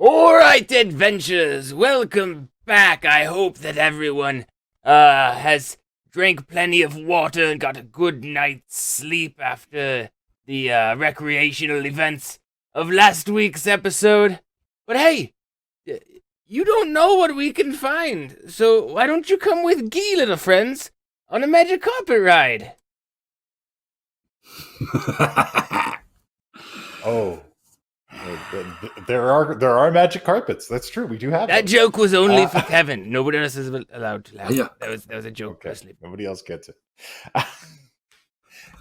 Alright, adventurers, welcome back. I hope that everyone has drank plenty of water and got a good night's sleep after the recreational events of last week's episode. But hey, you don't know what we can find, so why don't you come with Guy, little friends, on a magic carpet ride? Oh. There are magic carpets. That's true. We do have that. Those. Joke was only for Kevin. Nobody else is allowed to laugh. Yeah. That was a joke. Okay. Nobody else gets it.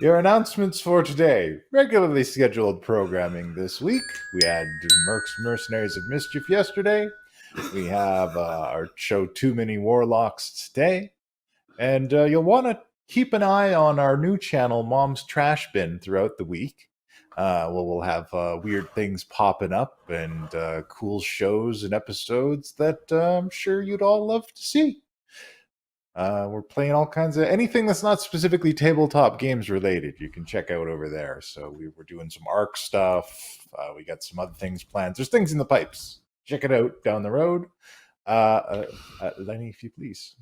Your announcements for today. Regularly scheduled programming this week. We had Mercenaries of Mischief yesterday. We have our show Too Many Warlocks today. And you'll want to keep an eye on our new channel, Mom's Trash Bin, throughout the week. We'll have weird things popping up and cool shows and episodes that I'm sure you'd all love to see. We're playing all kinds of anything that's not specifically tabletop games related. You can check out over there. So we're doing some ARC stuff. We got some other things planned. There's things in the pipes. Check it out down the road. Lenny, if you please.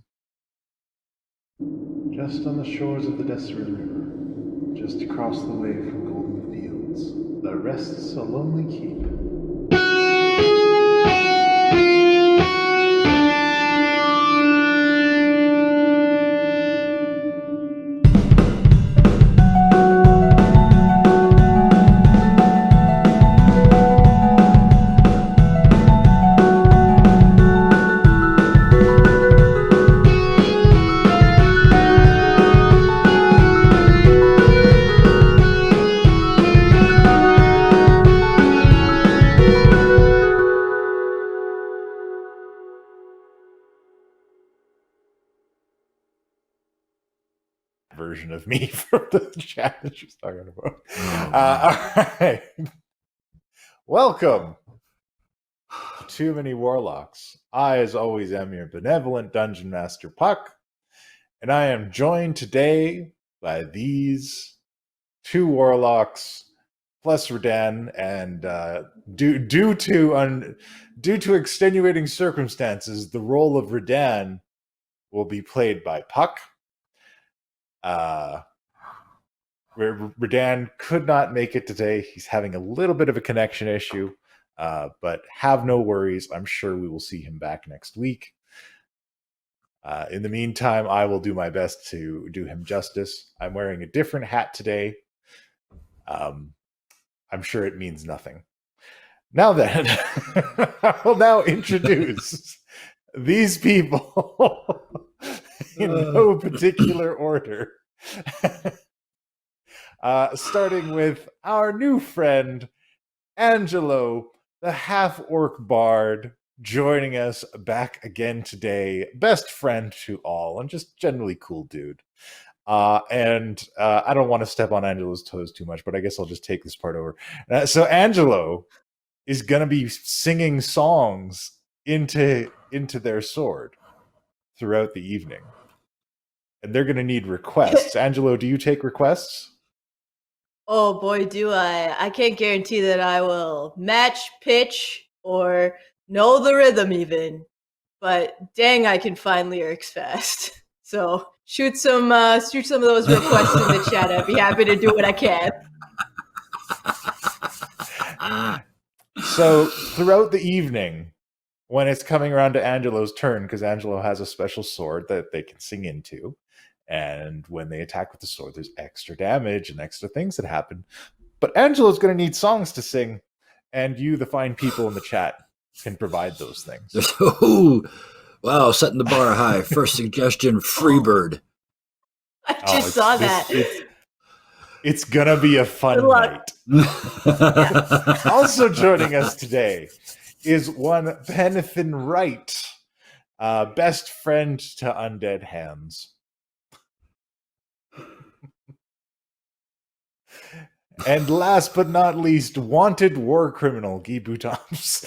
Just on the shores of the Deseret River, just across the way from Golden Fields, there rests a lonely keep. Version of me from the chat that she was talking about. All right. Welcome to Too Many Warlocks. I, as always, am your benevolent Dungeon Master Puck, and I am joined today by these two Warlocks plus Redan, and due to extenuating circumstances, the role of Redan will be played by Puck. Redan could not make it today. He's having a little bit of a connection issue, but have no worries. I'm sure we will see him back next week. In the meantime, I will do my best to do him justice. I'm wearing a different hat today. I'm sure it means nothing. Now then, I will now introduce these people in no particular order. Starting with our new friend, Angelo, the half-orc bard, joining us back again today. Best friend to all, and just generally cool dude. And I don't want to step on Angelo's toes too much, but I guess I'll just take this part over. So Angelo is going to be singing songs into their sword throughout the evening. And they're going to need requests. Angelo, do you take requests? Oh boy, do I. I can't guarantee that I will match, pitch, or know the rhythm even. But dang, I can find lyrics fast. So shoot some of those requests in the chat. I'd be happy to do what I can. So throughout the evening, when it's coming around to Angelo's turn, because Angelo has a special sword that they can sing into, and when they attack with the sword, there's extra damage and extra things that happen. But Angelo's going to need songs to sing, and you, the fine people in the chat, can provide those things. Ooh, wow, setting the bar high. First suggestion, Freebird. I just saw that. It's going to be a fun night. Also joining us today is one Benethan Wright, best friend to undead hands. And last but not least, wanted war criminal Guy Boutons.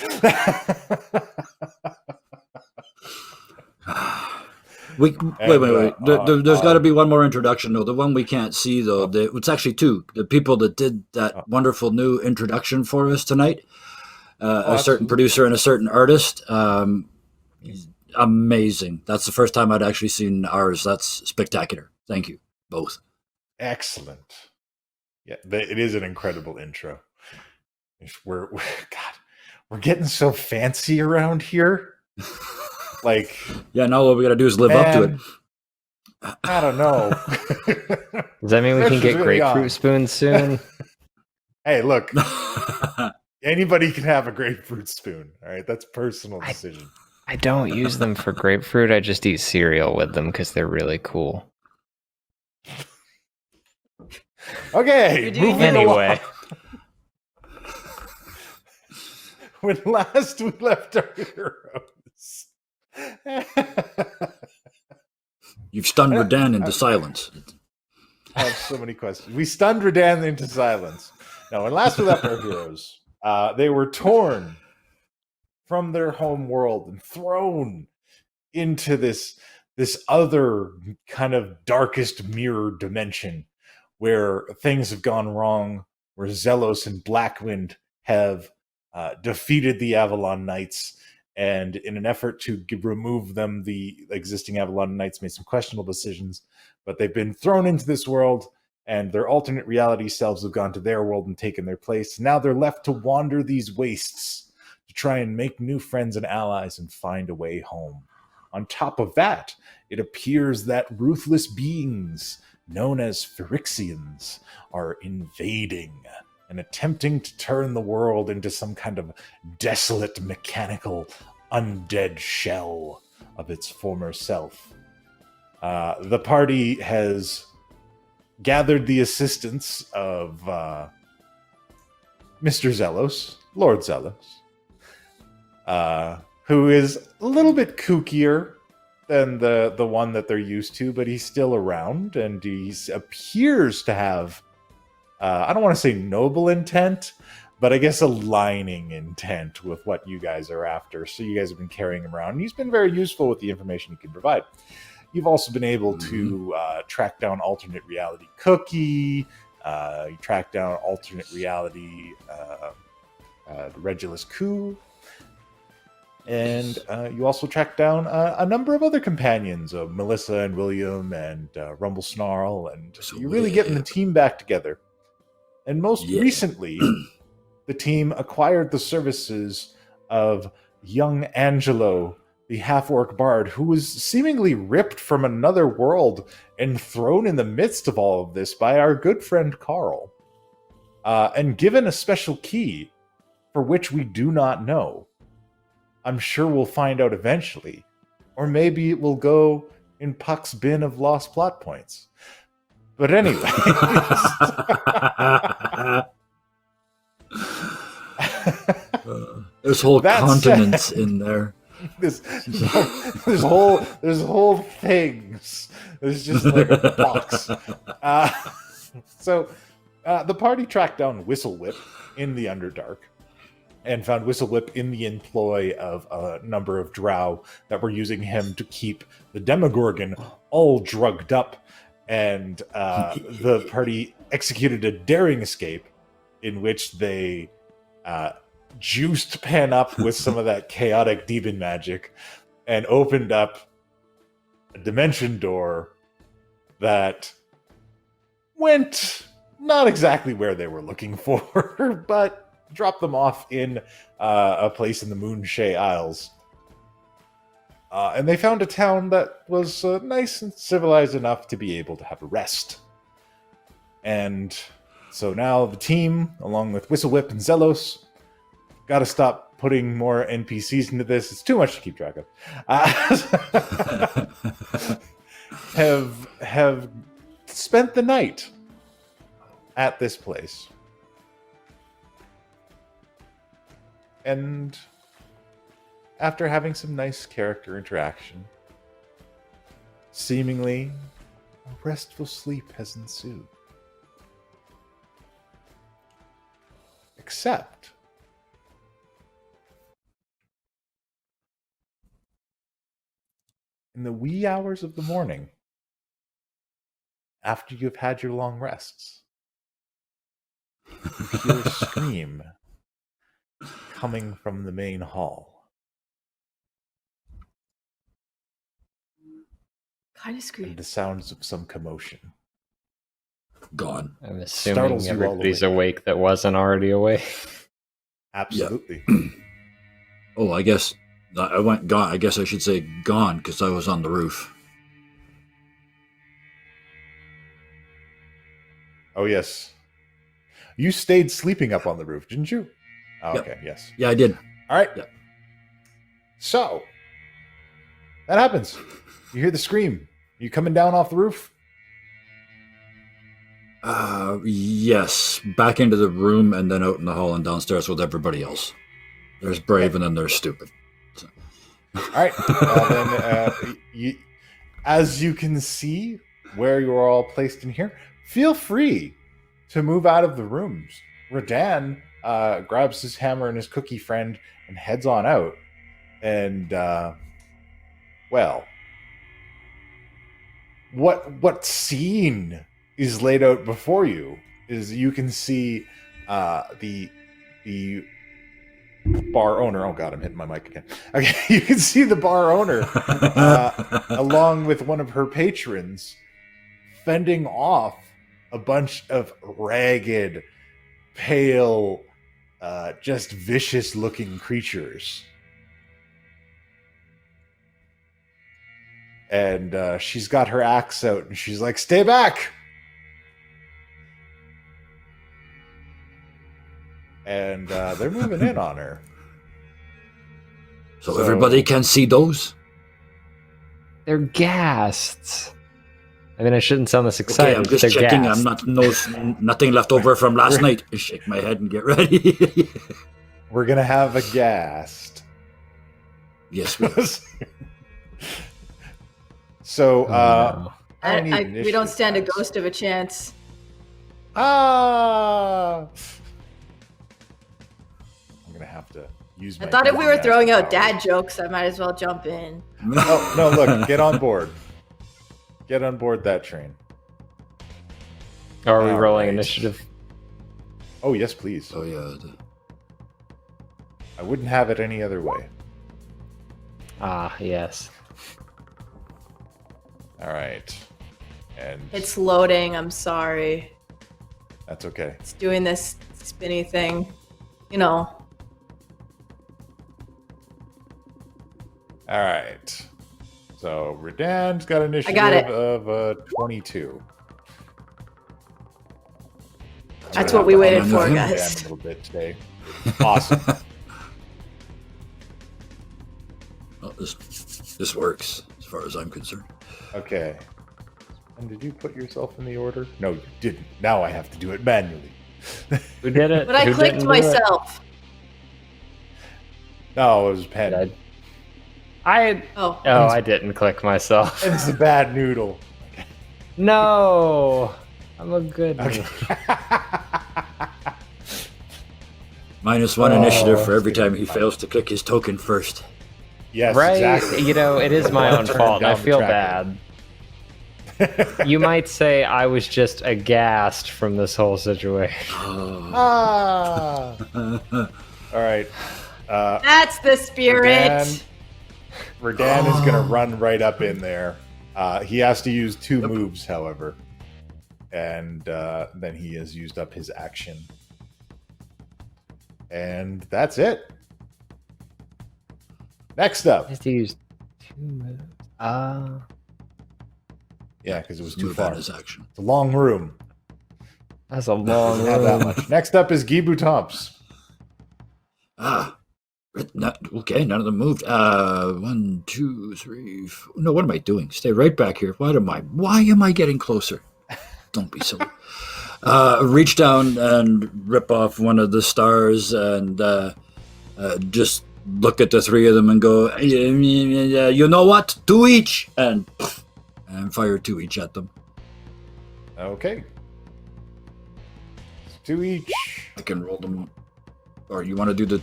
Wait. There's got to be one more introduction, though. The one we can't see, though. It's actually two. The people that did that wonderful new introduction for us tonight. a certain producer and a certain artist. Amazing. That's the first time I'd actually seen ours. That's spectacular. Thank you, both. Excellent. Yeah, it is an incredible intro. We're getting so fancy around here. Like, yeah, now what we got to do is live up to it. I don't know. Does that mean we can get grapefruit spoons soon? Hey, look. Anybody can have a grapefruit spoon. All right, that's a personal decision. I don't use them for grapefruit. I just eat cereal with them because they're really cool. Okay, moving anyway. When last we left our heroes. You've stunned Redan into silence. I have so many questions. We stunned Redan into silence. Now, when last we left our heroes, they were torn from their home world and thrown into this other kind of darkest mirror dimension where things have gone wrong, where Zelos and Blackwind have defeated the Avalon Knights, and in an effort to remove them, the existing Avalon Knights made some questionable decisions, but they've been thrown into this world, and their alternate reality selves have gone to their world and taken their place. Now they're left to wander these wastes to try and make new friends and allies and find a way home. On top of that, it appears that ruthless beings known as Phyrexians are invading and attempting to turn the world into some kind of desolate, mechanical, undead shell of its former self. The party has gathered the assistance of Mr. Zelos, Lord Zelos, who is a little bit kookier than the one that they're used to, but he's still around, and he appears to have, I don't want to say noble intent, but I guess aligning intent with what you guys are after. So you guys have been carrying him around, and he's been very useful with the information he can provide. You've also been able to track down alternate reality Cookie, you track down alternate reality the Regulus Coup, and you also track down a number of other companions of Melissa and William and Rumble Snarl, and you're really getting the team back together. And most recently, the team acquired the services of young Angelo, the half-orc bard, who was seemingly ripped from another world and thrown in the midst of all of this by our good friend Carl, and given a special key for which we do not know. I'm sure we'll find out eventually, or maybe it will go in Puck's bin of lost plot points. But anyway, there's whole continents in there. There's whole things. There's just like a box. So the party tracked down Whistlewhip in the Underdark and found Whistlewhip in the employ of a number of drow that were using him to keep the Demogorgon all drugged up. And the party executed a daring escape in which they juiced Pan up with some of that chaotic demon magic and opened up a dimension door that went not exactly where they were looking for, but dropped them off in a place in the Moonshay Isles. And they found a town that was nice and civilized enough to be able to have a rest. And so now the team, along with Whistlewhip and Zelos, got to stop putting more NPCs into this. It's too much to keep track of. Have spent the night at this place. And after having some nice character interaction, seemingly a restful sleep has ensued. Except in the wee hours of the morning, after you've had your long rests, you hear a scream coming from the main hall. Kind of And scream. the sounds of some commotion. Gone. I'm assuming Startles you all everybody's awake. awake that wasn't already awake. Absolutely. Oh, I guess I went gone. I guess I should say gone because I was on the roof. Oh, yes. You stayed sleeping up on the roof, didn't you? Oh, Yep. okay, yes. Yeah, I did. All right. Yep. So, that happens. You hear the scream. You coming down off the roof? Yes. Back into the room and then out in the hall and downstairs with everybody else. There's brave and then there's stupid. So. All right. Then, as you can see where you are all placed in here, feel free to move out of the rooms. Radan grabs his hammer and his cookie friend and heads on out. And, well, what scene is laid out before you is you can see the bar owner. Oh God, I'm hitting my mic again. Okay, you can see the bar owner along with one of her patrons fending off a bunch of ragged, pale, just vicious-looking creatures. And she's got her axe out, and she's like, "Stay back!" And they're moving in on her. So everybody can see those? They're ghasts. I mean, I shouldn't sound this excited. Okay, I'm just They're checking. ghasts. Nothing left over from last night. I shake my head and get ready. We're gonna have a ghast. Yes, we So, no. I need we initiative, don't stand a guys. ghost of a chance. I'm gonna have to use my I thought if we were Master throwing out power. dad jokes, I might as well jump in. Oh, no, look, get on board. Get on board that train. Are we All rolling right. initiative? Oh, yes, please. Oh yeah. I wouldn't have it any other way. Ah, yes. All right. And It's loading. I'm sorry. that's okay. It's doing this spinny thing. You know. All right. So, Redan's got initiative got it. of 22. That's I'm what we gonna waited have to for, hunt guys. Dan a little bit today. Awesome. Well, this works as far as I'm concerned. Okay. And did you put yourself in the order? No, you didn't. Now I have to do it manually. Who did it? But I Who clicked didn't do it? myself. No, it was Pen. Did I Oh. I didn't click myself. It's a bad noodle. No, I'm a good. Okay. -1 initiative for every time he fails to click his token first. Yes, Right? exactly. You know, it is my own Turn fault. and I down the feel tracking. bad. You might say I was just aghast from this whole situation. Ah. All right. That's the spirit. Radan is going to run right up in there. He has to use 2 moves, however. And then he has used up his action. And that's it. Next up. Just used 2 moves. Yeah, because it was too Move far. out his action. It's a long room. That's a long Doesn't have that room. much. Next up is Gibu Tomps. Okay, none of them moved. 1, 2, 3, 4. No, what am I doing? Stay right back here. Why am I getting closer? Don't be silly. Reach down and rip off one of the stars and just look at the 3 of them and go, you know what? 2 each! And fire 2 each at them. Okay. 2 each. I can roll them. Or you want to do the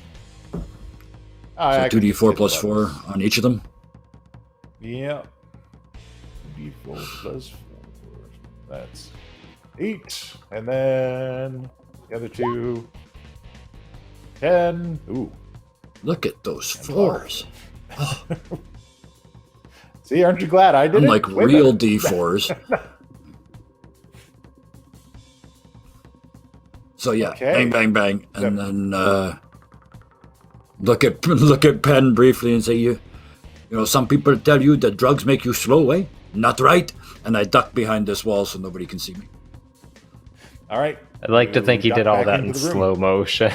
I can just 2d4 hit plus 4 buttons. on each of them? Yeah. D4 plus 4. That's 8. And then the other 2. 10. Ooh, Look at those fours. Oh, See, aren't you glad I did it? unlike Way real better. D4s. So yeah, Okay. bang, bang, bang, and then look at Penn briefly and say, you know, some people tell you that drugs make you slow, eh? Not right. And I duck behind this wall so nobody can see me. All right. I'd like to think he Duck did all back that into in the room. slow motion.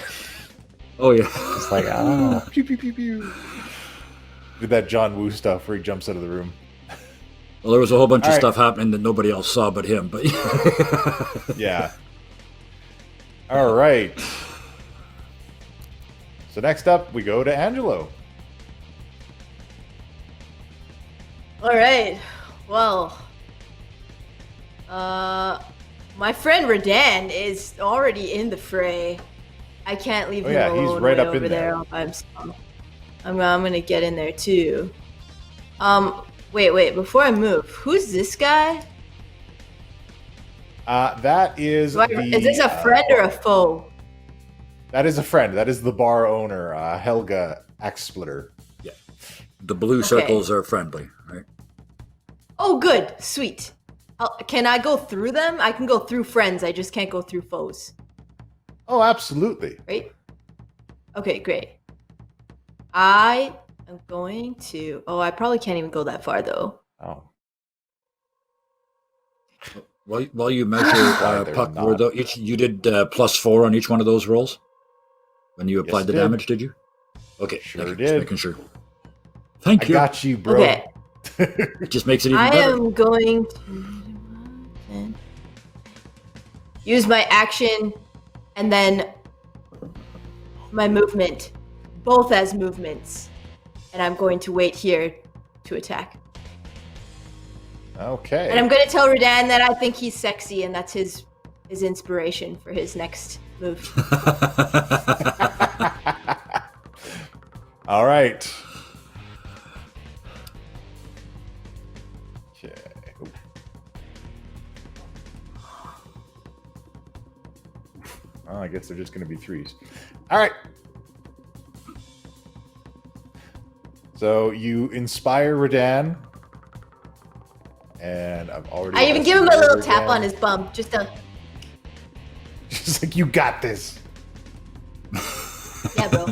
Oh yeah. It's like, oh. Pew, pew, pew, pew. Did that John Woo stuff where he jumps out of the room. Well, there was a whole bunch of All right. stuff happening that nobody else saw but him. But Yeah. All right. So next up, we go to Angelo. All right. Well, my friend Radan is already in the fray. I can't leave Oh, him yeah, he's alone right way up in over there. there all by himself. I'm gonna get in there too. Wait. Before I move, who's this guy? That is Is this a friend or a foe? That is a friend. That is the bar owner, Helga Axsplitter. the blue circles are friendly, right? Oh, good. Sweet. Can I go through them? I can go through friends. I just can't go through foes. Oh, absolutely. Right? Okay, great. I am going to... Oh, I probably can't even go that far, though. Oh. While you measure They're Puck, not. you did +4 on each one of those rolls when you applied Yes, the did. damage, did you? Okay, Sure thank you. did. Just making sure. Thank I you. got you, bro. Okay. It just makes it even I better. am going to use my action and then my movement, both as movements. And I'm going to wait here to attack. Okay. And I'm going to tell Radan that I think he's sexy and that's his inspiration for his next move. All right. Okay. Ooh. Oh, I guess they're just going to be threes. All right. So you inspire Radan, and I've already. I even give him a little tap on his bum, just a Just like, you got this. yeah, bro.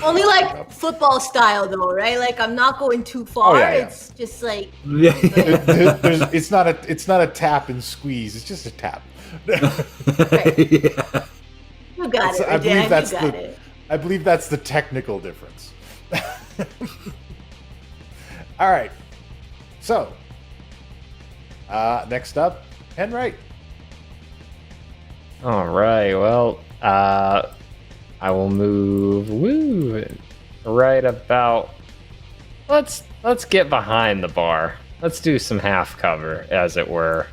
Only like football style though, right? Like I'm not going too far. Oh, yeah. It's just like Yeah. It's not a tap and squeeze. It's just a tap. you got it, I believe Radan. that's You got it. I believe that's the technical difference. All right. So, next up, Henright. All right. Well, I will move. Right about. Let's get behind the bar. Let's do some half cover, as it were.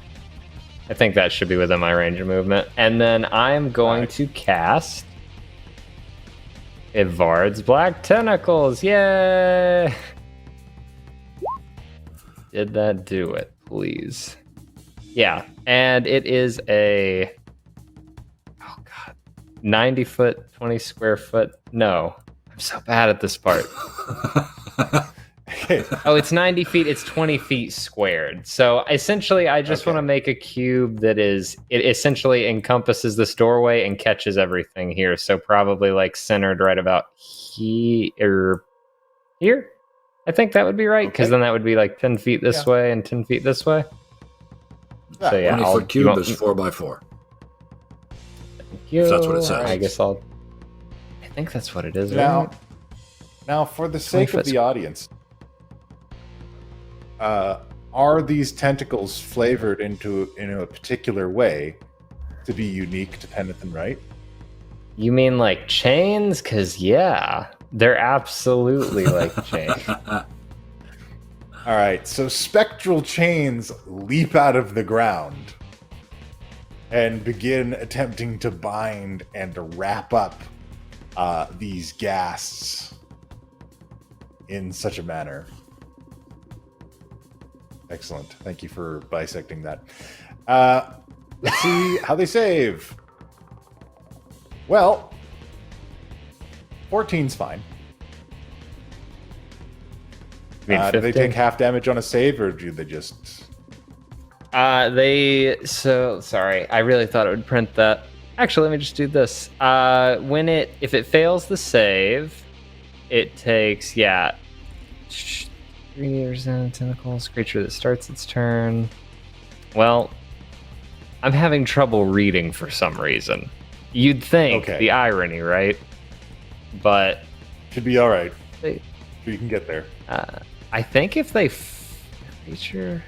I think that should be within my range of movement. And then I'm going to cast Ivard's Black Tentacles. Yay! Did that do it, please? Yeah, and it is a 90 foot, 20 square foot. No, I'm so bad at this part. Okay. Oh, it's 90 feet. It's 20 feet squared. So essentially, I just Okay. want to make a cube that it essentially encompasses this doorway and catches everything here. So probably like centered right about here. I think that would be right, because Okay. then that would be like 10 feet this Yeah. way and 10 feet this way. So yeah, 20-foot cube is 4x4. If that's what it says. I guess I think that's what it is. Now, right? now, for the sake of 20 the audience, are these tentacles flavored in a particular way to be unique to Pennington, right? You mean like chains? Because yeah, they're absolutely like chains. All right, so spectral chains leap out of the ground and begin attempting to bind and to wrap up these ghasts in such a manner. Excellent. Thank you for bisecting that. Let's see how they save. Well, 14's fine. mean do they 15? take half damage on a save, or do they just... Sorry, I really thought it would print that. Actually, let me just do this. If it fails the save, it takes 3 resistant tentacles. Creature that starts its turn. Well, I'm having trouble reading for some reason. You'd think the irony, right? But should be all right. They, you can get there. I think if they feature,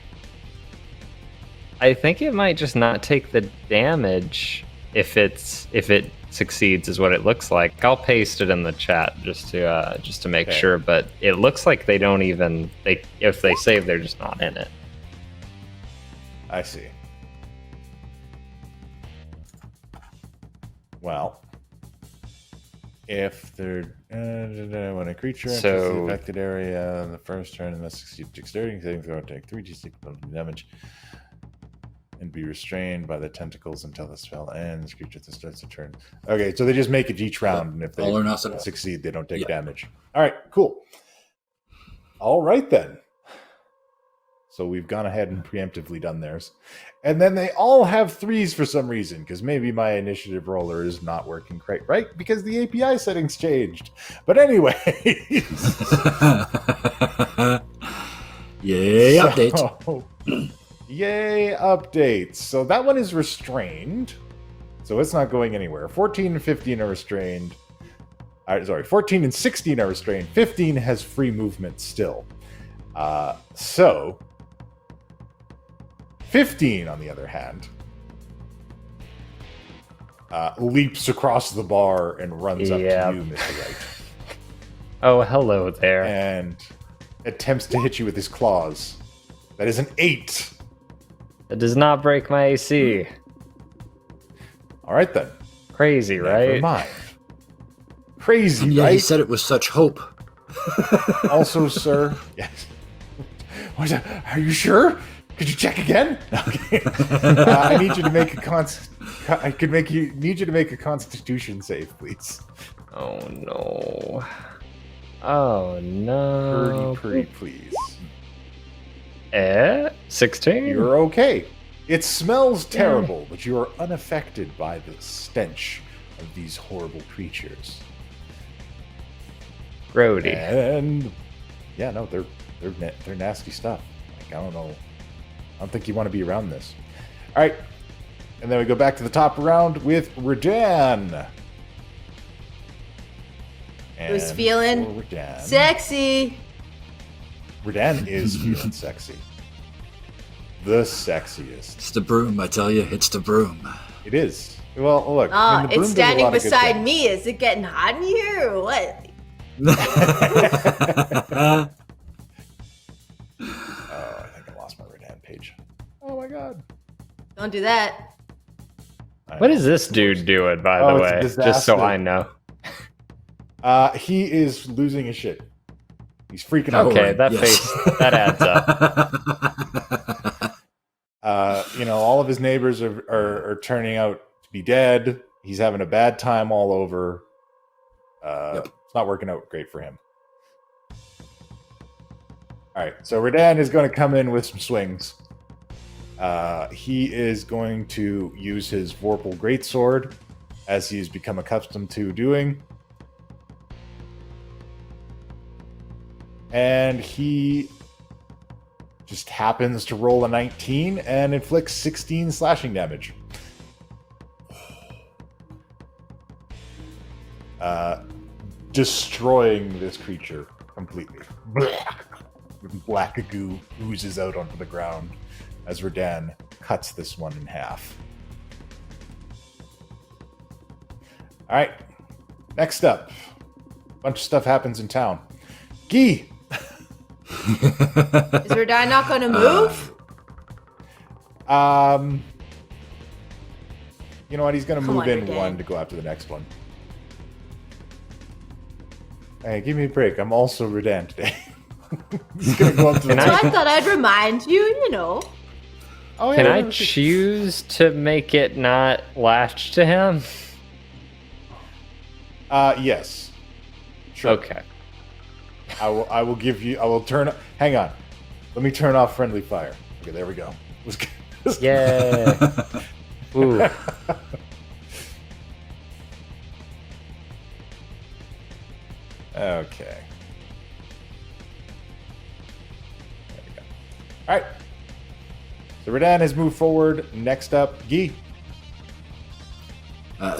I think it might just not take the damage if it succeeds, is what it looks like. I'll paste it in the chat just to make sure. But it looks like they don't even if they save, they're just not in it. I see. Well, if they're when a creature enters the affected area in the first turn and must succeed dexterity saving throw, take 3d6 damage and be restrained by the tentacles until the spell ends. Creature that starts the turn. Okay, so they just make it each round, and if they succeed, they don't take damage. All right, cool. All right then. So we've gone ahead and preemptively done theirs. And then they all have 3s for some reason, because maybe my initiative roller is not working quite right, because the API settings changed. But anyway. Yay, updates. Yay, updates. So that one is restrained. So it's not going anywhere. 14 and 15 are restrained. 14 and 16 are restrained. 15 has free movement still. So 15, on the other hand, leaps across the bar and runs up to you, Mr. Wright. Oh, hello there. And attempts to hit you with his claws. That is an 8. That does not break my AC. All right, then. Crazy, right? Never mind. Crazy, yeah, right? He said it with such hope. Also, sir... Yes. Are you sure? Could you check again? Okay. I need you to make a Constitution save, please. Oh no! Oh no! Pretty, please. 16. You're okay. It smells terrible, but you are unaffected by the stench of these horrible creatures. Grody. And no, they're nasty stuff. Like, I don't know. I don't think you want to be around this. All right. And then we go back to the top round with Redan. Who's feeling sexy? Redan is feeling sexy. The sexiest. It's the broom, I tell you. It's the broom. It is. Well, look. It's standing beside me. Is it getting hot in here or what? I think I lost my Redan page. Oh my god. Don't do that. What is this dude doing, by the way? Just so I know. He is losing his shit. He's freaking out. Okay, face, that adds up. All of his neighbors are turning out to be dead. He's having a bad time all over. It's not working out great for him. All right, so Redan is going to come in with some swings. He is going to use his Vorpal Greatsword, as he's become accustomed to doing. And he just happens to roll a 19 and inflicts 16 slashing damage. Destroying this creature completely. Black goo oozes out onto the ground as Redan cuts this one in half. All right, next up, a bunch of stuff happens in town. Guy! Is Redan not going to move? You know what? He's going to move in Redan. one to go after the next one. Hey, give me a break. I'm also Redan today. He's going to go up to the So I thought I'd remind you, Oh, yeah, Can I choose to make it not latch to him? Yes. Sure. Okay. I will give you. I will turn. Hang on. Let me turn off friendly fire. Okay, there we go. Yeah. Ooh. Okay. There we go. All right. So Redan has moved forward. Next up, Guy.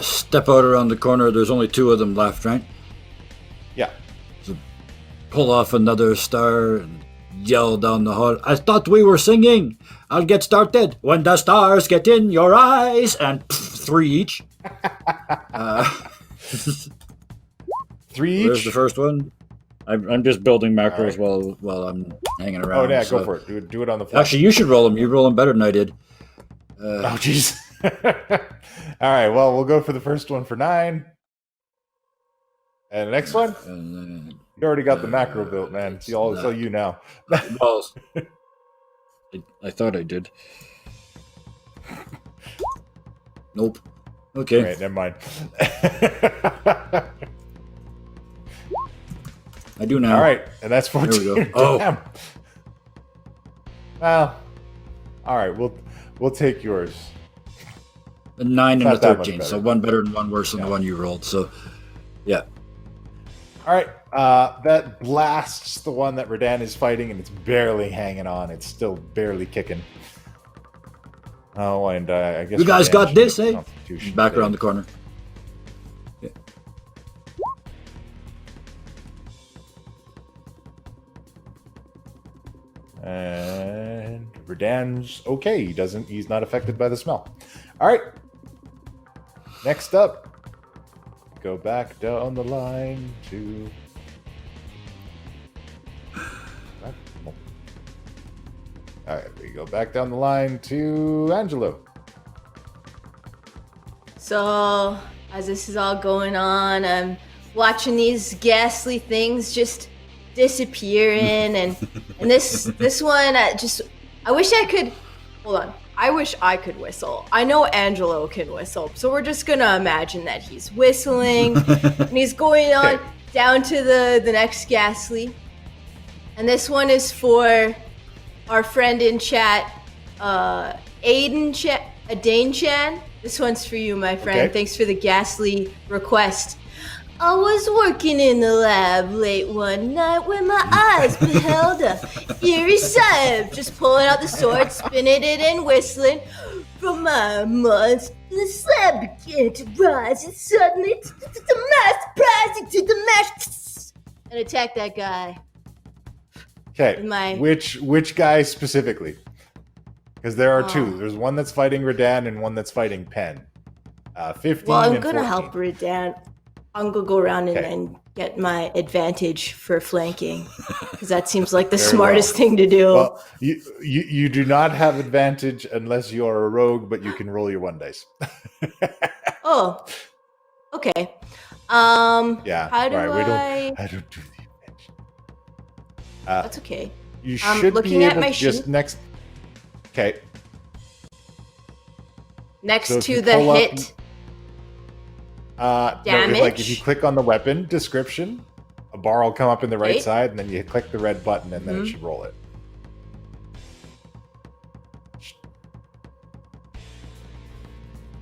Step out around the corner. There's only 2 of them left, right? Yeah. So pull off another star and yell down the hall. I thought we were singing. I'll get started when the stars get in your eyes. And 3 each. 3 each. There's the first one. I'm just building macros while I'm hanging around. Oh yeah, so. go for it. Do it on the fly. Actually, you should roll them. You roll them better than I did. Oh jeez. All right. Well, we'll go for the first one for 9. And the next one. You already got the macro built, man. It's all you now. Well, I thought I did. Nope. Okay. All right, never mind. I do now. All right, and that's 14. There we go. Oh. Damn. Well, all right. We'll take yours. A 9 and a Not that much 13. So better. 1 better and 1 worse than the one you rolled. So, yeah. All right. That blasts the one that Redan is fighting, and it's barely hanging on. It's still barely kicking. Oh, and I guess You guys Redan got should this, get eh? Constitution Back save. around the corner. Yeah. And Redan's okay. He's not affected by the smell. All right. Next up, go back down the line to. All right, we go back down the line to Angelo. So, as this is all going on, I'm watching these ghastly things just disappearing, and this one, I wish I could. Hold on. I wish I could whistle. I know Angelo can whistle, so we're just gonna imagine that he's whistling, and he's going on down to the next ghastly, and this one is for our friend in chat, Adane Chan. This one's for you, my friend. Okay. Thanks for the ghastly request. I was working in the lab late one night when my eyes beheld a eerie sight. Just pulling out the sword, spinning it and whistling. From my months, the slab began to rise, and suddenly, to my surprise, it did the mash and attacked that guy. Okay. Which guy specifically? Because there are 2. There's one that's fighting Redan and one that's fighting Pen. 15 Well, I'm and gonna 14. help Redan. I'm gonna go around and get my advantage for flanking, because that seems like the Very smartest well. thing to do. Well, you do not have advantage unless you're a rogue, but you can roll your 1 dice. Oh, okay. Yeah. How do I don't do the advantage. That's okay. You I'm should looking be at able my to just sheet. next. Okay. Next So if to you the pull up- hit, No, damage. if you click on the weapon description, a bar will come up in the right Okay. side, and then you click the red button, and then it should roll it.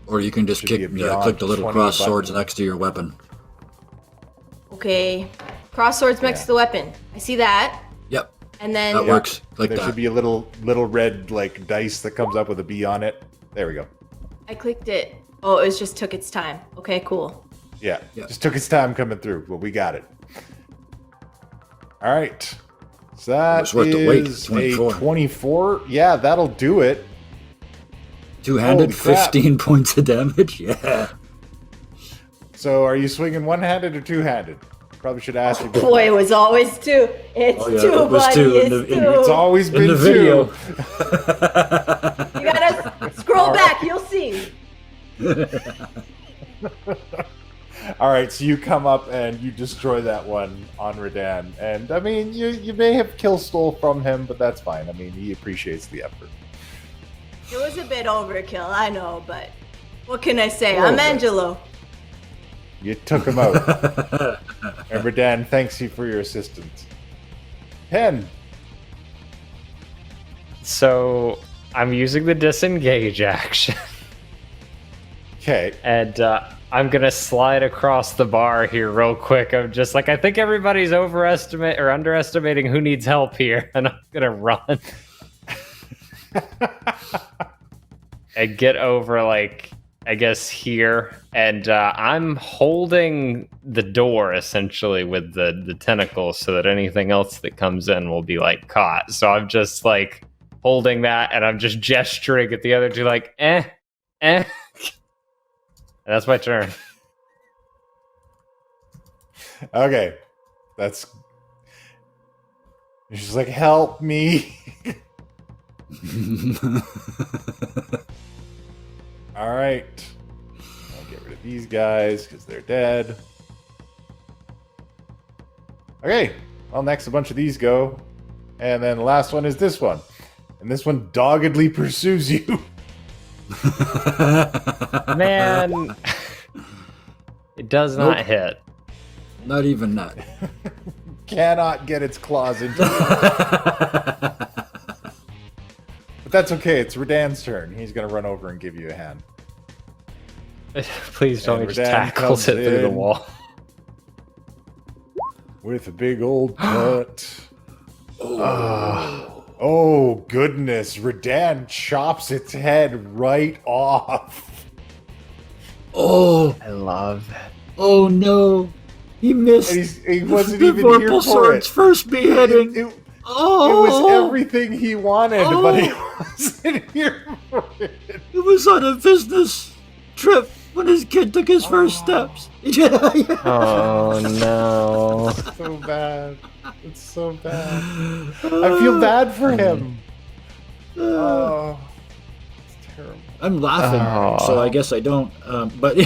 Or you can just Should be a beyond click the little 20 cross swords button. next to your weapon. okay. Cross swords next Yeah. to the weapon. I see that. Yep, And then that works. Click There that. should be a little red dice that comes up with a B on it. There we go. I clicked it. Oh, it just took its time. Okay, cool. Yeah, Yeah. just took its time coming through, but we got it. All right. So that was worth the wait, is 24. a 24. Yeah, that'll do it. Two-handed, Holy crap. 15 points of damage. Yeah. So are you swinging one-handed or two-handed? Probably should ask you. Boy, it was always 2. It's Oh, yeah, 2, it was buddy. 2 in It's the- in- 2. It's always been In the video. 2. You gotta scroll back. You'll see. All right, so you come up and you destroy that one on Redan, and I mean, you may have kill stole from him, but that's fine. I mean, he appreciates the effort. It was a bit overkill, I know, but what can I say? A little I'm bit. Angelo. You took him out, and Redan thanks you for your assistance. Pen. So I'm using the disengage action. Okay. And I'm gonna slide across the bar here real quick. I'm just like, I think everybody's underestimating who needs help here, and I'm gonna run and get over, like, I guess here, and I'm holding the door essentially with the tentacles so that anything else that comes in will be like caught. So I'm just like holding that, and I'm just gesturing at the other two, like, And that's my turn. Okay. She's like, help me. All right. I'll get rid of these guys because they're dead. Okay. Well, next a bunch of these go. And then the last one is this one. And this one doggedly pursues you. Man, it does not hit. Not even that. Cannot get its claws into it. But that's okay. It's Redan's turn. He's going to run over and give you a hand. Please don't And just Redan tackles it comes through the in. wall. With a big old cut. Oh, goodness. Redan chops its head right off. Oh, I love that. oh no. He missed And he wasn't the even here Vorpal for Sword's it. first beheading. It Oh, was everything he wanted, but he wasn't here for it. It was on a business trip when his kid took his first steps. Yeah. Oh no. So bad. It's so bad. I feel bad for him. Oh, it's terrible. I'm laughing, Oh. so I guess I don't. But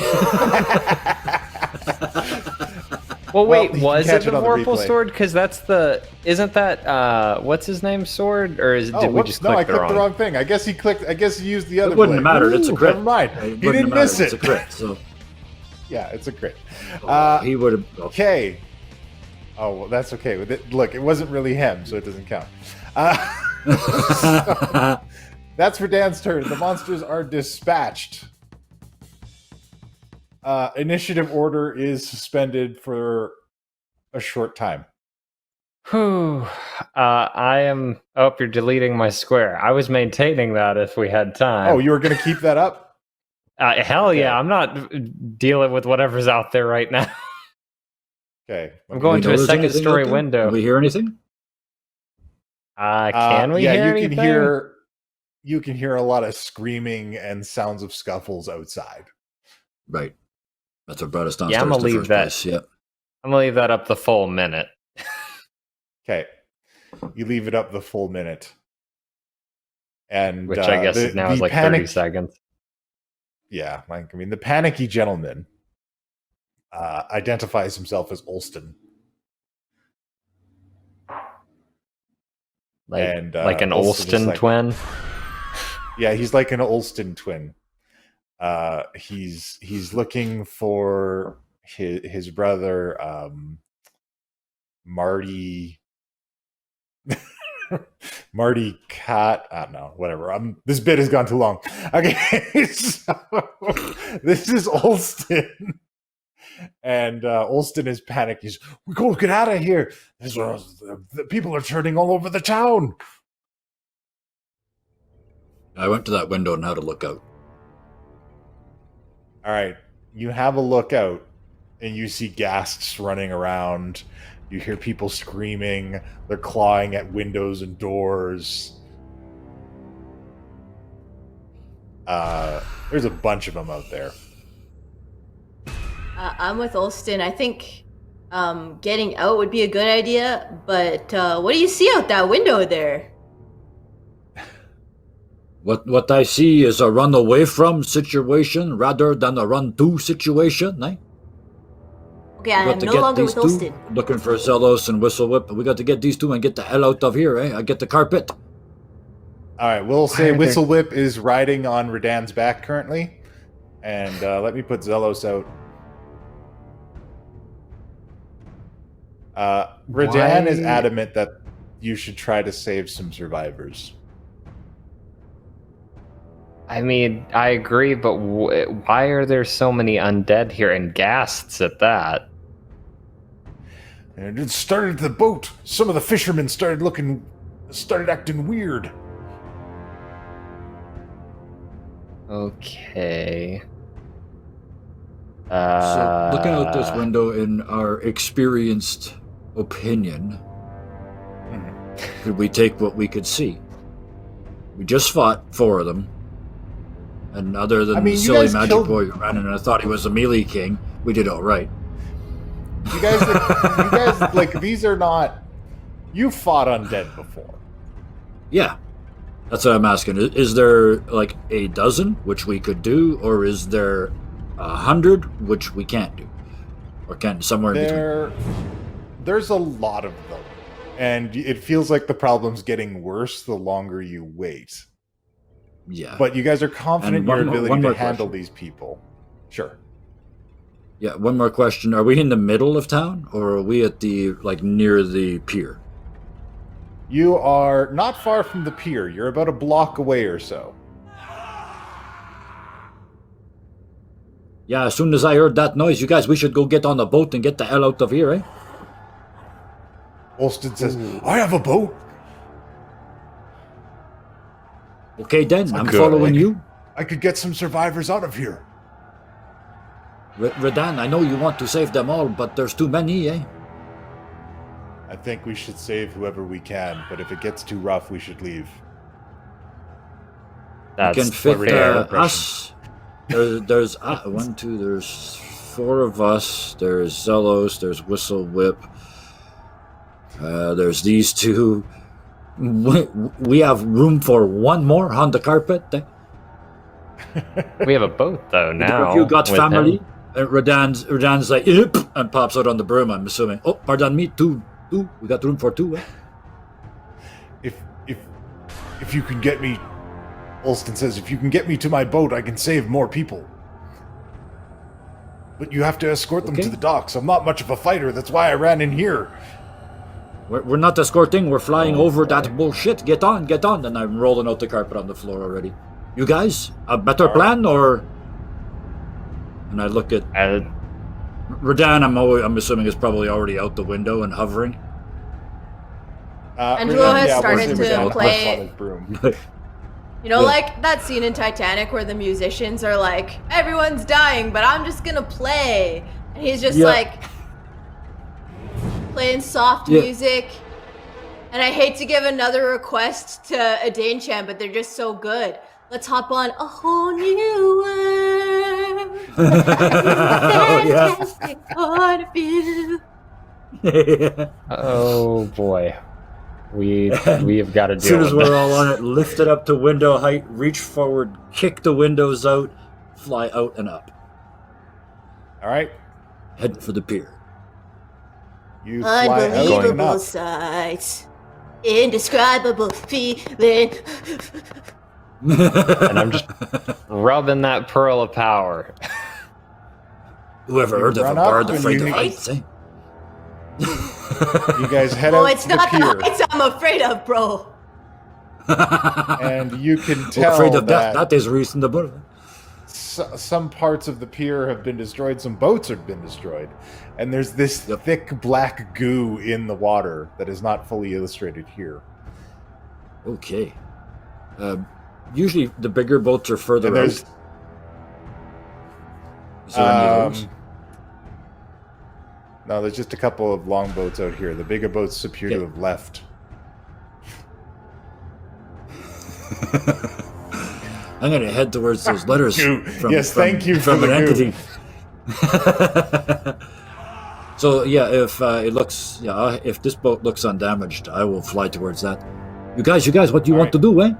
Well, wait, you can was catch it the it on the Vorpal replay. sword? Because that's the... Isn't that, what's his name sword? Or did we whoops, just no, click I the clicked wrong? the wrong thing. I guess he used the other it wouldn't have blade. mattered. It's a Ooh, crit. Never mind. It He wouldn't didn't have mattered. miss It's it. a crit. So Yeah, it's a crit. he would have. Okay. Oh, well, that's okay. Look, it wasn't really him, so it doesn't count. That's for Dan's turn. The monsters are dispatched. Initiative order is suspended for a short time. Whew. I am... Oh, you're deleting my square. I was maintaining that if we had time. Oh, you were going to keep that up? Hell okay. yeah, I'm not dealing with whatever's out there right now. Okay. I'm going Do to we a know there's second anything story out there? window. Can we hear anything? Can we yeah, hear you anything? you can hear a lot of screaming and sounds of scuffles outside. Right. That's what brought us downstairs. Yeah, I'm gonna in the leave first that. place. Yeah. I'm gonna leave that up the full minute. Okay. You leave it up the full minute. And Which I guess now is like 30 seconds. Yeah, the panicky gentleman identifies himself as Olston. Like an Olston is Olston like- twin. Yeah, he's like an Olston twin. He's looking for his brother, Marty. Marty Cat. I don't know, whatever. This bit has gone too long. Okay, so this is Olston. And Olston is panicked. He's, we gotta get out of here. The people are turning all over the town. I went to that window and had a look out. All right, you have a look out, and you see ghasts running around. You hear people screaming. They're clawing at windows and doors. There's a bunch of them out there. I'm with Olston. I think getting out would be a good idea, but what do you see out that window there? What I see is a run away from situation rather than a run to situation, eh? Okay, I am no longer with Olston. Looking for Zelos and Whistle Whip. We got to get these two and get the hell out of here, eh? I get the carpet. All right, we'll say are Whistle Whip is riding on Redan's back currently. And let me put Zelos out. Redan is adamant that you should try to save some survivors. I mean, I agree, but why are there so many undead here and ghasts at that? And it started at the boat. Some of the fishermen started acting weird. Okay. So, looking out this window, in our experienced opinion, could we take what we could see? We just fought 4 of them. And other than the silly magic boy who ran in and I thought he was a melee king, we did all right. You guys, like, these are not... You fought undead before. Yeah. That's what I'm asking. Is there, like, a dozen, which we could do, or is there 100, which we can't do? Or can't, somewhere in between? There's a lot of them. And it feels like the problem's getting worse the longer you wait. Yeah. But you guys are confident in your ability to handle question. these people. Sure. Yeah, one more question. Are we in the middle of town, or are we at the, like, near the pier? You are not far from the pier. You're about a block away or so. Yeah, as soon as I heard that noise, you guys, we should go get on the boat and get the hell out of here, eh? Olston says, I have a boat. Okay, then, I'm good. following you. I could get some survivors out of here. Redan, I know you want to save them all, but there's too many, eh? I think we should save whoever we can, but if it gets too rough, we should leave. That's we can fit fair. us. There's 1, 2, there's 4 of us. There's Zelos, there's Whistle Whip. There's these 2. We have room for 1 more on the carpet. We have a boat, though, now. You got with family? him. And Redan's like, "Yep," and pops out on the broom, I'm assuming. Oh, pardon me, 2. We got room for 2, eh? If you can get me... Olston says, if you can get me to my boat, I can save more people. But you have to escort them to the docks. I'm not much of a fighter. That's why I ran in here. We're not escorting. We're flying over that bullshit. Get on. And I'm rolling out the carpet on the floor already. You guys, a better plan, or... And I look at... Redan, I'm assuming, is probably already out the window and hovering. Angelo has started to on play... his broom. You know, like that scene in Titanic where the musicians are like, everyone's dying, but I'm just gonna play. And he's just like... playing soft music. And I hate to give another request to a Dane Chan, but they're just so good. Let's hop on a whole new world. Fantastic point of view. Oh, boy. We have got to deal with this. As soon as we're all on it, lift it up to window height, reach forward, kick the windows out, fly out and up. All right. Head for the pier. You fly out and Unbelievable up. sight. Indescribable feeling. And I'm just rubbing that pearl of power. Whoever heard of a run up bard and afraid you- of heights, eh? You guys head Oh, out it's to the not the pier, heights I'm afraid of, bro. and you can tell Afraid of that that is reasonable. some parts of the pier have been destroyed, some boats have been destroyed, and there's this thick black goo in the water that is not fully illustrated here. Okay. Usually the bigger boats are further And out. there's Is there any of those? no, there's just a couple of long boats out here. The bigger boats appear to have left. I'm going to head towards those letters Thank you for from the an goo. entity. So yeah, if it looks, if this boat looks undamaged, I will fly towards that. You guys, what do you want to do, eh?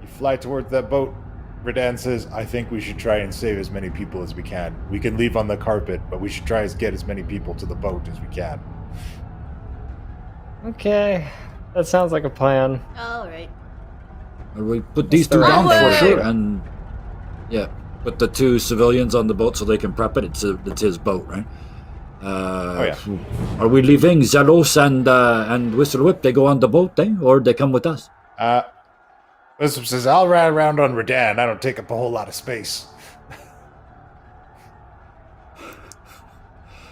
You fly towards that boat. Redan says, I think we should try and save as many people as we can. We can leave on the carpet, but we should try and get as many people to the boat as we can. Okay. That sounds like a plan. All right. We put these the two right down for way. sure, and put the 2 civilians on the boat so they can prep it. It's his boat, right? yeah. Are we leaving Zelos and Whistle Whip? They go on the boat, or they come with us? Wisdom says, I'll ride around on Redan. I don't take up a whole lot of space.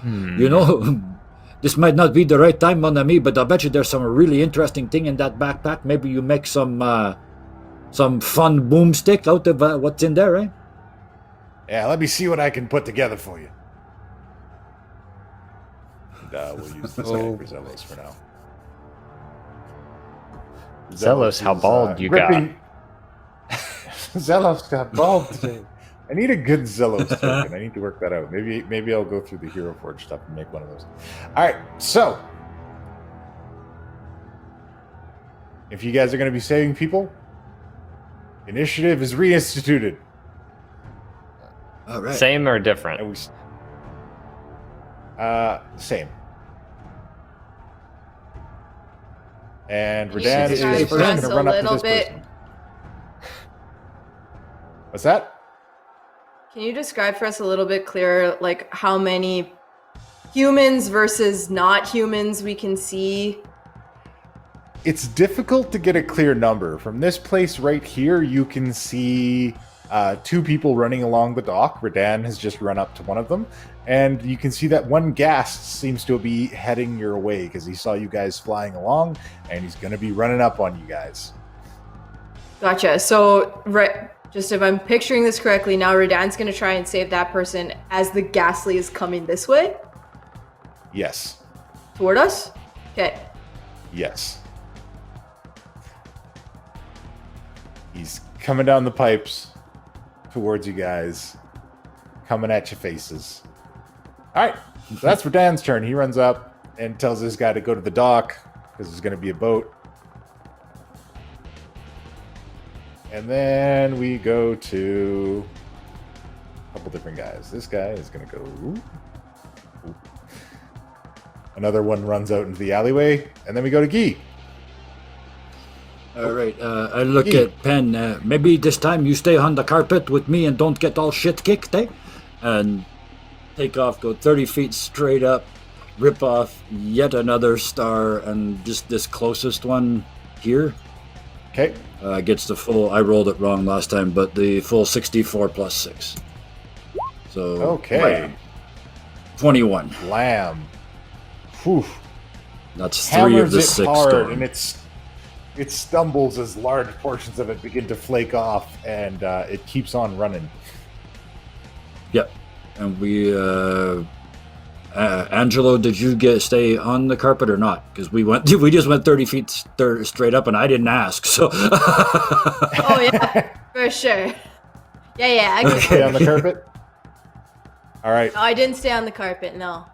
You know, this might not be the right time, mon ami, but I bet you there's some really interesting thing in that backpack. Maybe you make some fun boomstick out of what's in there, eh? Yeah, let me see what I can put together for you. And, we'll use this guy for Zelos for now. Zelos, how is, bald you ripping... Zelos got bald today. I need a good Zelos token. I need to work that out. Maybe I'll go through the Hero Forge stuff and make one of those. All right, so if you guys are going to be saving people, initiative is reinstituted. All right. Same or different? Same. And Can you Redan is describe first for going us to a run up to little this bit? person. What's that? Can you describe for us a little bit clearer, like how many humans versus not humans we can see? It's difficult to get a clear number. From this place right here, you can see two people running along the dock. Redan has just run up to one of them. And you can see that one ghast seems to be heading your way because he saw you guys flying along, and he's going to be running up on you guys. Gotcha. So, just if I'm picturing this correctly, now Redan's going to try and save that person as the Ghastly is coming this way? Yes. Toward us? Okay. Yes. He's coming down the pipes towards you guys, coming at your faces. All right, so that's for Dan's turn. He runs up and tells this guy to go to the dock because there's going to be a boat. And then we go to a couple different guys. This guy is going to go... Ooh. Another one runs out into the alleyway, and then we go to Guy. All right, I look at Pen. Maybe this time you stay on the carpet with me and don't get all shit kicked, eh? And take off, go 30 feet straight up, rip off yet another star, and just this closest one here. Okay. Gets the full, I rolled it wrong last time, but the full 64 plus 6. So, Okay. 21. Lamb. Whew. That's 3 of Hammers the it 6 hard, going. and it stumbles as large portions of it begin to flake off, and it keeps on running. Yep. And we, Angelo, did you stay on the carpet or not? Because we just went 30 feet straight up, and I didn't ask. So. Oh yeah, for sure. Yeah. I can Stay on the carpet. All right. No, I didn't stay on the carpet. No,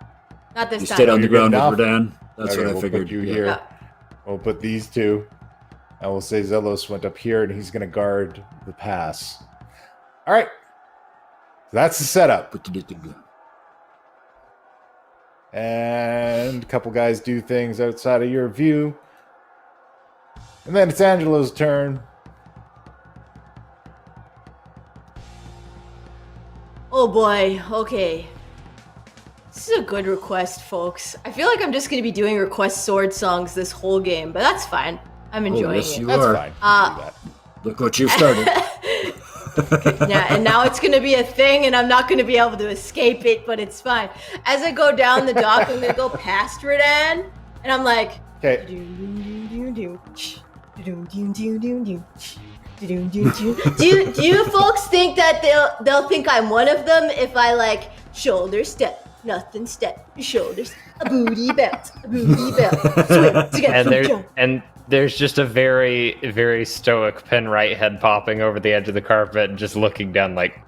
not this You time. stayed on the You're good ground with enough? Redan. That's Okay, what I we'll figured. put you Yeah. here. Yeah. We'll put these two. And we'll say Zelos went up here, and he's going to guard the pass. All right. So that's the setup. Put it together. And a couple guys do things outside of your view. And then it's Angelo's turn. Oh boy, okay. This is a good request, folks. I feel like I'm just going to be doing request sword songs this whole game, but that's fine. I'm enjoying yes, it. you That's are. fine. You can do that. Look what you've started. Yeah, and now it's going to be a thing, and I'm not going to be able to escape it, but it's fine. As I go down the dock, I'm going to go past Redan, and I'm like... Okay. Do you folks think that they'll think I'm one of them if I like shoulder step, nothing step, shoulders, a booty belt, swim together. And there's just a very, very stoic Pen right head popping over the edge of the carpet and just looking down like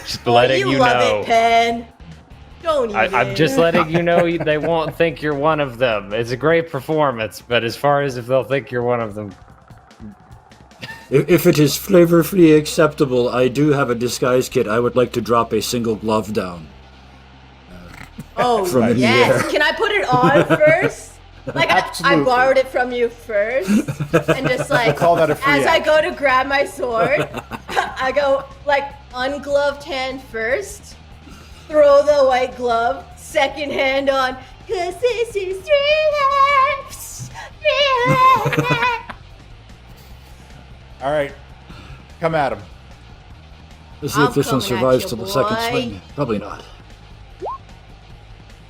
just letting you love know. it, Pen. Don't even. I'm just letting you know they won't think you're one of them. It's a great performance, but as far as if they'll think you're one of them, If it is flavorfully acceptable, I do have a disguise kit. I would like to drop a single glove down. Oh, From in the yes. air. Can I put it on first? Like, I Absolutely. borrowed it from you first. And just like, Call that a free as I act. go to grab my sword, I go like ungloved hand first. throw the white glove, second hand on, 'cause this is 3 lives. All right, come at him. Let's see I'm if this one coming at survives you, to the second boy. swing. Probably not.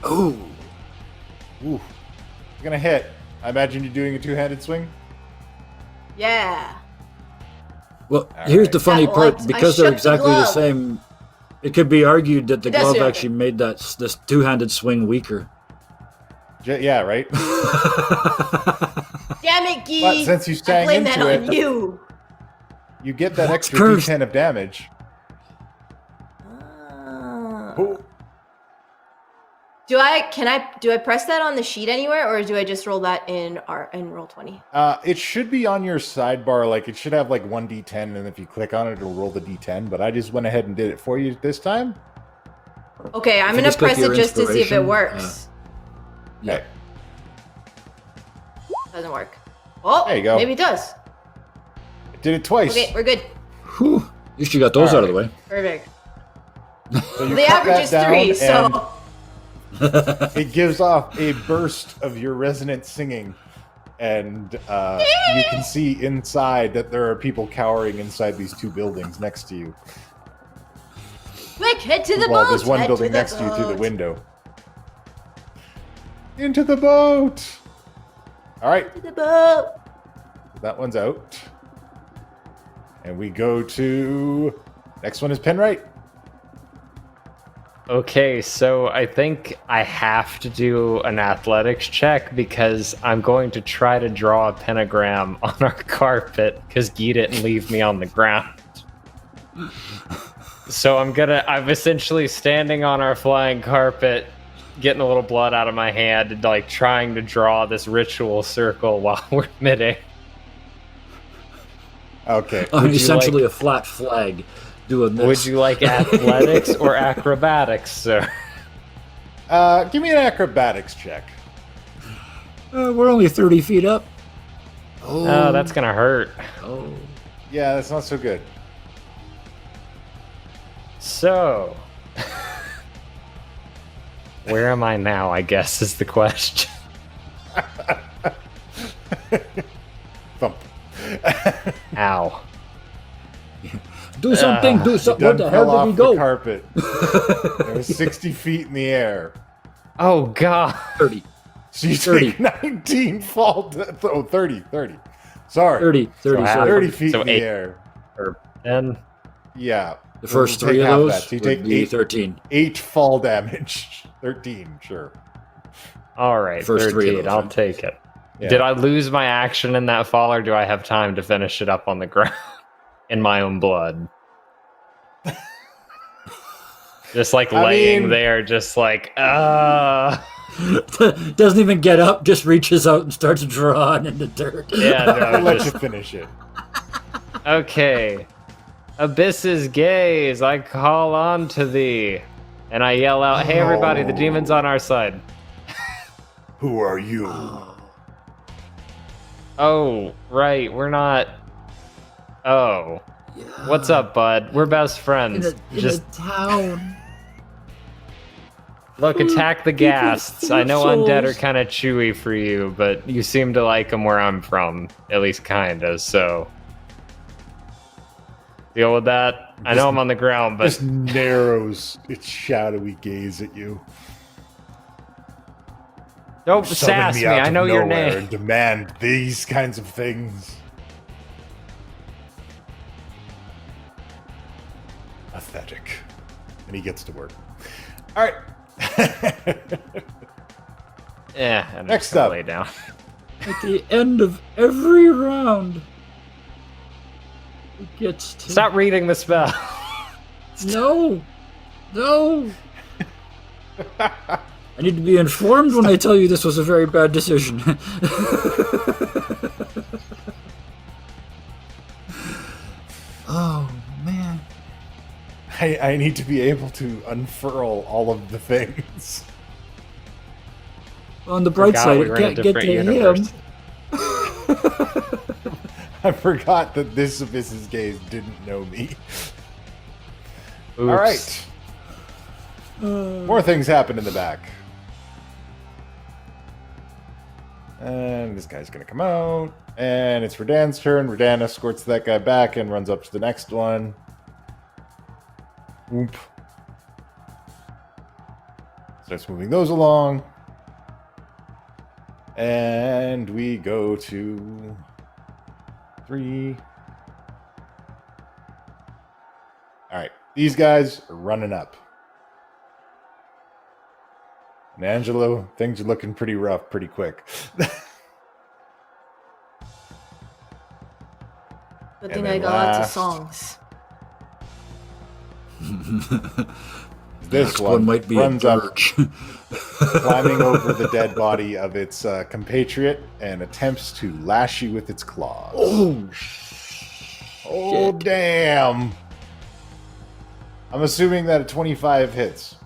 Oh, Ooh, you're gonna hit. I imagine you're doing a two-handed swing. Yeah. well, All here's right. the funny Yeah, well, part. I Because they're shook the exactly the glove. same, it could be argued that the It does glove do actually made this two-handed swing weaker. Yeah, right. Damn it, Gee. But since you I sang blame that into on it, you. you get that extra cursed. D10 of damage. Oh, Do I press that on the sheet anywhere, or do I just roll that in roll 20? it should be on your sidebar. Like it should have like 1d10, and if you click on it, it'll roll the d10. But I just went ahead and did it for you this time. Okay, I'm you gonna just click press it your just to see if it inspiration, works. Yeah. Doesn't work. Oh, There you go. maybe it does. It did it twice. Okay, we're good. Whew. At least you got those out of the way. Perfect. So you The cut average that is down, 3, and so it gives off a burst of your resonant singing, and you can see inside that there are people cowering inside these two buildings next to you. quick, head to the Well, boat. there's one head building to the next to you through the boat. window. Into the boat! Alright, To the boat. that one's out. And we go to... Next one is Penwright. Okay, so I think I have to do an athletics check because I'm going to try to draw a pentagram on our carpet because Guy didn't leave me on the ground. So I'm essentially standing on our flying carpet, getting a little blood out of my hand, and like trying to draw this ritual circle while we're knitting. Okay. I'm Would you essentially like- a flat flag doing this. Would you like athletics or acrobatics, sir? Give me an acrobatics check. We're only 30 feet up. Oh, that's gonna hurt. Oh. Yeah, that's not so good. So, where am I now, I guess, is the question. Thump. Ow. Do something, do You something. Where done the fell hell off did we the go? carpet. It was 60 feet in the air. Oh, God. 30. So you 30. take 19 fall. 30. Sorry. 30. 30, So sorry. 30 feet So in the 8. air. Or 10. Yeah. The first We'll 3 take of half those that. So you would take be 13. 8 fall damage. 13, sure. All right, First 3 of 13. those, I'll right? take it. Yeah. Did I lose my action in that fall, or do I have time to finish it up on the ground in my own blood? Just like I laying mean- there, just like, Doesn't even get up, just reaches out and starts drawing in the dirt. Yeah, I'll no, let just, you finish it. okay. Abyss's gaze, I call on to thee. And I yell out, hey everybody, the demon's on our side. Who are you? Oh, right, we're not... Oh. What's up, bud? We're best friends. Just in a town. look, attack the ghasts. I know souls. undead are kind of chewy for you, but you seem to like them where I'm from. At least kinda, so... Deal with that? I know I'm on the ground, but... Just narrows its shadowy gaze at you. Don't Summon sass me, out I of know your nowhere name. And demand these kinds of things. Pathetic. And he gets to work. All right. Yeah, I'm Next just gonna up. lay down. At the end of every round, it gets to... Stop reading the spell. No! No! I need to be informed when I tell you this was a very bad decision. Oh, man. I need to be able to unfurl all of the things. On the bright Forgot side, we it were in a can't get to different universe. him. I forgot that this Abyss's gaze didn't know me. Oops. All right. More things happen in the back. And this guy's gonna come out. And it's Radan's turn. Radan escorts that guy back and runs up to the next one. Whoop. Starts moving those along. And we go to 3. Alright, these guys are running up. And Angelo, things are looking pretty rough pretty quick. Good thing I got lots of songs. This one might be runs a up, dirge. climbing over the dead body of its compatriot and attempts to lash you with its claws. Oh, Oh, damn. I'm assuming that a 25 hits.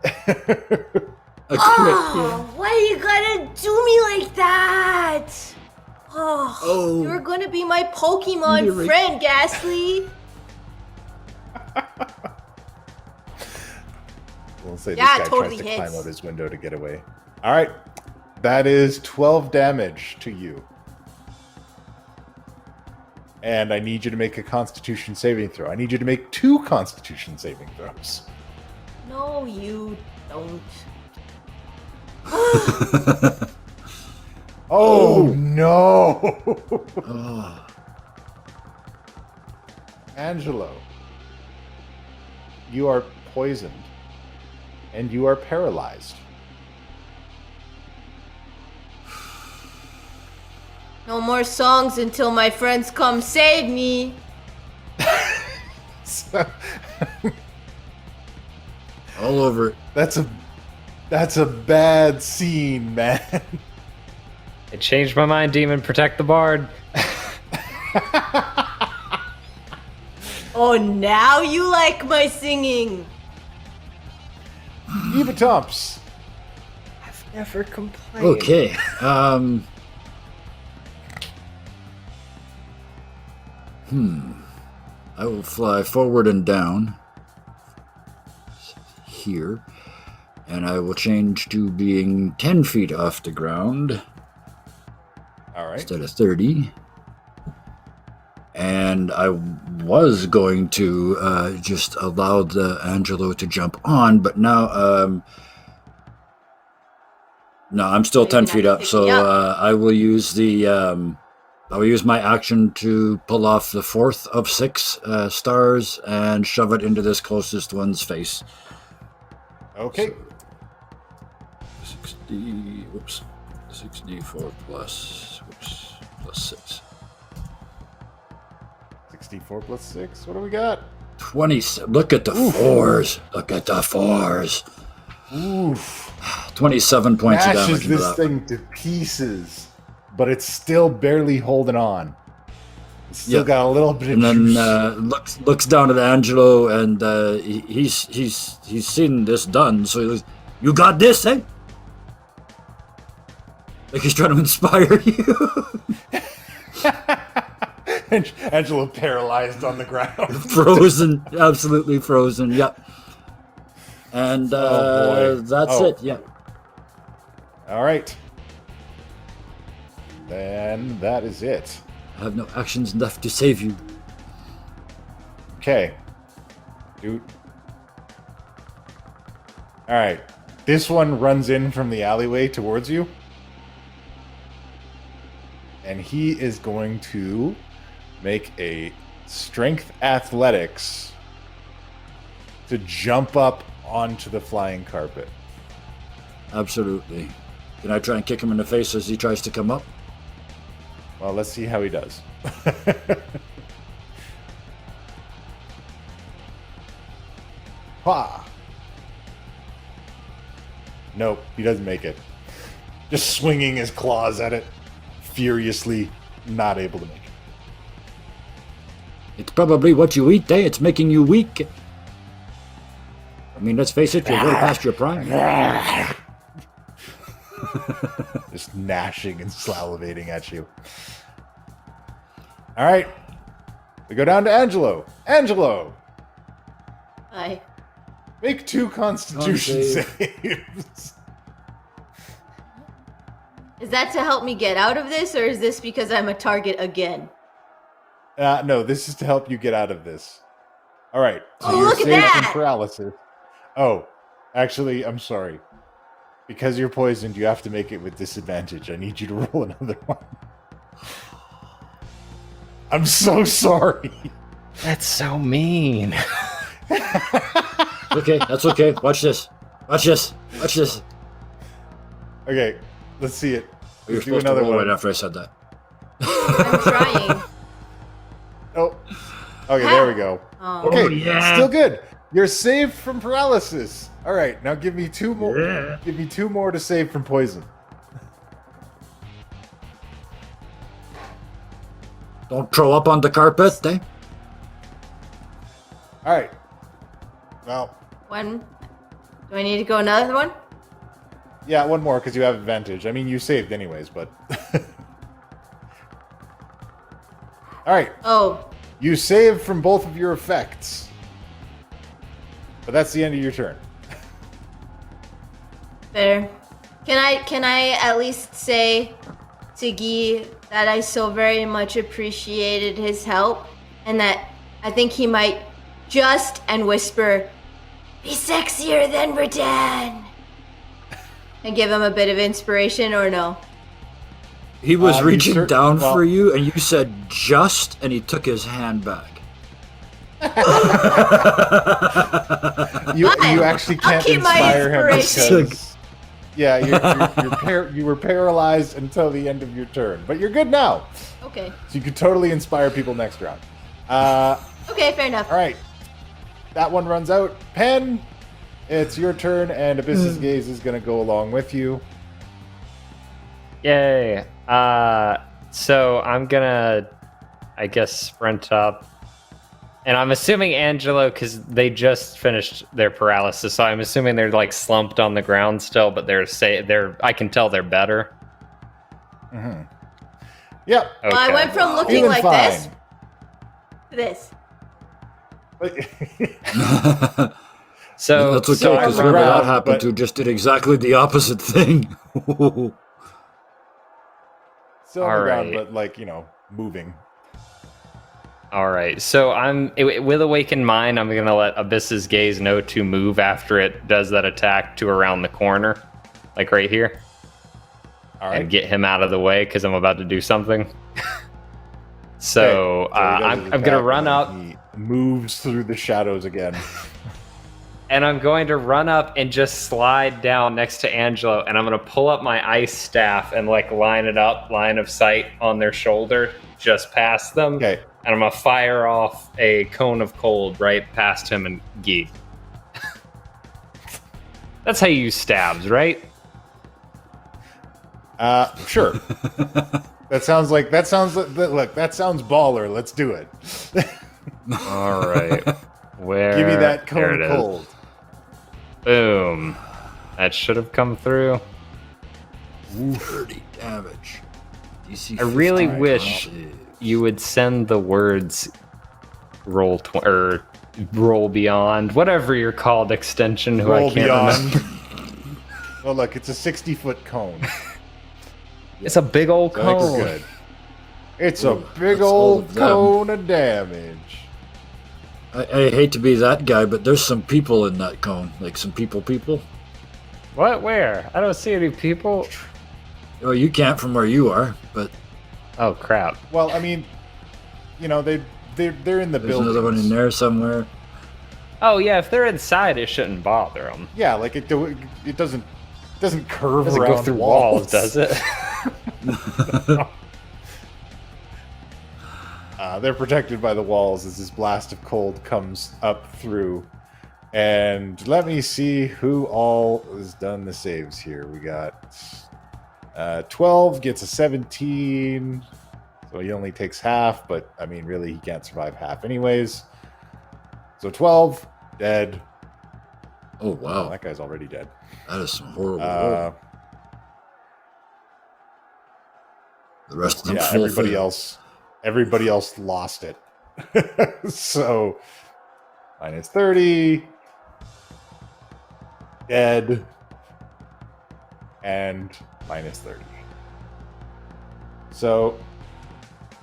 a crit. Oh, why you gotta do me like that? Oh, you're gonna be my Pokemon You're right. friend, Ghastly. We'll say Yeah, this guy totally tries to hits. climb out his window to get away. All right. That is 12 damage to you. And I need you to make a Constitution saving throw. I need you to make 2 Constitution saving throws. No, you don't. Oh, no! Oh, Angelo, you are poisoned. And you are paralyzed. No more songs until my friends come save me. So, all over it. that's a bad scene, man. I changed my mind, demon. Protect the bard. Oh, now you like my singing. Eva Tomps. I've never complained. Okay. I will fly forward and down here, and I will change to being 10 feet off the ground All right. instead of 30. And I was going to just allow the Angelo to jump on, but now no, I'm still Oh, you're 10 gonna feet have up, to so pick me up. I will use the I will use my action to pull off the 4th of 6 stars and shove it into this closest one's face. Okay. 6d4 plus 6. 64 plus 6. What do we got? 20. Look at the 4s. Look at the 4s. Oof. 27 points of damage Smashes into this that. thing to pieces, but it's still barely holding on. It's still Yep. got a little bit of And juice. then looks down at Angelo, and he's seen this done. So he goes, "You got this, eh?" Like he's trying to inspire you. Angelo paralyzed on the ground. Frozen, absolutely frozen. Yep. And Oh, boy. that's Oh. it. Yeah. All right. Then that is it. I have no actions left to save you. Okay. Dude. All right. This one runs in from the alleyway towards you. And he is going to make a strength athletics to jump up onto the flying carpet. Absolutely. Can I try and kick him in the face as he tries to come up? Well, let's see how he does. Ha! Nope, he doesn't make it. Just swinging his claws at it, furiously, not able to make it. It's probably what you eat, eh? It's making you weak. I mean, let's face it, you're way past your prime. Just gnashing and salivating at you. All right, we go down to Angelo. Angelo, Hi. Make 2 Constitution saves. Is that to help me get out of this, or is this because I'm a target again? No, this is to help you get out of this. All right. So Oh, you're look at saved that! from paralysis. Oh, actually, I'm sorry. Because you're poisoned, you have to make it with disadvantage. I need you to roll another one. I'm so sorry. That's so mean. Okay, that's okay. Watch this. Watch this. Watch this. Okay, let's see it. You're Do supposed to another roll one. right after I said that. I'm trying. Oh, okay, there we go. Oh. Okay, yeah. still good. You're saved from paralysis. All right, now give me 2 more. Yeah. Give me 2 more to save from poison. Don't throw up on the carpet, eh? All right. Well, One. Do I need to go another one? yeah, 1 more because you have advantage. I mean, you saved anyways, but. All right. Oh. You save from both of your effects. But that's the end of your turn. Fair. Can I at least say to Guy that I so very much appreciated his help, and that I think he might just and whisper, "Be sexier than Radan," and give him a bit of inspiration, or no? He was You reaching down well- for you, and you said just, and he took his hand back. You Fine. actually I'll can't keep my inspire him inspiration. because yeah, you were paralyzed until the end of your turn, but you're good now, Okay. so you could totally inspire people next round. Okay, fair enough. All right, that one runs out. Pen, it's your turn, and Abyss's Gaze is going to go along with you. Yay. So I'm gonna, I guess, sprint up. And I'm assuming Angelo, because they just finished their paralysis, so I'm assuming they're like slumped on the ground still, but I can tell they're better. Mm-hmm. Yep. Okay. Well, I went from looking Feeling like this fine. to this. So That's okay, so I because run whoever up- that happened but- to just did exactly the opposite thing. Still on the ground, Alright. but moving. All right, so with awakened mind, I'm gonna let Abyss's Gaze know to move after it does that attack to around the corner, like right here, All right. and get him out of the way because I'm about to do something. So, Okay, so he does his I'm gonna attack, run and up, then He moves through the shadows again. and I'm going to run up and just slide down next to Angelo, and I'm gonna pull up my ice staff and like line it up, line of sight on their shoulder, just past them. Okay. And I'm gonna fire off a cone of cold right past him and Guy. That's how you use stabs, right? Sure. That sounds look, that sounds baller. Let's do it. All right. Where? Give me that There cone it of is. cold. Boom. That should have come through. 30 damage. DC I really 15. wish you would send the words roll beyond, whatever you're called, extension. Who Roll I can't beyond. remember. Well, look, it's a 60-foot cone. It's a big old So I think cone. we're good. It's a big that's all old of them. cone of damage. I hate to be that guy, but there's some people in that cone. Like some people. What? Where? I don't see any people. Oh, you can't from where you are, but Oh crap. Well, I mean, they're in the there's building. another one in there somewhere. Oh yeah, if they're inside, it shouldn't bother them. Yeah, like it doesn't curve Doesn't around go through walls, does it? They're protected by the walls as this blast of cold comes up through. And let me see who all has done the saves here. We got 12 gets a 17. So he only takes half, but I mean, really, he can't survive half anyways. So 12, dead. Oh Oh, wow, that guy's already dead. that is some horrible. roll. The rest of them. Yeah, full everybody else lost it. So minus 30. dead, and minus 30. So,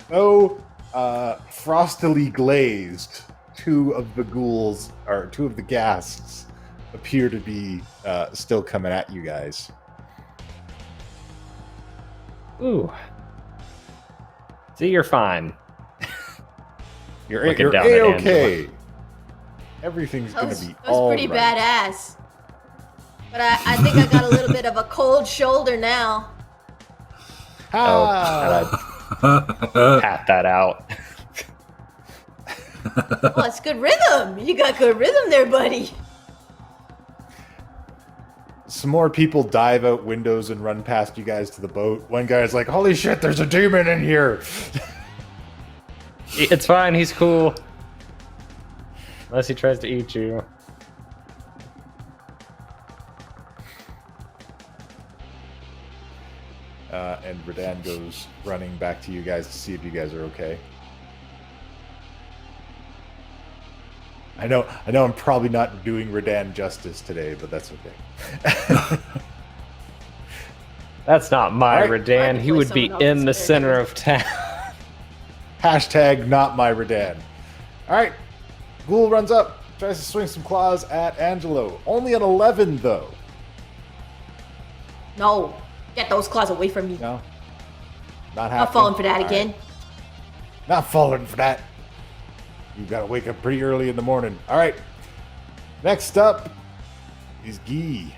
though frostily glazed, two of the ghasts appear to be still coming at you guys. Ooh. See, you're fine. You're Looking down at A-okay. Everything's That going was, to be that was all pretty right. badass. But I think I got a little bit of a cold shoulder now. Ah! Pat that out. Oh, it's good rhythm. You got good rhythm there, buddy. Some more people dive out windows and run past you guys to the boat. One guy's like, holy shit, there's a demon in here. It's fine, he's cool. Unless he tries to eat you. And Redan goes running back to you guys to see if you guys are okay. I know I'm probably not doing Redan justice today, but that's okay. That's not my All right. Redan. He would be Someone in the else's center character. of town. Hashtag not my Redan. Alright. Ghoul runs up, tries to swing some claws at Angelo. Only an 11 though. No. Get those claws away from me. No. Not happening. Not falling for that All again. right. Not falling for that. You gotta wake up pretty early in the morning. Alright. Next up is Guy.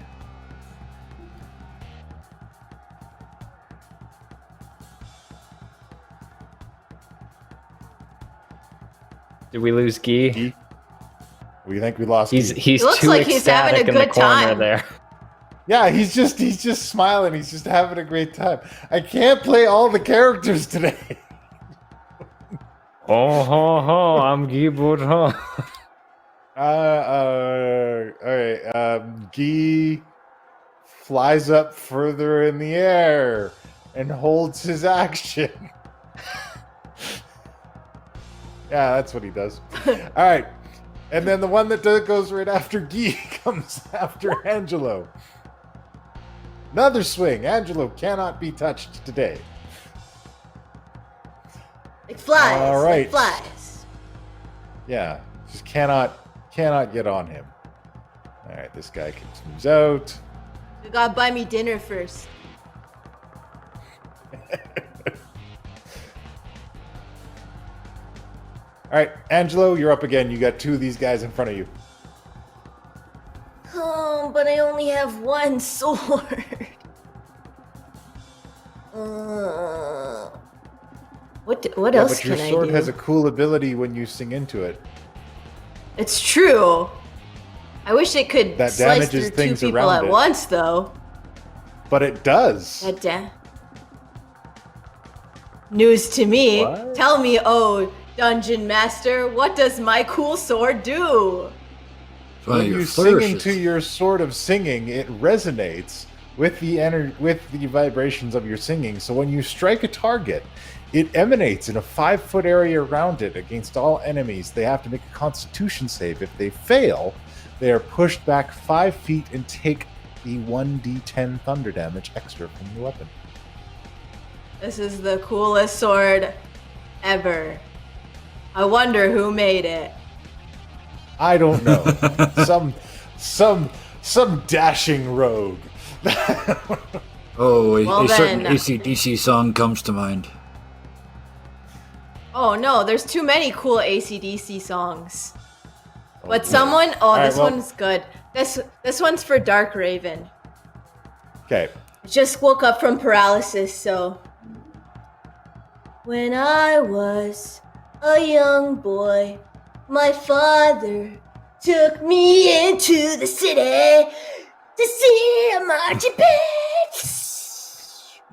Did we lose Guy? Guy? We think we lost He's Guy. he's looks too like he's having ecstatic a in the good corner time. there. Yeah, he's just smiling. He's just having a great time. I can't play all the characters today. Oh ho ho! I'm Guy Boudreaux. Alright. Guy flies up further in the air and holds his action. Yeah, that's what he does. Alright. And then the one that goes right after Guy comes after Angelo. Another swing. Angelo cannot be touched today. Like flies. All right. Like flies. Yeah, just cannot get on him. All right, this guy moves out. You gotta buy me dinner first. All right, Angelo, you're up again. You got two of these guys in front of you. Oh, but I only have one sword. What else But your can sword I do? has a cool ability when you sing into it. It's true. I wish it could That slice damages through things two people around at it. once, though. But it does. News to me. What? Tell me, oh, Dungeon Master, what does my cool sword do? When you sing into your sword of singing, it resonates with the vibrations of your singing. So when you strike a target, it emanates in a 5-foot area around it against all enemies. They have to make a Constitution save. If they fail, they are pushed back 5 feet and take the 1d10 thunder damage extra from the weapon. This is the coolest sword ever. I wonder who made it. I don't know. some dashing rogue. Oh, Well a certain then. AC/DC song comes to mind. Oh no, there's too many cool AC/DC songs. But boy. someone, Alright, this well- one's good. This one's for Dark Raven. Okay. Just woke up from paralysis, so. When I was a young boy, my father took me into the city to see a marching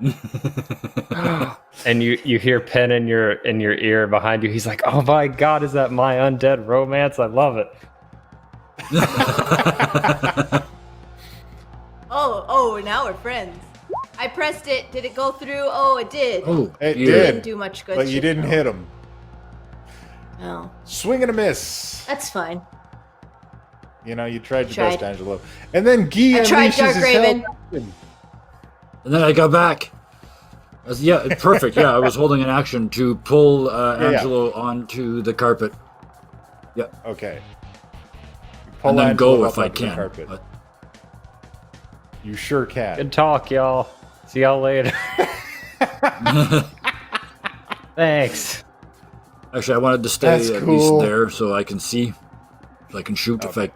band. And you hear Pen in your ear behind you. He's like, "Oh my God, is that My Undead Romance? I love it." Oh, now we're friends. I pressed it. Did it go through? Oh, it did. Oh, It yeah. did. Didn't do much good. But you shit, didn't though. hit him. No, Swing and a miss. that's fine. You tried your best, Angelo. And then Guy I tried, unleashes Dark his Raven. hell weapon. And then I got back. Yeah, perfect. Yeah, I was holding an action to pull Angelo onto the carpet. Yeah. Okay. You pull And then Angelo go up if I onto the can. carpet. But You sure can. Good talk, y'all. See y'all later. Thanks. actually, I wanted to stay That's at cool. least there so I can see. So I can shoot if I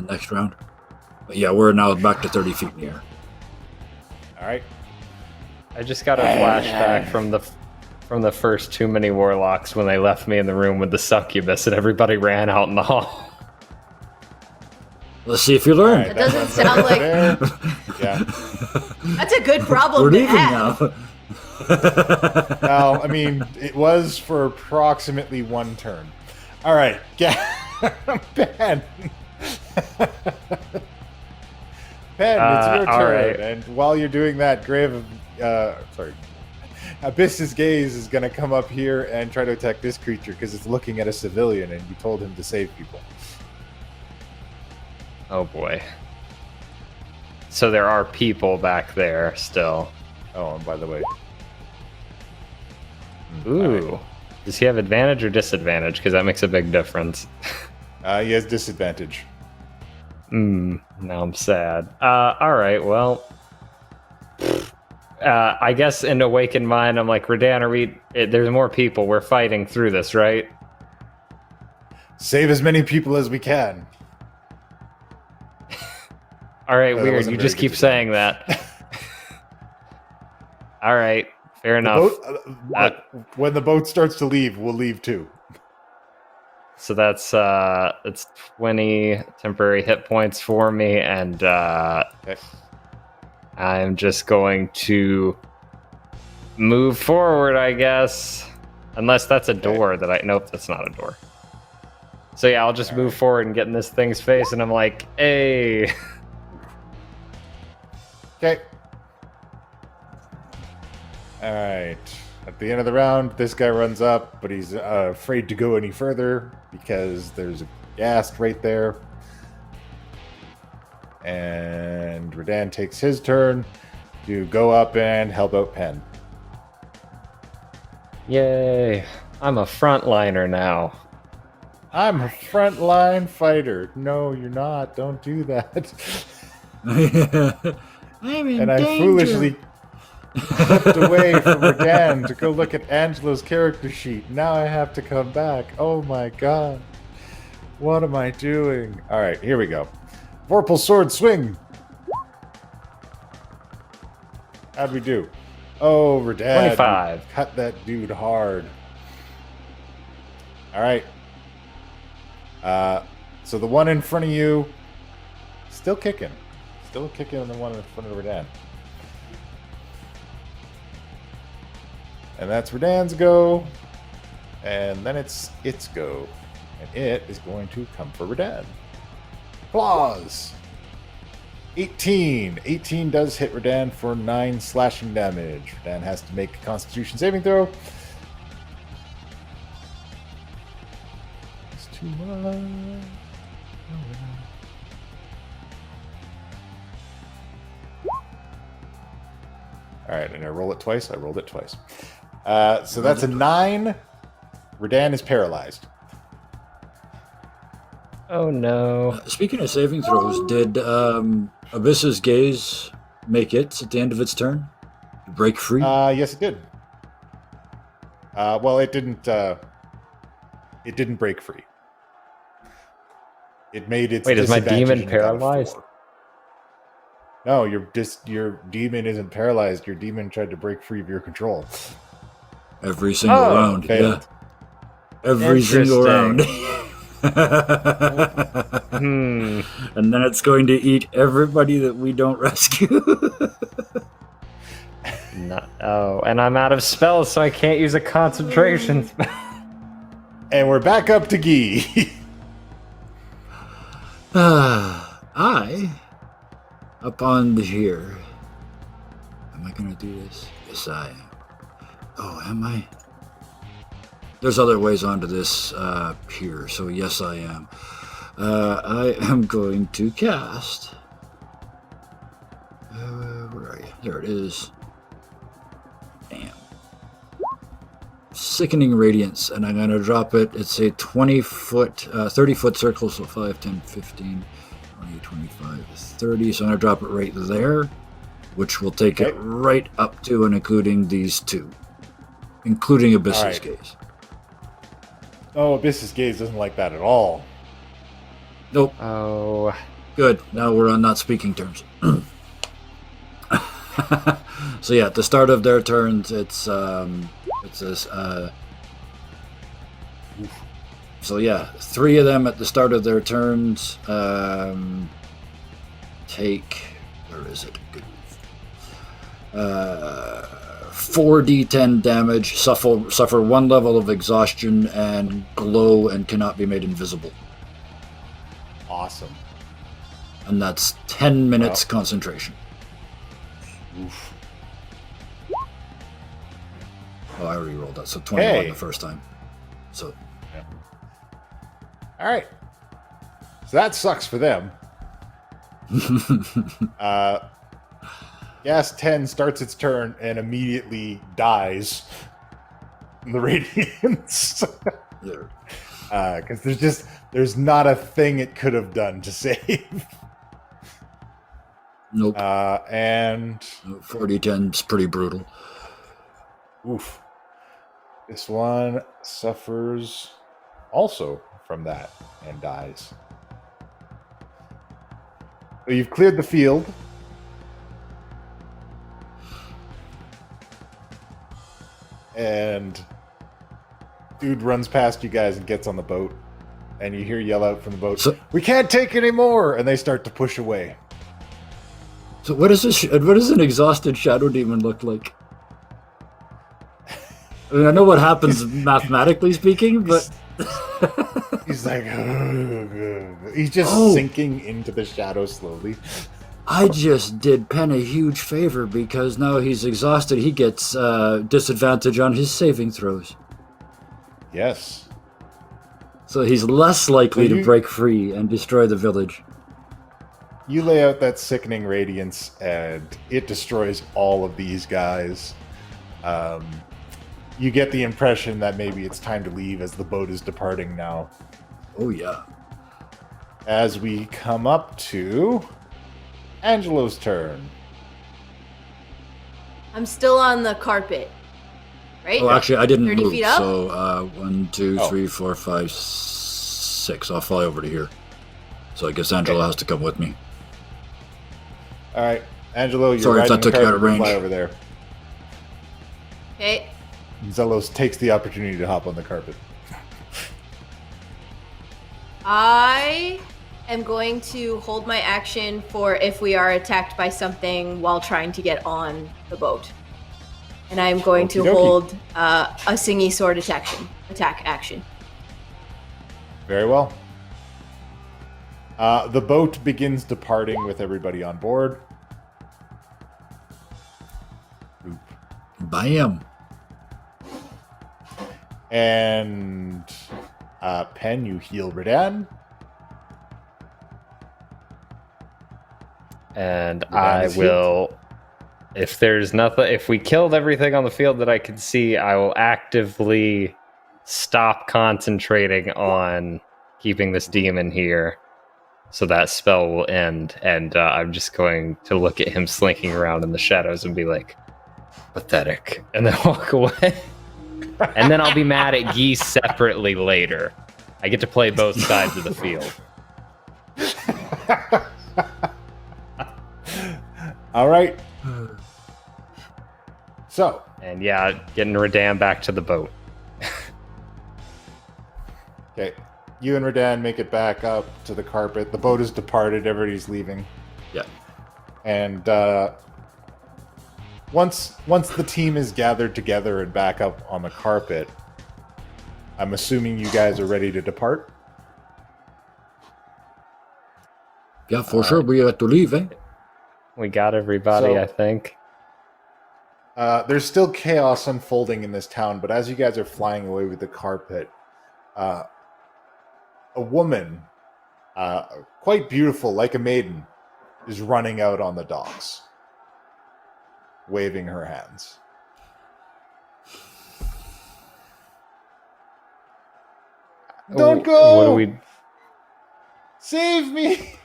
next round. But yeah, we're now back to 30 feet in the air. All right. I just got a flashback from the first Too Many Warlocks when they left me in the room with the succubus and everybody ran out in the hall. Let's see if you learn. That doesn't sound like There. Yeah. that's a good problem We're to leaving have. now. Well, I mean, it was for approximately one turn. All right. Ben. Ben, it's your all turn. right. And while you're doing that, Abyss's Gaze is going to come up here and try to attack this creature because it's looking at a civilian and you told him to save people. Oh boy. So there are people back there still. Oh, and by the way. Ooh. All Does he have advantage or disadvantage? Because that makes a big difference. right. He has disadvantage. Now I'm sad. Alright, well. I guess in Awakened Mind, I'm like, Redan, there's more people. We're fighting through this, right? Save as many people as we can. Alright, That weird. wasn't You very just good keep design. saying that. Alright, fair enough. When the boat starts to leave, we'll leave too. So that's 20 temporary hit points for me, and Okay. I'm just going to move forward, I guess. Unless that's a door that I... Nope, that's not a door. So yeah, I'll just move forward and get in this thing's face, and I'm like, hey. Okay. All right. At the end of the round, this guy runs up, but he's afraid to go any further because there's a ghast right there. And Redan takes his turn to go up and help out Penn. Yay. I'm a frontliner now. I'm a frontline fighter. No, you're not. Don't do that. I'm in And I danger. foolishly flipped away from Redan to go look at Angelo's character sheet. Now I have to come back. Oh my god. What am I doing? Alright, here we go. Vorpal sword swing. How'd we do? Oh, Redan. 25. Cut that dude hard. Alright. So the one in front of you, still kicking. Still kicking on the one in front of Redan. And that's Redan's go. And then it's its go. And it is going to come for Redan. Claws! 18. 18 does hit Redan for 9 slashing damage. Redan has to make a Constitution saving throw. It's too much. Alright, and I roll it twice. I rolled it twice. So that's a 9. Redan is paralyzed. Oh no. Speaking of saving throws, did Abyss's Gaze make it at the end of its turn? To break free? Yes, it did. Well, it didn't break free. It made its Wait, is my disadvantage demon and it got a paralyzed? 4. No, your demon isn't paralyzed. Your demon tried to break free of your control. Every single Oh, round. failed. Yeah. Every single round. Hmm. And then it's going to eat everybody that we don't rescue. Oh, and I'm out of spells, so I can't use a concentration spell. And we're back up to Guy. I, up on here. Am I going to do this? Yes, I am. Oh, am I? There's other ways onto this pier, so yes, I am. I am going to cast. Where are you? There it is. Damn. Sickening Radiance, and I'm going to drop it. It's a 20-foot, 30-foot circle, so 5, 10, 15, 20, 25, 30. So I'm going to drop it right there, which will take it right up to and including these two, including Abyss's Gaze. Oh, Abyss's Gaze doesn't like that at all. Nope. Oh. Good. Now we're on not speaking terms. So yeah, at the start of their turns, it's this. So yeah, 3 of them at the start of their turns take. Where is it? 4d10 damage, suffer 1 level of exhaustion, and glow and cannot be made invisible. Awesome. And that's 10 minutes concentration. Oof. Oh, I already rolled that, so 21 the first time. So. Yeah. All right. So that sucks for them. Gas 10 starts its turn and immediately dies from the radiance. Because there's not a thing it could have done to save. Nope. And 40-10 is pretty brutal. Oof. This one suffers also from that and dies. So you've cleared the field. And dude runs past you guys and gets on the boat. And you hear yell out from the boat, "We can't take any more!" And they start to push away. So what does an exhausted shadow demon look like? I mean, I know what happens mathematically speaking, but he's like, he's just sinking into the shadow slowly. I just did Penn a huge favor because now he's exhausted. He gets disadvantage on his saving throws. Yes. So he's less likely to break free and destroy the village. You lay out that sickening radiance, and it destroys all of these guys. You get the impression that maybe it's time to leave as the boat is departing now. Oh, yeah. As we come up to Angelo's turn. I'm still on the carpet, right? Oh, actually, I didn't 30 move. feet up? So 1, 2, 3, 4, 5, 6. I'll fly over to here. So I guess Angelo has to come with me. All right, Angelo, you're Sorry if riding that took you out of range. Fly over there. Okay. Zelos takes the opportunity to hop on the carpet. I am going to hold my action for if we are attacked by something while trying to get on the boat. And I'm going to hold a singy sword attack action. Very well. The boat begins departing with everybody on board. Oop. Bam. And Pen, you heal Redan. And I will, if there's nothing, if we killed everything on the field that I can see, I will actively stop concentrating on keeping this demon here. So that spell will end, and I'm just going to look at him slinking around in the shadows and be like, pathetic, and then walk away. And then I'll be mad at Geese separately later. I get to play both sides of the field. All right. So. And yeah, getting Redan back to the boat. Okay. You and Redan make it back up to the carpet. The boat has departed. Everybody's leaving. Yeah. And once the team is gathered together and back up on the carpet, I'm assuming you guys are ready to depart? Yeah, for sure. We have to leave, eh? We got everybody, I think. There's still chaos unfolding in this town, but as you guys are flying away with the carpet, a woman quite beautiful, like a maiden, is running out on the docks, waving her hands. Don't go! What do we? Save me!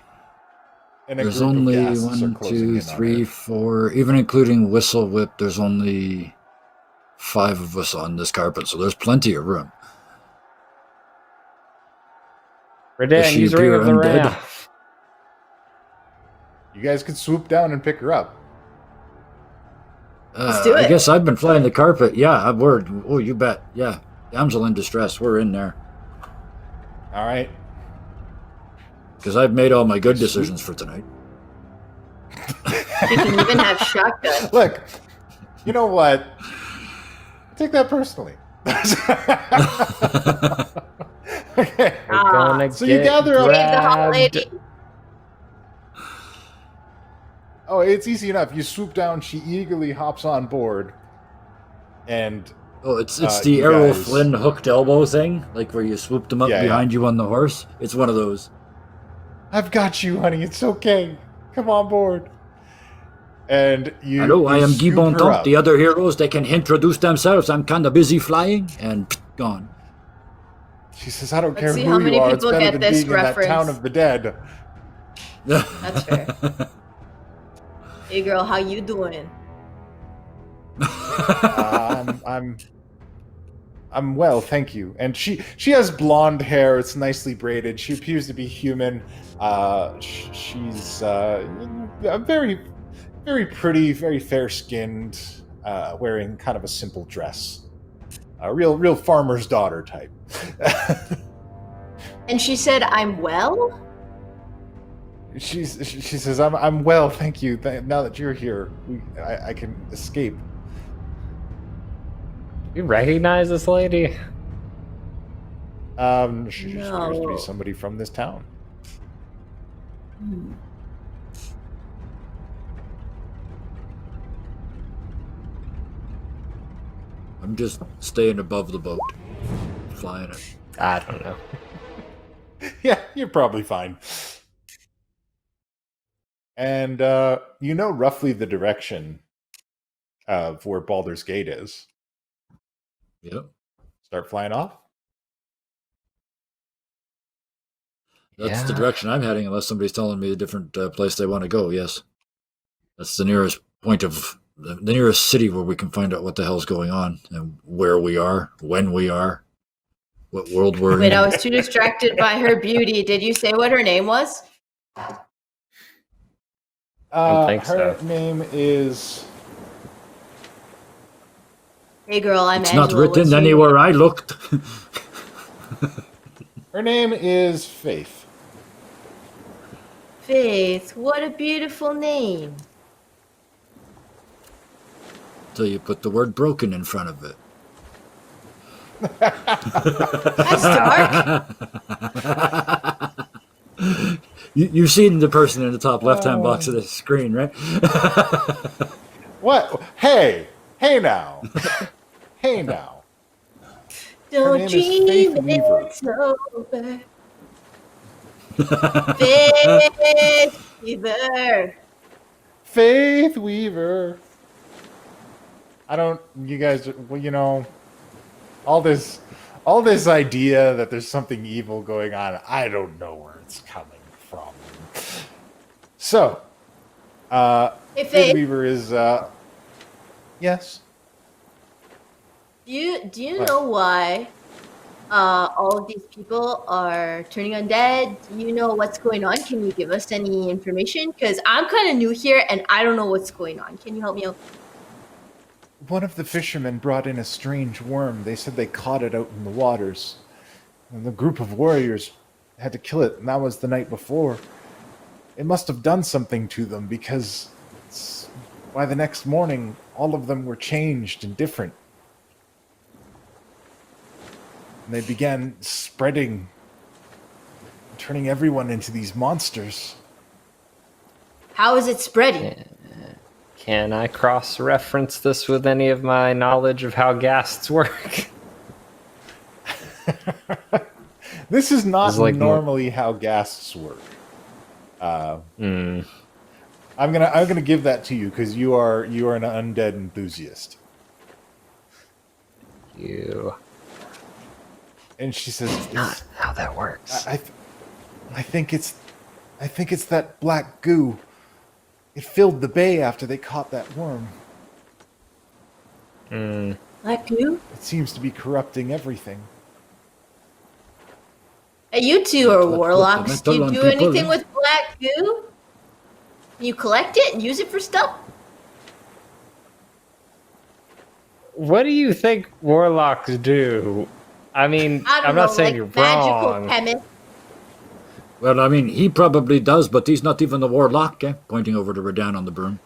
And a There's group of only ghasts are 1, closing 2, in on 3, her. 4, even including Whistle Whip, there's only 5 of us on this carpet, so there's plenty of room. Does Redan, she use Ring appear of the undead? Wrath. You guys can swoop down and pick her up. Let's do I it. guess I've been flying the carpet. Yeah, word. Oh, you bet. Yeah. Damsel in distress. We're in there. All right. Because I've made all my good decisions for tonight. You can even have shotgun. Look, you know what? Take that personally. Okay. We're gonna So you get gather up- Save the hot lady. Oh, it's easy enough. You swoop down, she eagerly hops on board, and Oh, it's you the Errol guys- Flynn hooked elbow thing, like where you swooped them up Yeah, behind you on the horse. It's one of those. I've got you, honey. It's okay. Come on board. And you. Hello, I you am Guy scoop her Bontemps. up. The other heroes, they can introduce themselves. I'm kind of busy flying, and gone. She says, "I don't Let's care see who how you many are. It's people better get than this being in that reference. town of the dead." That's fair. Hey girl, how you doing? I'm well, thank you. And she has blonde hair. It's nicely braided. She appears to be human. She's very, very pretty, very fair-skinned, wearing kind of a simple dress. A real farmer's daughter type. And she said, "I'm well." She says, "I'm well, thank you. Now that you're here, I can escape." You recognize this lady? She just appears to No. be somebody from this town. Hmm. I'm just staying above the boat, flying it. I don't know. Yeah, you're probably fine. And you know roughly the direction of where Baldur's Gate is. Yep. Start flying off. That's the Yeah. direction I'm heading, unless somebody's telling me a different place they want to go. Yes, that's the nearest point of the nearest city where we can find out what the hell's going on and where we are, when we are, what world we're Wait, in. I was too distracted by her beauty. Did you say what her name was? don't think Her so. name is. Hey girl, I'm It's Angelo. not written What's your- anywhere I looked. Her name is Faith. Faith, what a beautiful name. Till you put the word broken in front of it. That's dark. You've seen the person in the top left-hand box of the screen, right? What? Hey now. Hey now. Don't name is dream Faith Weaver. it's over. Faith Weaver. Faith Weaver. I don't. You guys. Well, you know, all this idea that there's something evil going on. I don't know where it's coming from. So, Hey Faith Faith, Weaver is. Yes. do you What? know why all of these people are turning undead? Do you know what's going on? Can you give us any information? Because I'm kind of new here and I don't know what's going on. Can you help me out? One of the fishermen brought in a strange worm. They said they caught it out in the waters. And the group of warriors had to kill it, and that was the night before. It must have done something to them because by the next morning, all of them were changed and different. And they began spreading, turning everyone into these monsters. How is it spreading? Can I cross-reference this with any of my knowledge of how ghasts work? This is not This is like normally how ghasts work. Hmm. I'm gonna give that to you because you are an undead enthusiast. You. And she says, It's not how that works. I think it's that black goo. It filled the bay after they caught that worm. Hmm. Black goo? It seems to be corrupting everything. Hey, you two are That's what warlocks. the Do you metal do on people, anything eh? with black goo? You collect it and use it for stuff? What do you think warlocks do? I mean, I don't I'm know, not saying like you're magical wrong. chemist. Well, I mean, he probably does, but he's not even the warlock, eh? Pointing over to Redan on the broom.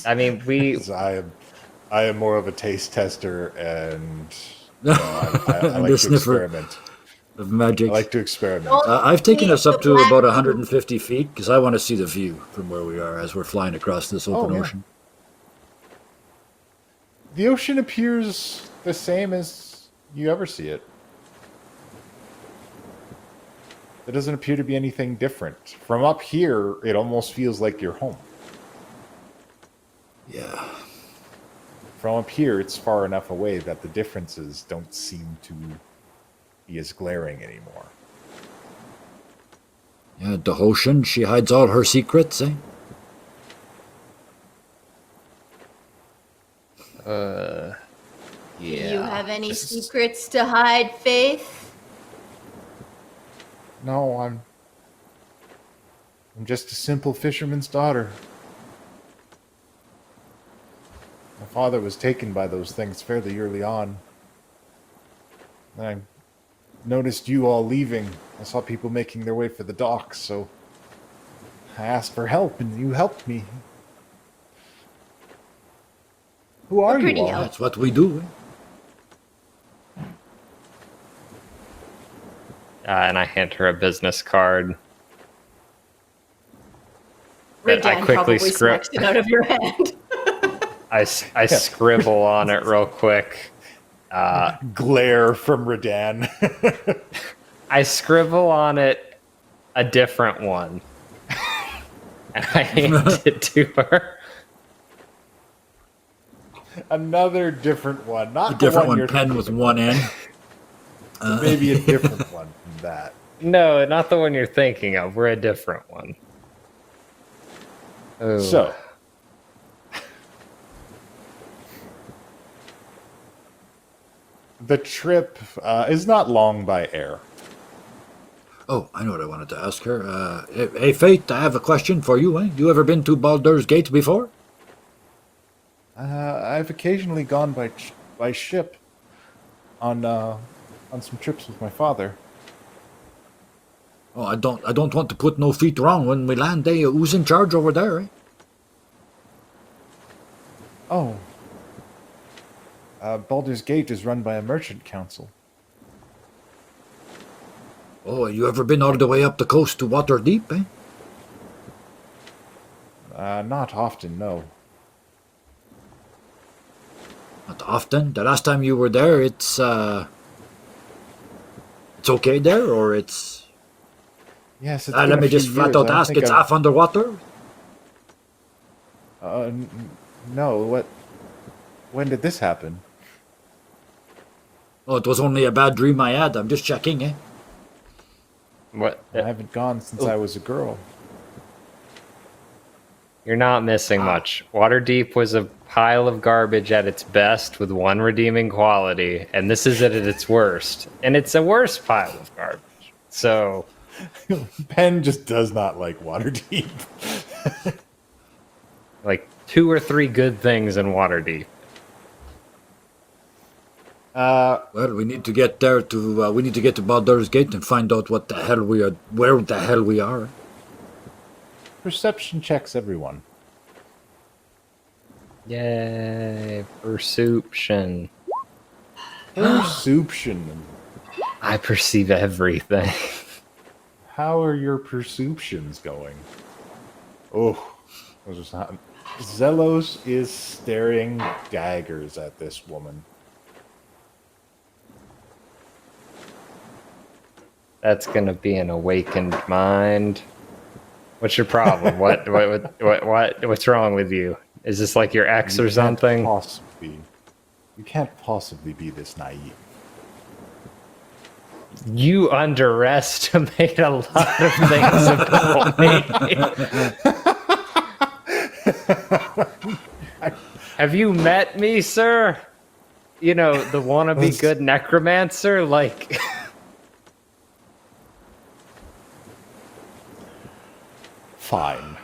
I mean, we. So I am more of a taste tester, and I And like the to sniffer experiment. of magic. I like to experiment. Don't I've taken see us up the to black about goo. 150 feet because I want to see the view from where we are as we're flying across this open yeah. ocean. The ocean appears the same as you ever see it. There doesn't appear to be anything different. From up here, it almost feels like you're home. Yeah. From up here, it's far enough away that the differences don't seem to be as glaring anymore. Yeah, the ocean, she hides all her secrets, eh? Yeah. Do you have any secrets to hide, Faith? No, I'm just a simple fisherman's daughter. My father was taken by those things fairly early on. And I noticed you all leaving. I saw people making their way for the docks, so I asked for help, and you helped me. Who are you pretty all? helpful. That's what we do, eh? And I hand her a business card. But I Redan quickly probably script. snatched it out of your hand. I scribble on it real quick. Glare from Redan. I scribble on it a different one. And I hand it to her. Another different one. Not A different the one, you're pen with one end. maybe a different one from that. No, not the one you're thinking of. We're a different one. Oh. So, the trip is not long by air. Oh, I know what I wanted to ask her. Hey, Faith, I have a question for you, eh? You ever been to Baldur's Gate before? I've occasionally gone by ship on some trips with my father. Oh, I don't want to put no feet wrong when we land, eh? Who's in charge over there, eh? Oh, Baldur's Gate is run by a merchant council. Oh, you ever been all the way up the coast to Waterdeep, eh? Not often, no. Not often. The last time you were there, it's okay there, or it's... Yes, it's let been me a few just flat years. out I don't ask, think it's I've- half underwater? No. What? When did this happen? Oh, it was only a bad dream I had. I'm just checking, eh? What? I haven't gone since I was a girl. You're not missing much. Waterdeep was a pile of garbage at its best with one redeeming quality, and this is it at its worst. And it's a worse pile of garbage. So, Penn just does not like Waterdeep. like 2 or 3 good things in Waterdeep. Well, we need to get there to... we need to get to Baldur's Gate and find out what the hell we are... Where the hell we are. Perception checks, everyone. Yay, perception. Perception. I perceive everything. How are your perceptions going? Oh, those are not... Zelos is staring daggers at this woman. That's gonna be an awakened mind. What's your problem? What's wrong with you? Is this like your ex or something? You can't possibly be this naive. You underestimate a lot of things about me. Have you met me, sir? You know, the wannabe good necromancer? Like... Fine.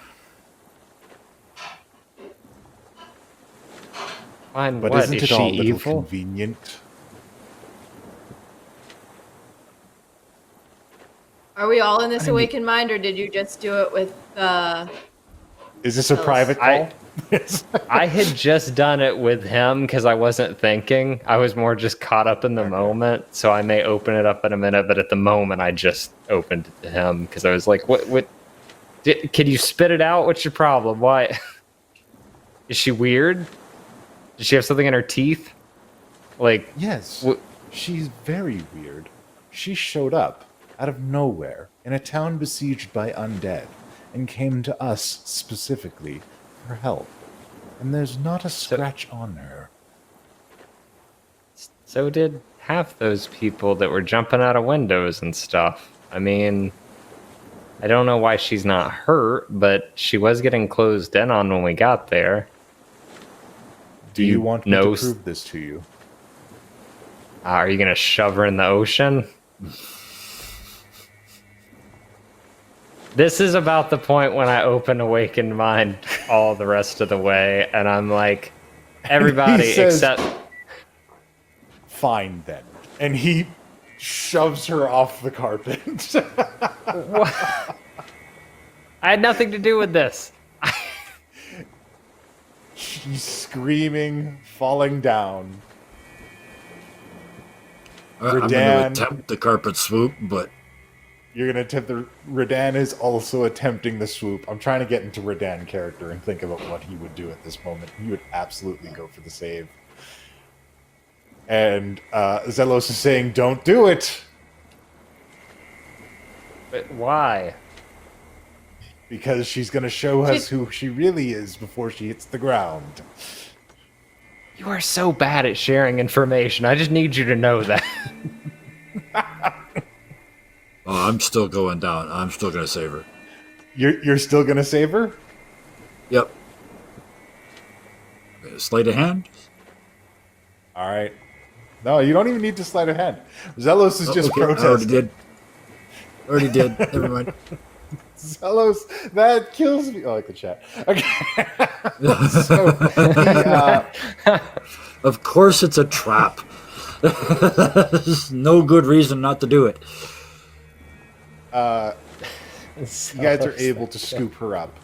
Fine, But what? isn't Is it she all a little evil? convenient? Are we all in this awakened mind, or did you just do it with Is this a private call? I had just done it with him because I wasn't thinking. I was more just caught up in the moment, so I may open it up in a minute, but at the moment I just opened it to him because I was like, what can you spit it out? What's your problem? Why? Is she weird? Does she have something in her teeth? Like... Yes. She's very weird. She showed up out of nowhere in a town besieged by undead and came to us specifically for help. And there's not a scratch on her. So did half those people that were jumping out of windows and stuff. I mean, I don't know why she's not hurt, but she was getting closed in on when we got there. Do you want me to prove this to you? Are you going to shove her in the ocean? This is about the point when I open Awakened Mind all the rest of the way, and I'm like, everybody except... Fine, then. And he shoves her off the carpet. What? I had nothing to do with this. She's screaming, falling down. I'm going to attempt the carpet swoop, but... You're going to attempt the... Redan is also attempting the swoop. I'm trying to get into Redan character and think about what he would do at this moment. He would absolutely go for the save. And Zelos is saying, don't do it! But why? Because she's going to show us who she really is before she hits the ground. You are so bad at sharing information. I just need you to know that. Oh, I'm still going down. I'm still going to save her. You're still going to save her? Yep. Sleight of hand? All right. No, you don't even need to sleight of hand. Zelos is just protesting. Already did. Never mind. Zelos, that kills me. Oh, I like the chat. Okay. Of course it's a trap. There's no good reason not to do it. You guys are able to scoop her up.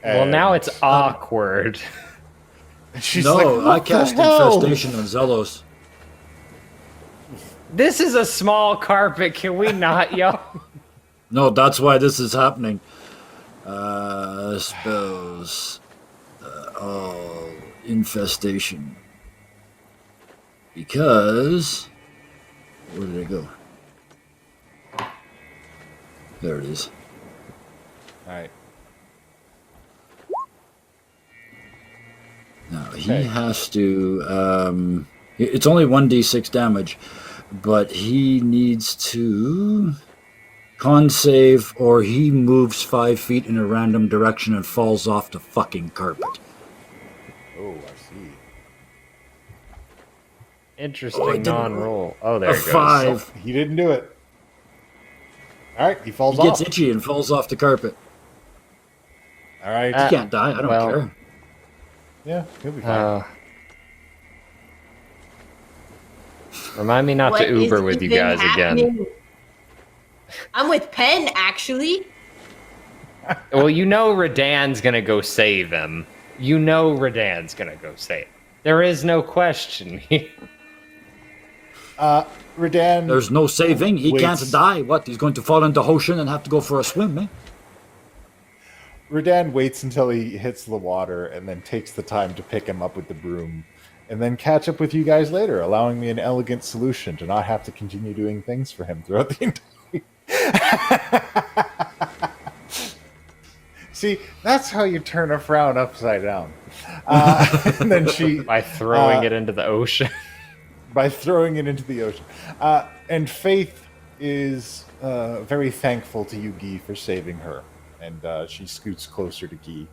Well, now it's awkward. She's no, like, I cast Infestation on Zelos. This is a small carpet. Can we not, yo? No, that's why this is happening. Spells. Infestation. Because... Where did it go? There it is. Alright. Now, he has to... it's only 1d6 damage, but he needs to... Con save, or he moves 5 feet in a random direction and falls off the fucking carpet. Oh, I see. Interesting non-roll. Oh, there it goes. 5. He didn't do it. Alright, he falls He off. gets itchy and falls off the carpet. Alright. He can't die, I don't care. Yeah, he'll be fine. Remind me not to Uber with you guys again. I'm with Penn, actually. Well, you know Redan's gonna go save him. You know Redan's gonna go save him. There is no question here. Redan... There's no saving. He can't die. What? He's going to fall into the ocean and have to go for a swim, eh? Redan waits until he hits the water and then takes the time to pick him up with the broom and then catch up with you guys later, allowing me an elegant solution to not have to continue doing things for him throughout the entire. See, that's how you turn a frown upside down. And then she By throwing it into the ocean. by throwing it into the ocean. And Faith is very thankful to you, Guy, for saving her. And she scoots closer to Guy.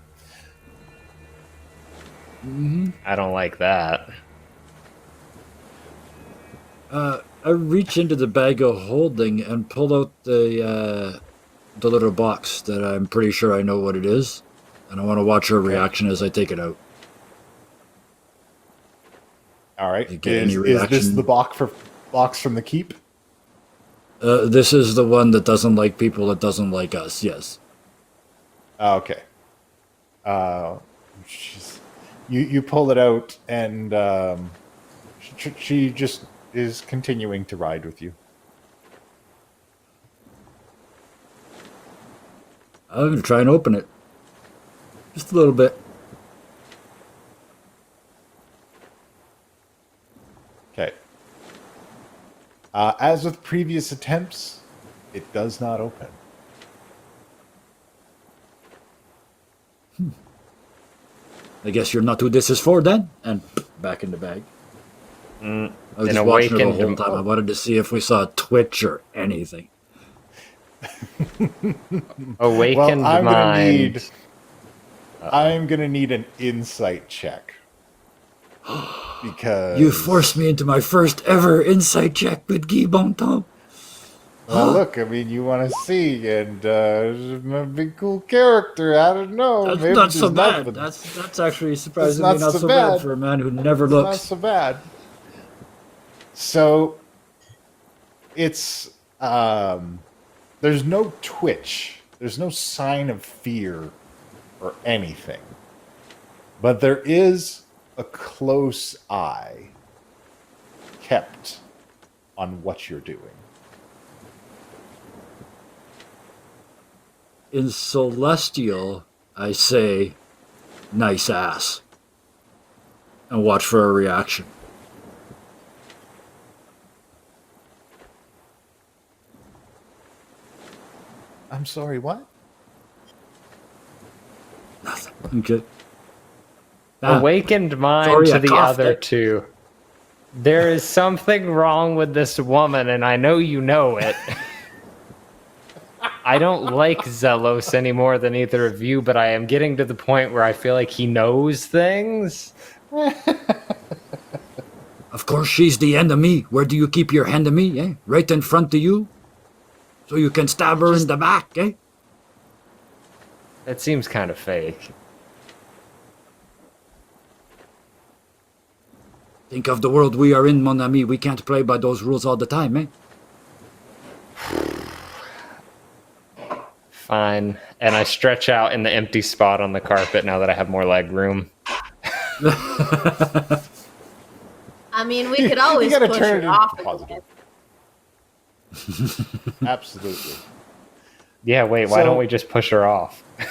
I don't like that. I reach into the bag of holding and pull out the little box that I'm pretty sure I know what it is, and I want to watch her reaction as I take it out. All right. You get any Is this reaction? the box from the keep? This is the one that doesn't like people, that doesn't like us. Yes. Okay. You pull it out, and she just is continuing to ride with you. I'm gonna try and open it, just a little bit. Okay. As with previous attempts, it does not open. I guess you're not who this is for then. And back in the bag. I was An just watching her the awakened- whole time. I wanted to see if we saw a twitch or anything. Awakened well, mind. I'm gonna need an insight check. Because You forced me into my first ever insight check with Guy Bontemps. Well, look, I mean, you want to see, and a big cool character. I don't know. That's maybe not so there's bad. nothing. That's actually surprisingly not not so so bad bad. for a man who never Not looks. so bad. So it's there's no twitch. There's no sign of fear or anything. But there is a close eye kept on what you're doing. In Celestial, I say, nice ass. And watch for a reaction. I'm sorry, what? Nothing. Okay. Awakened mind Sorry, to I the coughed other it. two. There is something wrong with this woman, and I know you know it. I don't like Zelos any more than either of you, but I am getting to the point where I feel like he knows things. Of course, she's the enemy. Where do you keep your enemy, eh? Right in front of you? So you can stab her in the back, eh? That seems kind of fake. Think of the world we are in, mon ami. We can't play by those rules all the time, eh? Fine. And I stretch out in the empty spot on the carpet now that I have more leg room. I mean, we could always gotta push turn it it off. into positive. Absolutely. Yeah, wait, why So- don't we just push her off? I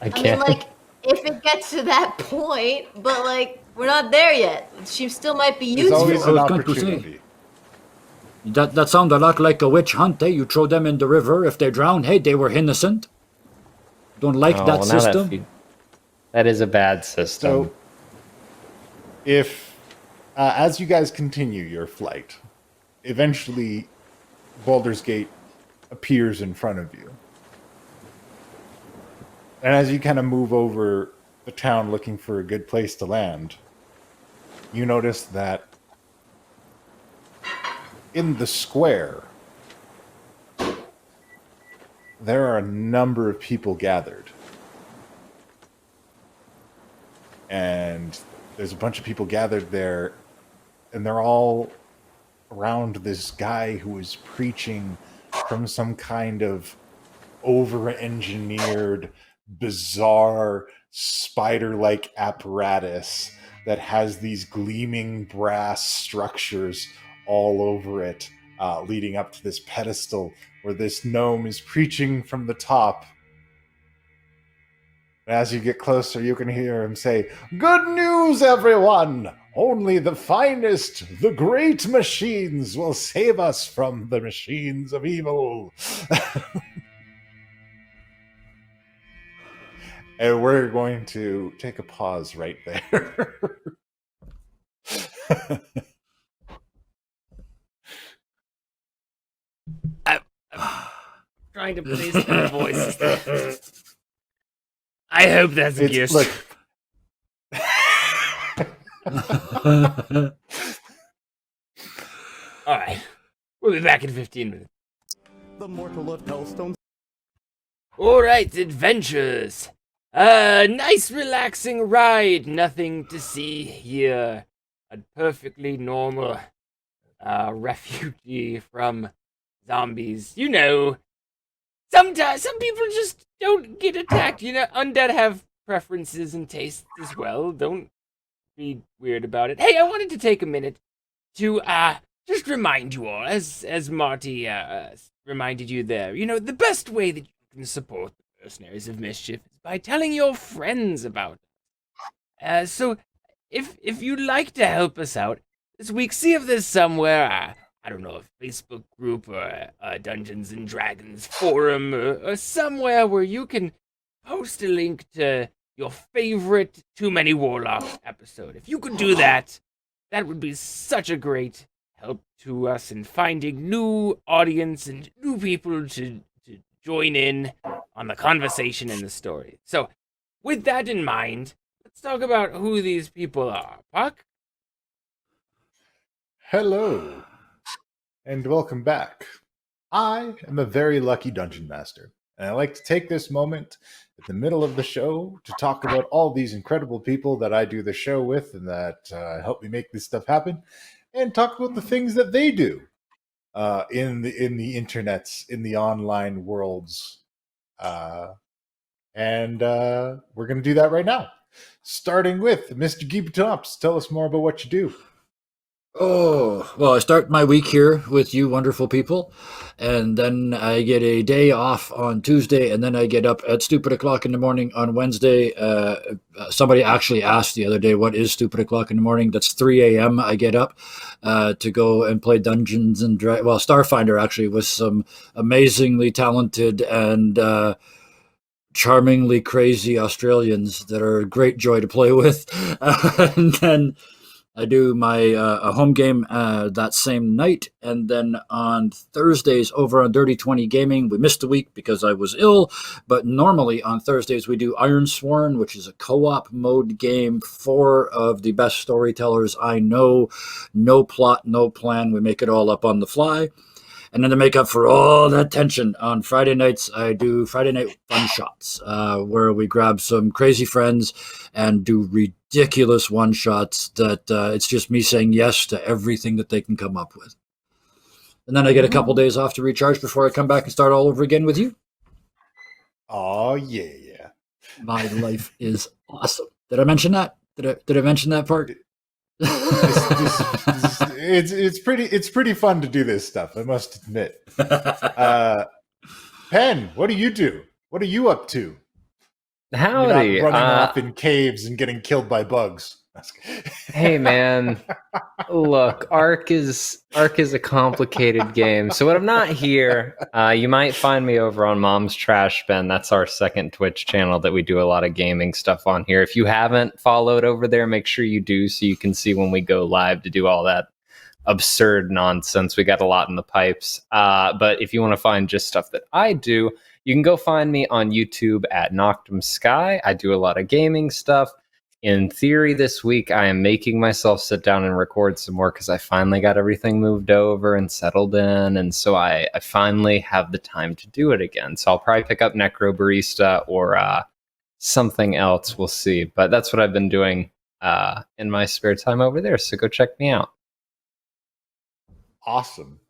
I can't. mean, like, if it gets to that point, but like, we're not there yet. She still might be There's useful. always I an was going to say. opportunity. That sounds a lot like a witch hunt, eh? You throw them in the river. If they drown, hey, they were innocent. Don't like Oh, that well, now system. that is a bad system. So, if as you guys continue your flight, eventually Baldur's Gate appears in front of you. And as you kind of move over the town looking for a good place to land, you notice that in the square, there are a number of people gathered. And there's a bunch of people gathered there, and they're all around this guy who is preaching from some kind of over-engineered, bizarre, spider-like apparatus that has these gleaming brass structures all over it, leading up to this pedestal where this gnome is preaching from the top. As you get closer, you can hear him say, "Good news, everyone! Only the finest, the great machines will save us from the machines of evil." And we're going to take a pause right there. I'm trying to place their voices. I hope that's a gift. Look. All right. We'll be back in 15 minutes. The mortal of Hellstone. All right, adventures. Nice relaxing ride. Nothing to see here. A perfectly normal refugee from zombies. You know, sometimes some people just don't get attacked. You know, undead have preferences and tastes as well. Don't be weird about it. Hey, I wanted to take a minute to just remind you all, as Marty reminded you there. You know, the best way that you can support the mercenaries of Mischief is by telling your friends about it. So, if you'd like to help us out this week, see if there's somewhere, I don't know, a Facebook group or a Dungeons and Dragons forum or somewhere where you can post a link to your favorite Too Many Warlocks episode. If you could do that, that would be such a great help to us in finding new audience and new people to join in on the conversation and the story. So, with that in mind, let's talk about who these people are. Puck? Hello, and welcome back. I am a very lucky dungeon master, and I like to take this moment at the middle of the show to talk about all these incredible people that I do the show with and that help me make this stuff happen, and talk about the things that they do in the internets, in the online worlds. And we're going to do that right now. Starting with Mr. Geeptops. Tell us more about what you do. Oh, well, I start my week here with you wonderful people, and then I get a day off on Tuesday, and then I get up at stupid o'clock in the morning on Wednesday. Somebody actually asked the other day, what is stupid o'clock in the morning? That's 3 a.m. I get up to go and play Dungeons and Dragons. Well, Starfinder actually with some amazingly talented and charmingly crazy Australians that are a great joy to play with. And then I do my a home game that same night, and then on Thursdays over on Dirty 20 Gaming, we missed a week because I was ill, but normally on Thursdays we do Iron Sworn, which is a co-op mode game. 4 of the best storytellers I know, no plot, no plan, we make it all up on the fly. And then to make up for all that tension, on Friday nights, I do Friday Night Fun Shots, where we grab some crazy friends and do ridiculous one-shots that it's just me saying yes to everything that they can come up with. And then I get a couple days off to recharge before I come back and start all over again with you. Oh, yeah. My life is awesome. Did I mention that? Did I mention that part? It's pretty fun to do this stuff, I must admit. Pen, what do you do? What are you up to? Howdy. You're not running off in caves and getting killed by bugs. Hey man, look, Ark is a complicated game. So when I'm not here, you might find me over on Mom's Trash Bin. That's our second Twitch channel that we do a lot of gaming stuff on here. If you haven't followed over there, make sure you do so you can see when we go live to do all that absurd nonsense. We got a lot in the pipes. But if you want to find just stuff that I do, you can go find me on YouTube at Noctum Sky. I do a lot of gaming stuff. In theory, this week, I am making myself sit down and record some more because I finally got everything moved over and settled in. And so I finally have the time to do it again. So I'll probably pick up Necro Barista or something else. We'll see. But that's what I've been doing in my spare time over there. So go check me out. Awesome.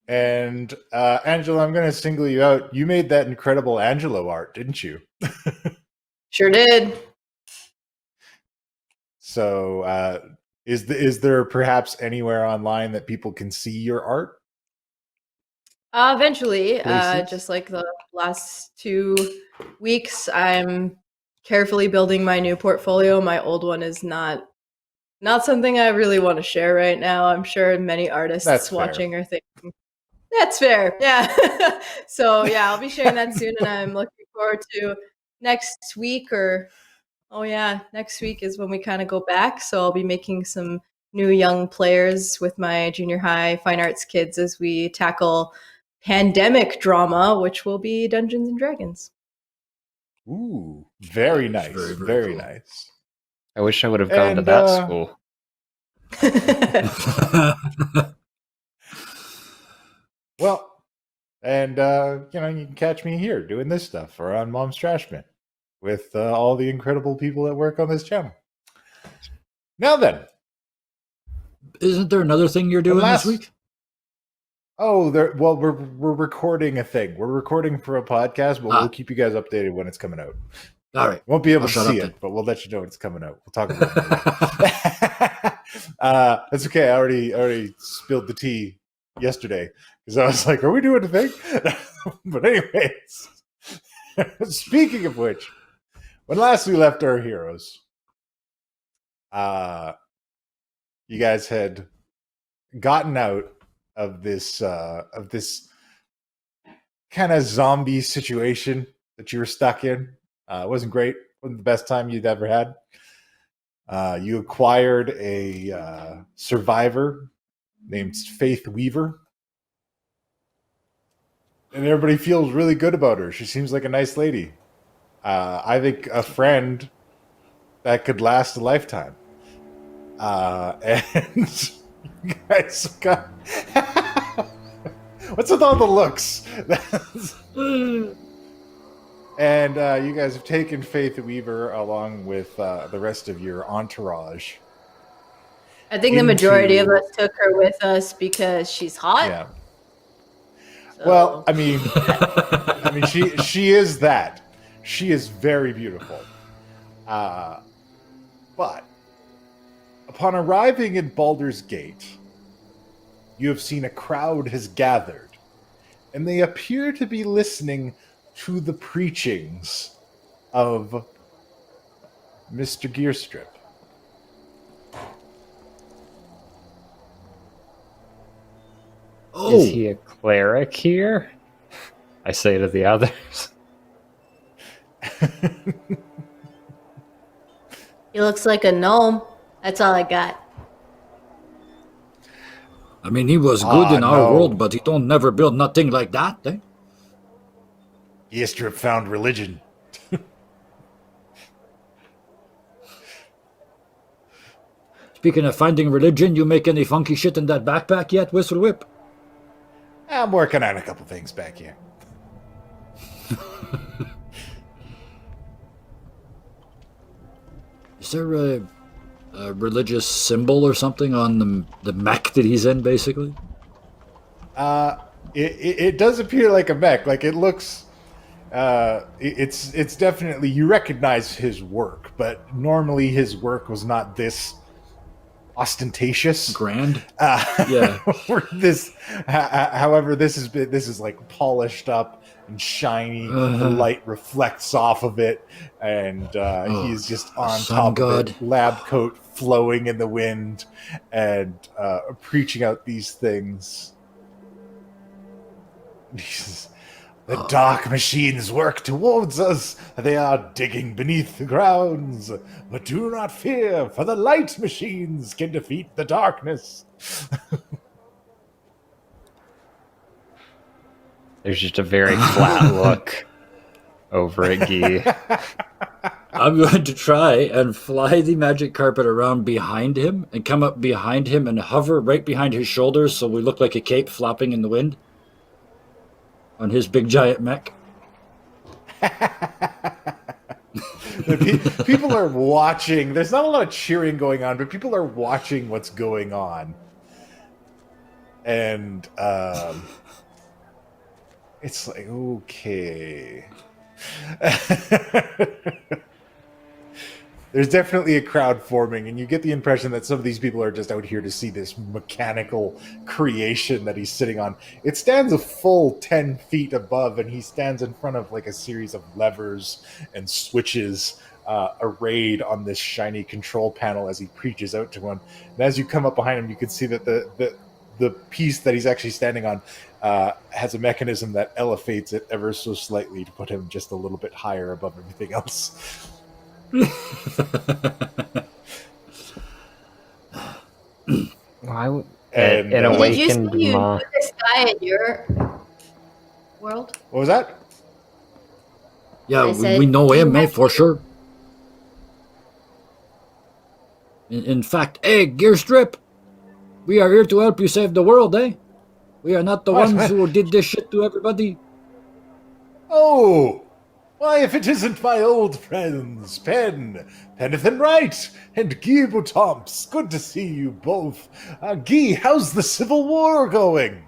And Angelo, I'm going to single you out. You made that incredible Angelo art, didn't you? Sure did. So is there perhaps anywhere online that people can see your art? Eventually, Places? just like the last 2 weeks, I'm carefully building my new portfolio. My old one is not something I really want to share right now. I'm sure many artists That's fair. watching are thinking, that's fair. Yeah. So yeah, I'll be sharing that soon, and I'm looking forward to next week next week is when we kind of go back. So I'll be making some new young players with my junior high fine arts kids as we tackle pandemic drama, which will be Dungeons and Dragons. Ooh, very That nice. is very, Very, very cool. nice. I wish I would have gone to And, that school. Well, and you can catch me here doing this stuff around Mom's Trash Bin with all the incredible people that work on this channel. Now then, Isn't there another thing you're doing last- this week? oh, we're recording a thing. We're recording for a podcast, but we'll keep you guys updated when it's coming out. All right. Won't be able I'll to shut see up it, but we'll let you know when it's coming out. We'll talk about it. That's okay. I already spilled the tea yesterday because I was like, "Are we doing a thing?" But anyways, speaking of which, when last we left our heroes, you guys had gotten out of this kind of zombie situation that you were stuck in. It wasn't great. Wasn't the best time you'd ever had. You acquired a survivor named Faith Weaver. And everybody feels really good about her. She seems like a nice lady. I think a friend that could last a lifetime. And you guys got... What's with all the looks? And you guys have taken Faith Weaver along with the rest of your entourage. I think the majority of us took her with us because she's hot. Yeah. So. Well, I mean, she is that. She is very beautiful. But upon arriving in Baldur's Gate, you have seen a crowd has gathered, and they appear to be listening to the preachings of Mr. Gearstrip. Oh, Is he a cleric here? I say to the others. He looks like a gnome. That's all I got. I mean, he was good in our no. world, but he don't never build nothing like that. Eh? Gearstrip found religion. Speaking of finding religion, you make any funky shit in that backpack yet, Whistle Whip? I'm working on a couple things back here. Is there a religious symbol or something on the mech that he's in, basically? It does appear like a mech. Like it looks. It's definitely, you recognize his work, but normally his work was not this ostentatious, Grand. Yeah. However, this is like polished up and shiny. The light reflects off of it, and he's just on top of it. Lab coat flowing in the wind, and preaching out these things. The dark machines work towards us. They are digging beneath the grounds. But do not fear, for the light machines can defeat the darkness. There's just a very flat look over at Guy. I'm going to try and fly the magic carpet around behind him and come up behind him and hover right behind his shoulders so we look like a cape flopping in the wind on his big giant mech. People are watching. There's not a lot of cheering going on, but people are watching what's going on. And it's like, okay. There's definitely a crowd forming, and you get the impression that some of these people are just out here to see this mechanical creation that he's sitting on. It stands a full 10 feet above, and he stands in front of like a series of levers and switches arrayed on this shiny control panel as he preaches out to one. And as you come up behind him, you can see that the piece that he's actually standing on has a mechanism that elevates it ever so slightly to put him just a little bit higher above everything else. Why would And, an uh, Did you awakened see mind? this guy in your world? What was that? Yeah, I said, we know him, you eh, for sure. In fact, hey, Gear Strip, we are here to help you save the world, eh? We are not the What? ones who did this shit to everybody. Oh! Why, if it isn't my old friends, Penneth Wright, and Guy Boutomps. Good to see you both. Guy, how's the Civil War going?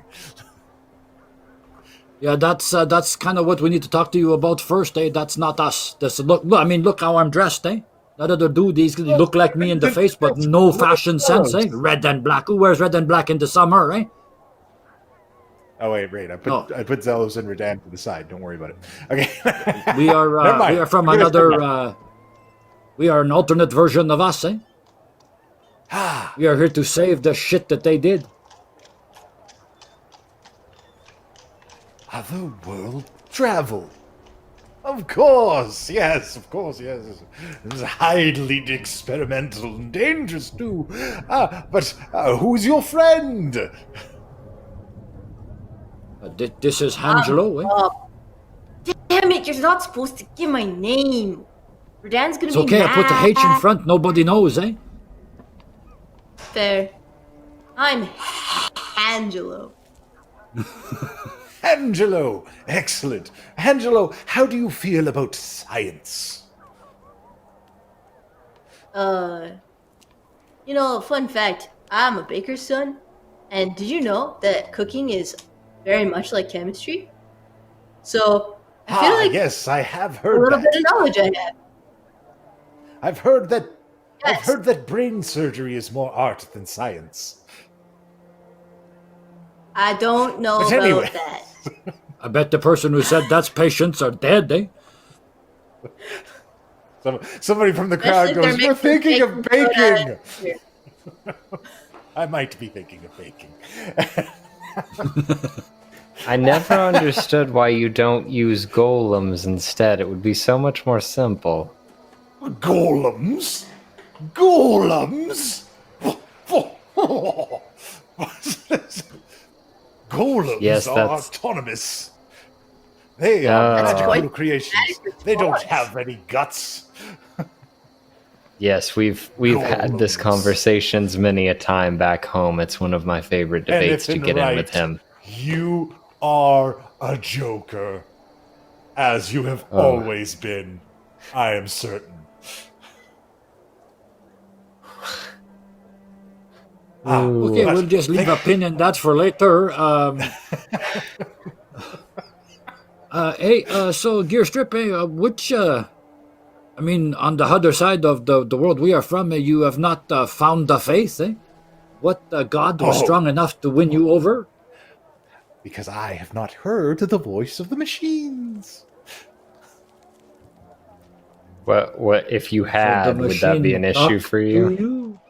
Yeah, that's kind of what we need to talk to you about first, eh? That's not us. Look how I'm dressed, eh? That other dude, he's gonna look like me in the face, but no fashion sense, eh? Red and black. Who wears red and black in the summer, eh? Oh, wait. I put Zelos and Redan to the side. Don't worry about it. Okay. We Never are mind. we are from Forget it. another. We are an alternate version of us, eh? We are here to save the shit that they did. Other world travel. Of course, yes. It's highly experimental and dangerous too. But who's your friend? This is Angelo, eh? Damn it, you're not supposed to give my name. Redan's gonna It's be okay, mad. I put the H in front, nobody knows, eh? Fair. I'm Angelo. Angelo, excellent. Angelo, how do you feel about science? Fun fact, I'm a baker's son, and did you know that cooking is very much like chemistry? So, I feel like yes, I have a heard little that. bit of knowledge I have. I've heard that. Yes. I've heard that brain surgery is more art than science. I don't know But about anyway. that. I bet the person who said that's patients are dead, eh? Somebody from the crowd Especially if goes, they're "We're making thinking of bacon baking." soda. I might be thinking of baking. I never understood why you don't use golems instead. It would be so much more simple. Golems? Golems? Golems Yes, are that's- autonomous. They are That's magical quite- creations. that is They don't response. have any guts. Yes, we've had this Golems. conversations many a time back home. It's one of my favorite debates to Anything get in right. with him. You are a joker, as you have Oh. always been. I am certain. Okay, but we'll just leave think- a pin in that for later. So Gear Strip, which, on the other side of the world we are from, you have not found the faith, eh? What god was Oh. strong enough to win you over? Because I have not heard the voice of the machines. What if you had? The Would that be an machine issue talk for to you?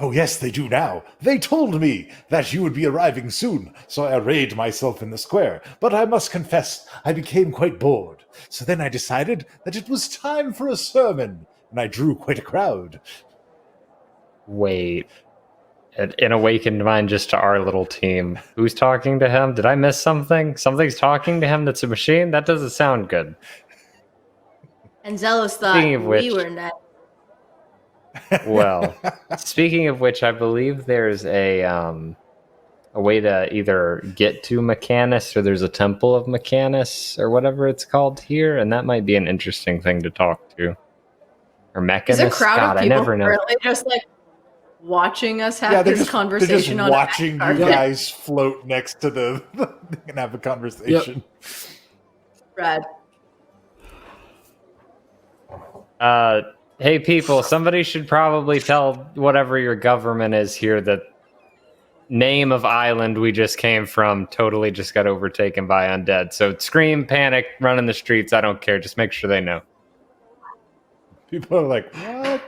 Oh, yes, they do now. They told me that you would be arriving soon, so I arrayed myself in the square. But I must confess, I became quite bored. So then I decided that it was time for a sermon, and I drew quite a crowd. Wait. An awakened mind just to our little team. Who's talking to him? Did I miss something? Something's talking to him that's a machine? That doesn't sound good. And Zelos thought Speaking of we which- were not. Well, speaking of which, I believe there's a way to either get to Mechanus, or there's a temple of Mechanus, or whatever it's called here, and that might be an interesting thing to talk to. Or Mechanus. There's a crowd God, of I people never know. currently just like watching us have Yeah, they're this just, conversation they're on just a watching carpet. you guys float next to the and have a conversation. Brad. Hey, people, somebody should probably tell whatever your government is here that name of island we just came from totally just got overtaken by undead. So scream, panic, run in the streets. I don't care. Just make sure they know. People are like, what?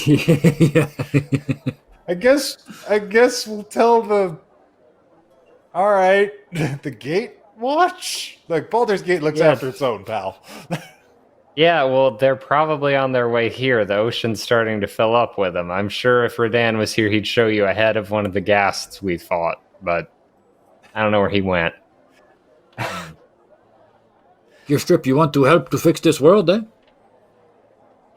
Yeah. I guess we'll tell the. All right, the gate watch. Like Baldur's Gate looks Yeah. after its own, pal. Yeah, well, they're probably on their way here. The ocean's starting to fill up with them. I'm sure if Radan was here, he'd show you ahead of one of the ghasts we fought, but I don't know where he went. Here, Strip, you want to help to fix this world, eh?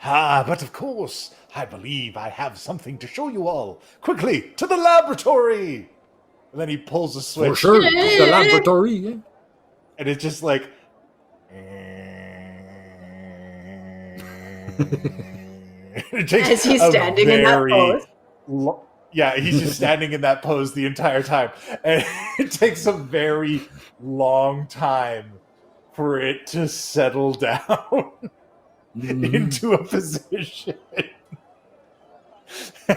But of course, I believe I have something to show you all. Quickly to the laboratory. And then he pulls a switch. For sure. The laboratory, eh? And it's just like. It takes As he's a standing in that very pose. Yeah, he's just standing in that pose the entire time. And it takes a very long time for it to settle down into a position. And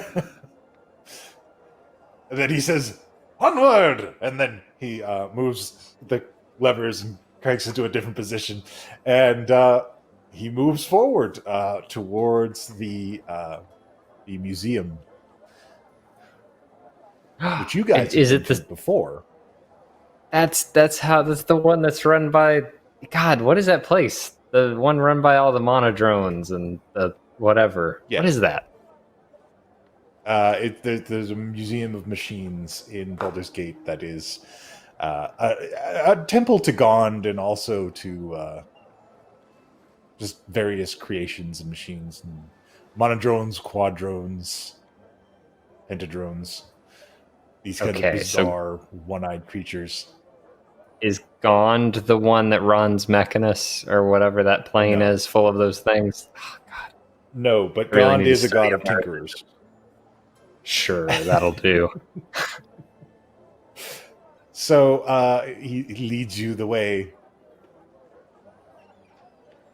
then he says, onward! And then he moves the levers and cranks into a different position. And he moves forward towards the museum, which you guys Is have it the mentioned before. That's the one that's run by God, what is that place? The one run by all the monodrones and the whatever. Yeah. What is that? There's a museum of machines in Baldur's Gate that is a temple to Gond and also to just various creations and machines, and monodrones, quadrones, pentadrones. These kind of bizarre one-eyed creatures. Is Gond the one that runs Mechanus or whatever that plane No. is full of those things? Oh, God. No, but Really Gond need to is a study god of about it. tinkerers. Sure, that'll do. So he leads you the way,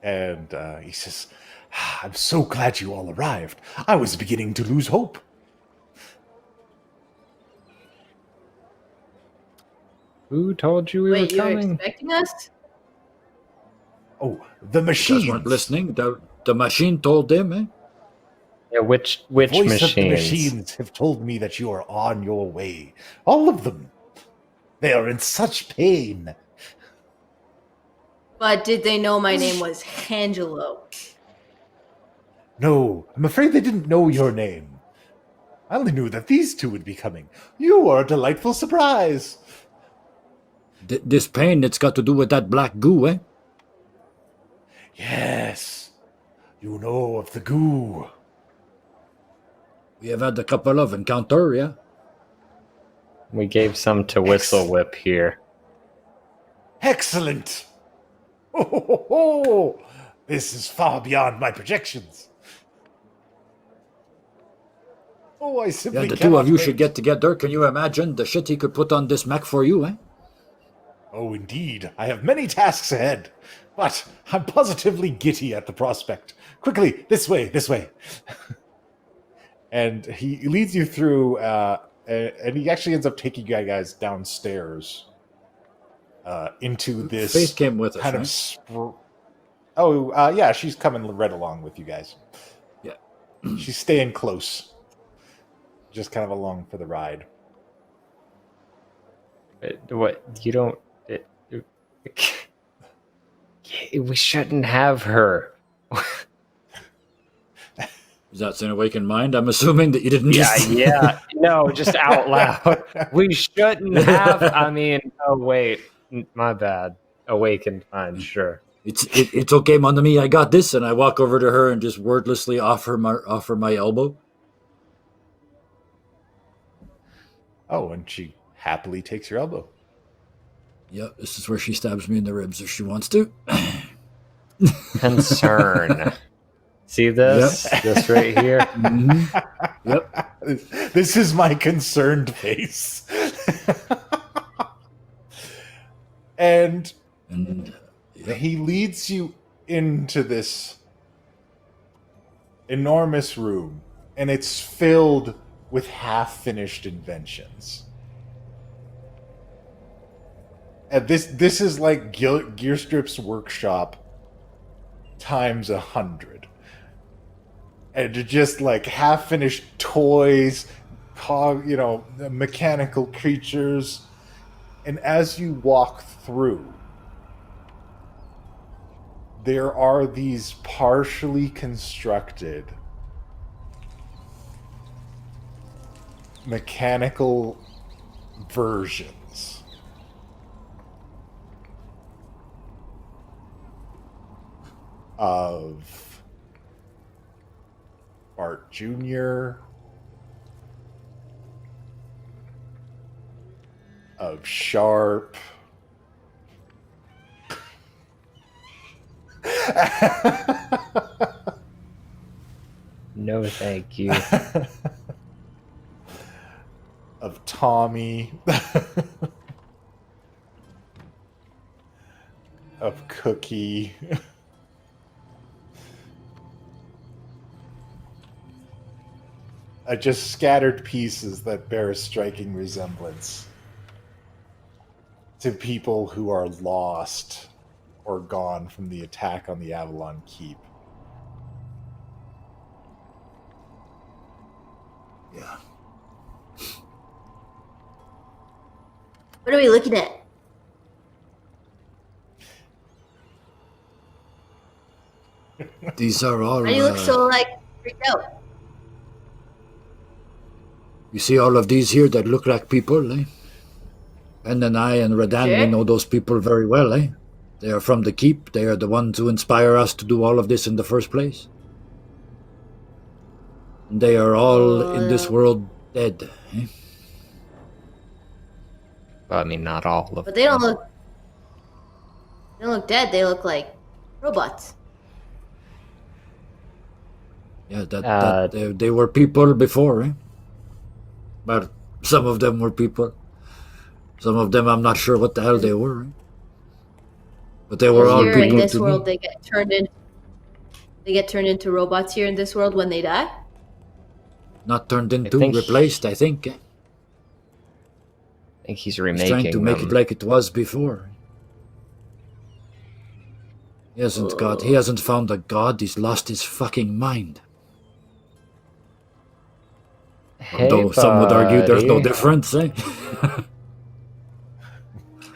and he says, I'm so glad you all arrived. I was beginning to lose hope. Who told you we Wait, were you were coming? expecting us? Oh, the You machines. guys weren't listening. The machine told them, eh? Yeah, which Voice of the machines? machines have told me that you are on your way. All of them. They are in such pain. But did they know my name was Angelo? No, I'm afraid they didn't know your name. I only knew that these two would be coming. You are a delightful surprise. This pain, it's got to do with that black goo, eh? Yes, you know of the goo. We have had a couple of encounter, yeah? We gave some to Whistle Whip here. Excellent. Oh, this is far beyond my projections. Oh, I simply Yeah, the two cannot of you wait. should get together. Can you imagine the shit he could put on this mech for you, eh? Oh, indeed. I have many tasks ahead, but I'm positively giddy at the prospect. Quickly, this way, this way. And he leads you through, and he actually ends up taking you guys downstairs into this Faith came with us, kind right? of. Yeah, she's coming right along with you guys. Yeah. She's staying close, just kind of along for the ride. What you don't? We shouldn't have her. Is that an awakened mind? I'm assuming that you didn't just... Yeah. No, just out loud. We shouldn't have. I mean, oh wait, my bad. Awakened mind, sure. It's okay, mon ami. I got this, and I walk over to her and just wordlessly offer my elbow. Oh, and she happily takes your elbow. Yep, this is where she stabs me in the ribs if she wants to. Concern. See this? Yep. This right here? Mm-hmm. Yep. This is my concerned face. And And he leads you into this enormous room, and it's filled with half-finished inventions. And this is like Gearstrip's workshop times 100. And just like half-finished toys, mechanical creatures. And as you walk through, there are these partially constructed mechanical versions of Bart Jr., of Sharp, No, thank you. of Tommy, of Cookie. Just scattered pieces that bear a striking resemblance to people who are lost or gone from the attack on the Avalon Keep. Yeah. What are we looking at? These are all. Why do you look so like freaked out? You see all of these here that look like people, eh? Ben and I and Radan, Sure. we know those people very well, eh? They are from the Keep. They are the ones who inspire us to do all of this in the first place. And they are all in this world dead, eh? Well, I mean, not all of But they don't look. They don't look dead. They look like robots. Yeah, they were people before, eh? But some of them were people. Some of them, I'm not sure what the hell they were, eh? But they were all Here in people this to world, me. they get turned in. They get turned into robots here in this world when they die. Not turned into, think- replaced, I think. Eh? I think he's He's remaking trying to make them. it like it was before. He hasn't found a god, he's lost his fucking mind. Hey, Though some would argue there's no buddy. difference, eh?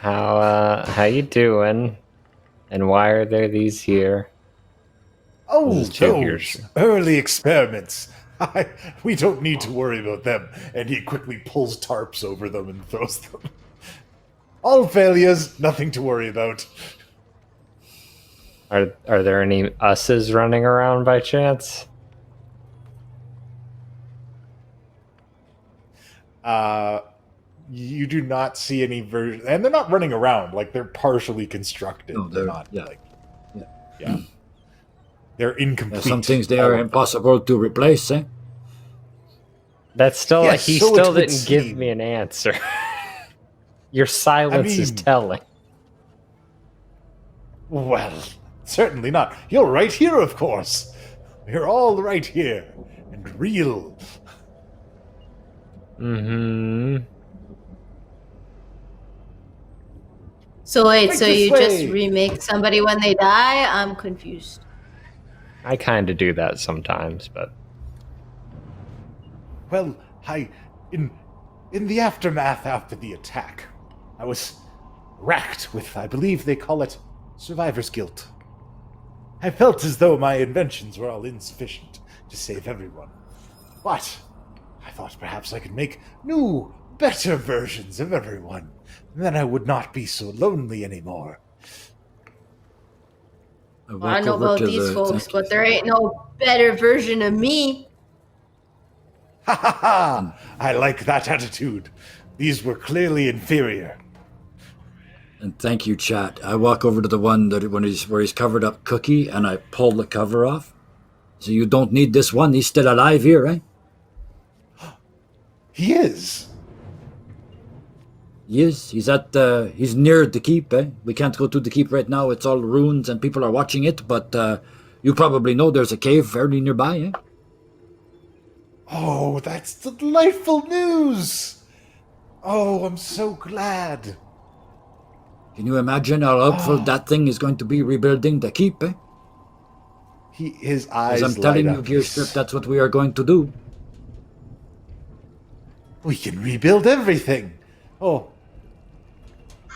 How you doing? And why are there these here? Oh, This is two those here. early experiments. We don't need to worry about them. And he quickly pulls tarps over them and throws them. All failures, nothing to worry about. Are there any us's running around by chance? You do not see any version, and they're not running around. Like, they're partially constructed. No, they're they're- not yeah. like, Yeah. yeah. They're incomplete. Some things they all are of them. impossible to replace, eh? That's still Yes, he so it still would didn't give seem. me an answer. Your silence is mean- telling. Well, certainly not. You're right here, of course. We're all right here. And real. Mm-hmm. So wait, Right so this you way. just remake somebody when they die? I'm confused. I kind of do that sometimes, but Well, in the aftermath after the attack, I was racked with, I believe they call it, survivor's guilt. I felt as though my inventions were all insufficient to save everyone. But I thought perhaps I could make new, better versions of everyone. And then I would not be so lonely anymore. Well, I know about these folks, but there ain't no better version of me. Ha ha ha! I like that attitude. These were clearly inferior. And thank you, chat. I walk over to the one where he's covered up Cookie, and I pull the cover off. So you don't need this one. He's still alive here, eh? He is. He is. He's he's near the keep, eh? We can't go to the keep right now. It's all ruins and people are watching it, but you probably know there's a cave fairly nearby, eh? Oh, that's delightful news! Oh, I'm so glad. Can you imagine how helpful that thing is going to be rebuilding the keep, eh? His eyes As I'm telling light you, up. Gearstrip, that's what we are going to do. We can rebuild everything. Oh.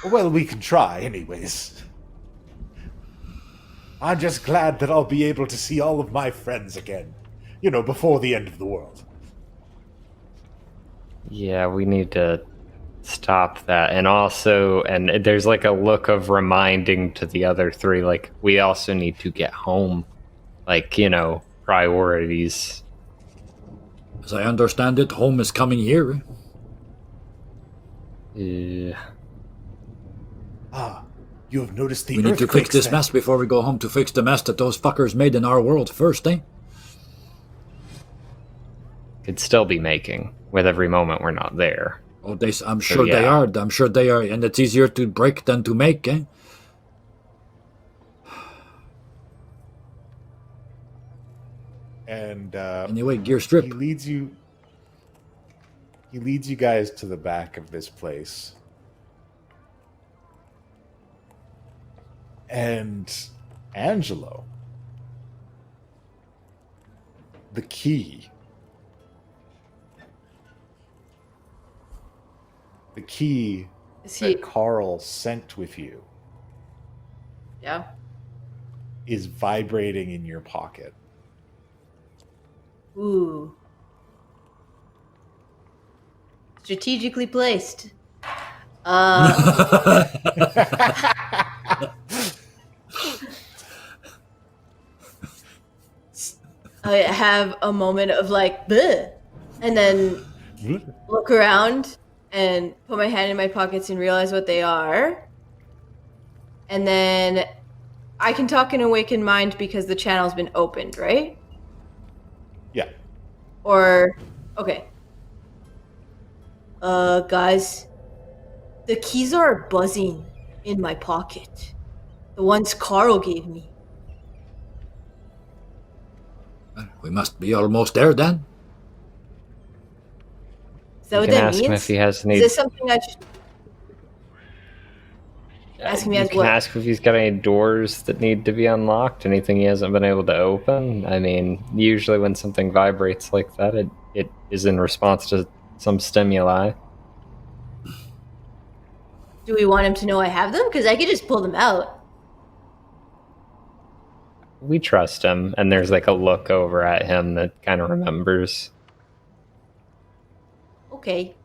Well, we can try, anyways. I'm just glad that I'll be able to see all of my friends again. You know, before the end of the world. Yeah, we need to stop that. And also, and there's like a look of reminding to the other three, like, we also need to get home. Like, you know, priorities. As I understand it, home is coming here, eh? You have noticed the We need to fix this mess before we go home to fix the mess that those fuckers made in our world first, eh? Could still be making with every moment we're not there. Oh, I'm sure they are. I'm sure they are. And it's easier to break than to make, eh? And anyway, Gearstrip. He leads you guys to the back of this place. And Angelo, the key that Carl sent with you is vibrating in your pocket. Ooh. Strategically placed. I have a moment of like, bleh, and then look around and put my hand in my pockets and realize what they are. And then I can talk in Awakened Mind because the channel's been opened, right? Yeah. Or, okay. Guys, the keys are buzzing in my pocket. The ones Carl gave me. We must be almost there then. Is that what that means? Ask him if he has any. Is this something I should ask him? You can ask if he's got any doors that need to be unlocked. Anything he hasn't been able to open. I mean, usually when something vibrates like that, it is in response to some stimuli. Do we want him to know I have them? Because I could just pull them out. We trust him, and there's like a look over at him that kind of remembers. Okay.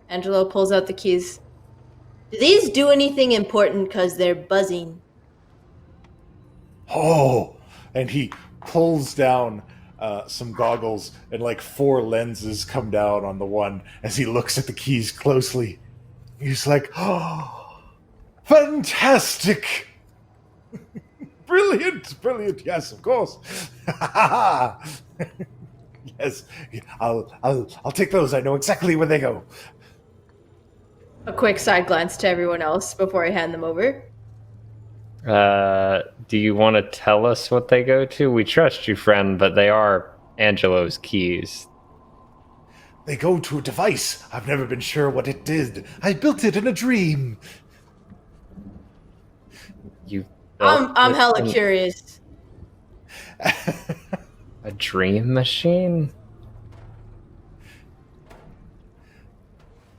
Angelo pulls out the keys. Do these do anything important because they're buzzing? Oh, and he pulls down some goggles, and like 4 lenses come down on the one as he looks at the keys closely. He's like, oh, fantastic! Brilliant, yes, of course. Yes, I'll take those. I know exactly where they go. A quick side glance to everyone else before I hand them over. Do you want to tell us what they go to? We trust you, friend, but they are Angelo's keys. They go to a device. I've never been sure what it did. I built it in a dream. I'm hella curious. A dream machine?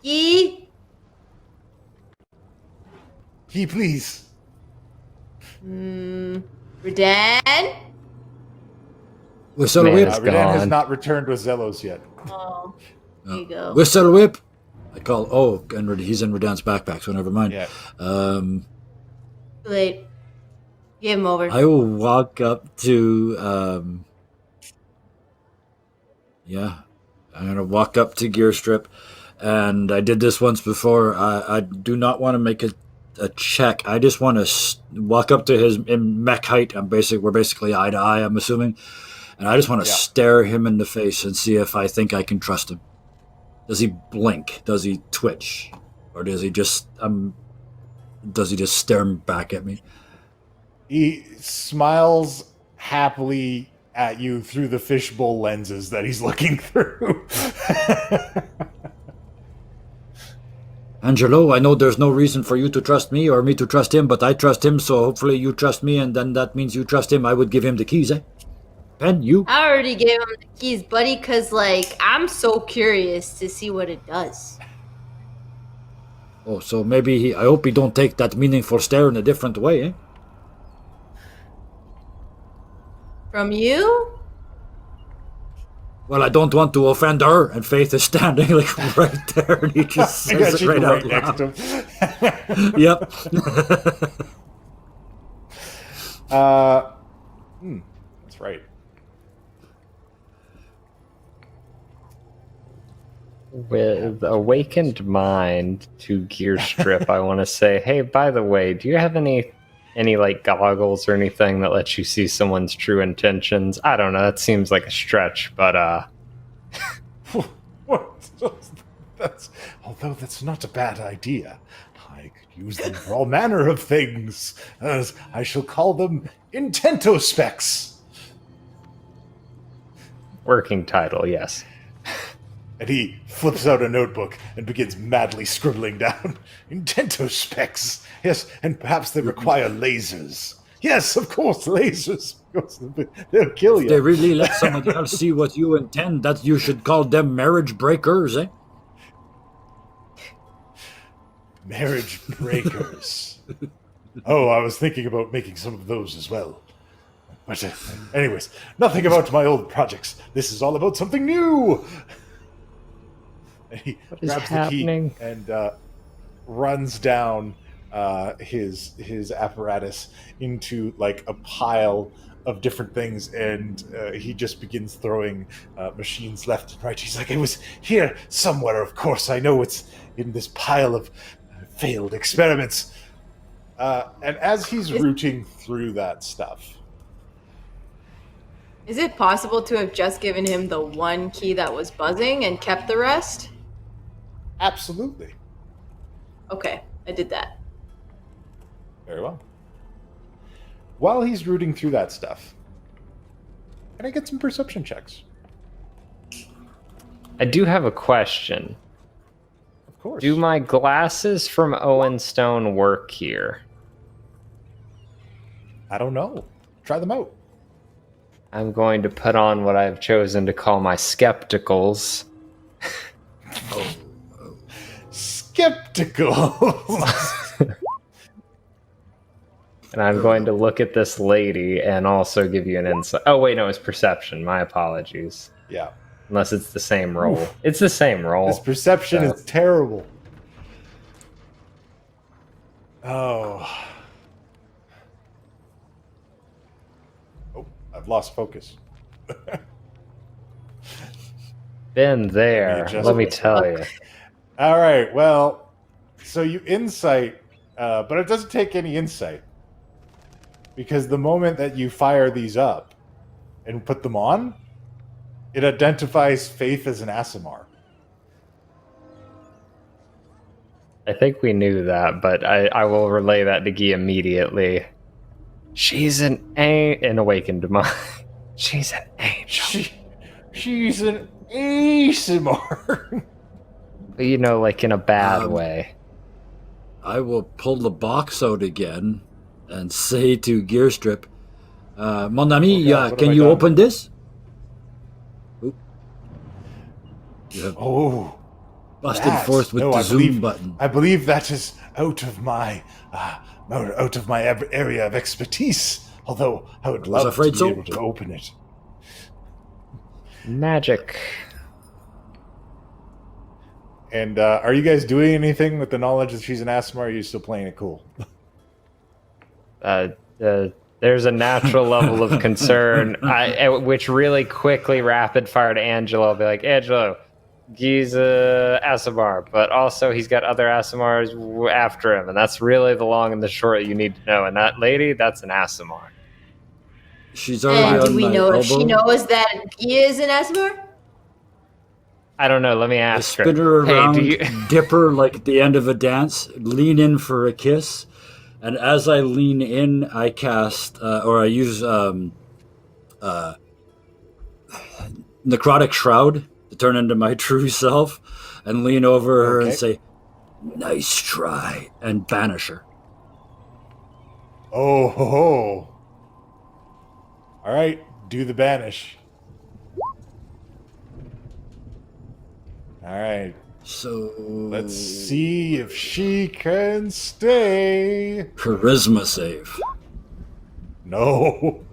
Key, please. Redan? Whistle Man, whip. it's Redan has gone. not returned with Zelos yet. Oh, there you go. Whistle whip. I call. Oh, and he's in Redan's backpack, so never mind. Yeah. Too late. Give him over. I will walk up to. Yeah, I'm gonna walk up to Gearstrip, and I did this once before. I do not want to make a check. I just want to walk up to his in mech height. We're basically eye to eye, I'm assuming, and I just want to stare him in the face and see if I think I can trust him. Does he blink? Does he twitch? Or does he just stare back at me? He smiles happily at you through the fishbowl lenses that he's looking through. Angelo, I know there's no reason for you to trust me or me to trust him, but I trust him, so hopefully you trust me, and then that means you trust him. I would give him the keys, eh? Ben, you? I already gave him the keys, buddy, because, I'm so curious to see what it does. Oh, so maybe I hope he don't take that meaningful stare in a different way, eh? From you? Well, I don't want to offend her, and Faith is standing right there, and he just says it right out loud. next to him. Yep. That's right. With awakened mind to gear strip, I want to say, hey, by the way, do you have any goggles or anything that lets you see someone's true intentions? I don't know. That seems like a stretch, but Although that's not a bad idea. I could use them for all manner of things. As I shall call them intento specs. working title, yes. And he flips out a notebook and begins madly scribbling down intento specs. Yes, and perhaps they require lasers. Yes, of course, lasers. Of course, they'll kill you. If they really let somebody else see what you intend, that you should call them marriage breakers, eh? Marriage breakers. Oh, I was thinking about making some of those as well. But anyways, nothing about my old projects. This is all about something new. And he What is grabs happening? the key and runs down his apparatus into like a pile of different things, and he just begins throwing machines left and right. He's like, it was here somewhere, of course. I know it's in this pile of failed experiments. And as he's rooting through that stuff... Is it possible to have just given him the one key that was buzzing and kept the rest? Absolutely. Okay, I did that. Very well. While he's rooting through that stuff, can I get some perception checks? I do have a question. Of course. Do my glasses from Owen Stone work here? I don't know. Try them out. I'm going to put on what I've chosen to call my skepticals. Skeptical. And I'm going to look at this lady and also give you an insight. Oh, wait, no, it's perception. My apologies. Yeah. Unless it's the same roll. It's the same roll. This perception is terrible. Oh. Oh, I've lost focus. Been there. Let me tell you. All right, well, so you insight, but it doesn't take any insight. Because the moment that you fire these up and put them on, it identifies Faith as an Aasimar. I think we knew that, but I will relay that to Guy immediately. She's an awakened mind. She's an angel. She's an Aasimar. You know, like in a bad way. I will pull the box out again and say to Gearstrip, Mon ami, can you open this? Oop. You have busted forth with the zoom button. I believe that is out of my area of expertise. Although I would love to be able to open it. Magic. And are you guys doing anything with the knowledge that she's an Aasimar, or are you still playing it cool? There's a natural level of concern, which really quickly rapid fired Angelo. I'll be like, Angelo, he's a Aasimar, but also he's got other Aasimars after him, and that's really the long and the short you need to know. And that lady, that's an Aasimar. She's already and on do we my know elbow. if she knows that he is an Aasimar? I don't know. Let me I ask spin her around, Hey, do you? dip her like at the end of a dance, lean in for a kiss, and as I lean in, I cast or I use necrotic shroud to turn into my true self, and lean over her and say, "Nice try," and banish her. Oh ho ho. All right, do the banish. All right, So let's see if she can stay. charisma save. No.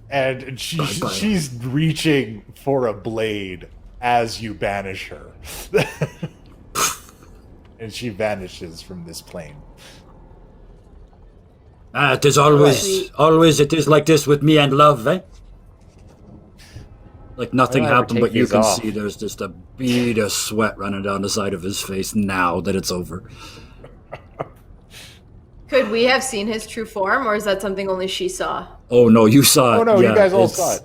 And Bye-bye. she's reaching for a blade as you banish her. And she vanishes from this plane. It is always it is like this with me and love, eh? Like nothing Why don't I ever happened, take but you these can off? see there's just a bead of sweat running down the side of his face now that it's over. Could we have seen his true form, or is that something only she saw? Oh no, you saw it. Oh no, you Yeah, guys all it's saw it.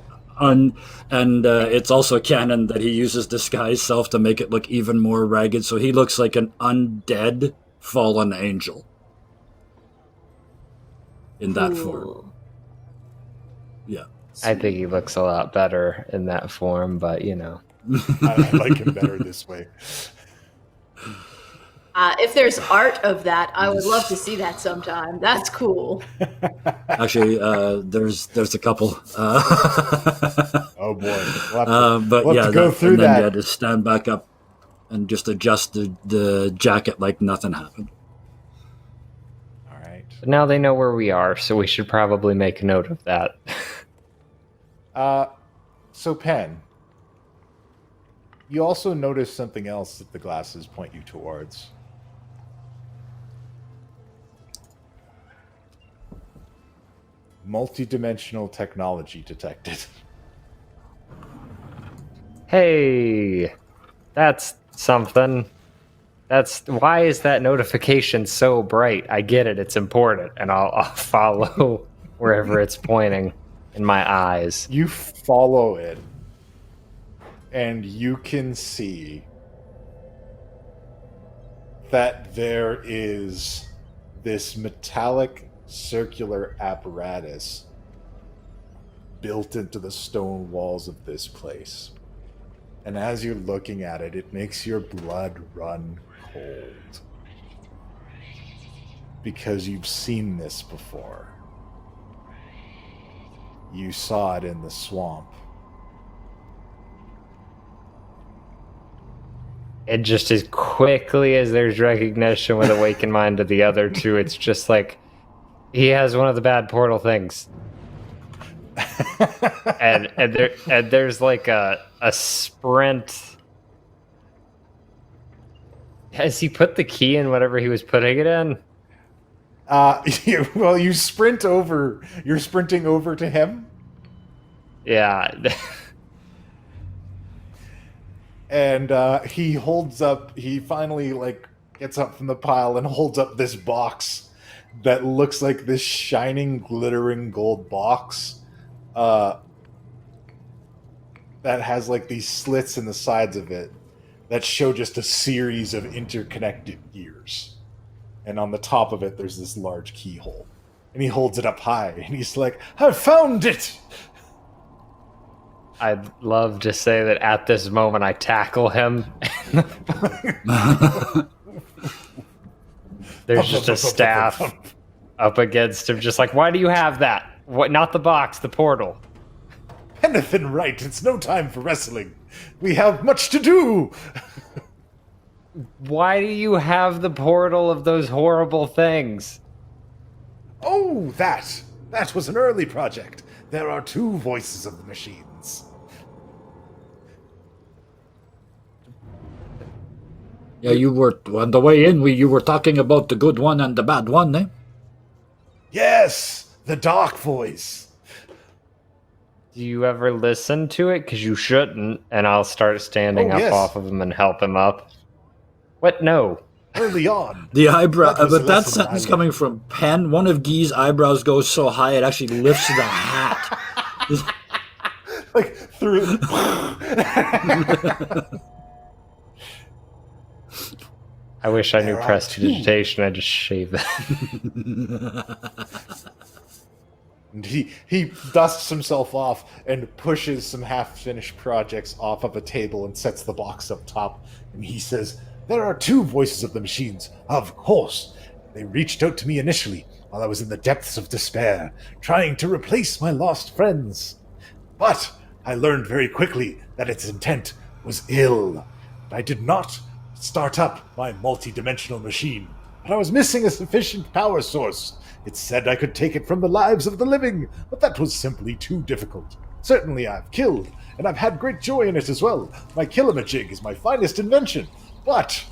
And it's also canon that he uses disguise self to make it look even more ragged, so he looks like an undead fallen angel in that form. Cool. Yeah. I think he looks a lot better in that form, but you know. I like him better this way. If there's art of that, I would love to see that sometime. That's cool. Actually, there's a couple. Oh boy. We'll have to, But we'll have yeah, to go through and then that. yeah, just stand back up and just adjust the jacket like nothing happened. All right. But now they know where we are, so we should probably make a note of that. So Pen, you also notice something else that the glasses point you towards. Multi-dimensional technology detected. Hey, that's something. That's why is that notification so bright? I get it; it's important, and I'll follow wherever it's pointing in my eyes. You follow it, and you can see that there is this metallic circular apparatus built into the stone walls of this place. And as you're looking at it, it makes your blood run cold. Because you've seen this before. You saw it in the swamp. And just as quickly as there's recognition with Awakened Mind to the other two, it's just like he has one of the bad portal things. and there's like a sprint. Has he put the key in whatever he was putting it in? Well, you sprint over. You're sprinting over to him. Yeah. And he holds up. He finally gets up from the pile and holds up this box that looks like this shining, glittering gold box that has these slits in the sides of it that show just a series of interconnected gears. And on the top of it, there's this large keyhole. And he holds it up high, and he's like, "I found it!" I'd love to say that at this moment I tackle him. There's just a staff up against him, just like, why do you have that? What? Not the box, the portal. Anything right, it's no time for wrestling. We have much to do! Why do you have the portal of those horrible things? Oh, that was an early project. There are two voices of the machines. Yeah, you were on the way in. You were talking about the good one and the bad one, eh? Yes, the dark voice. Do you ever listen to it? Because you shouldn't, and I'll start standing Oh, up yes. off of him and help him up. What? No. Early on. The eyebrow, That was a but that lesson sentence I coming from Penn, one of Guy's eyebrows goes so high it actually lifts the hat. like through. I wish I knew There are prestidigitation. I'd just shave it. And he dusts himself off and pushes some half-finished projects off of a table and sets the box up top. And he says, "There are two voices of the machines, of course. They reached out to me initially while I was in the depths of despair, trying to replace my lost friends. But I learned very quickly that its intent was ill. I did not start up my multi-dimensional machine, but I was missing a sufficient power source. It said I could take it from the lives of the living, but that was simply too difficult. Certainly I've killed, and I've had great joy in it as well. My killamajig is my finest invention, but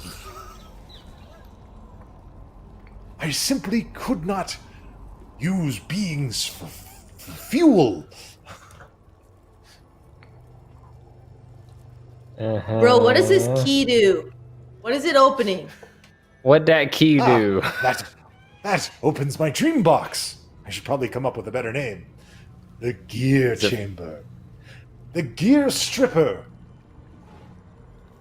I simply could not use beings for fuel." Bro, what does this key do? What is it opening? What'd that key do? That opens my dream box. I should probably come up with a better name. The gear chamber. The gear stripper.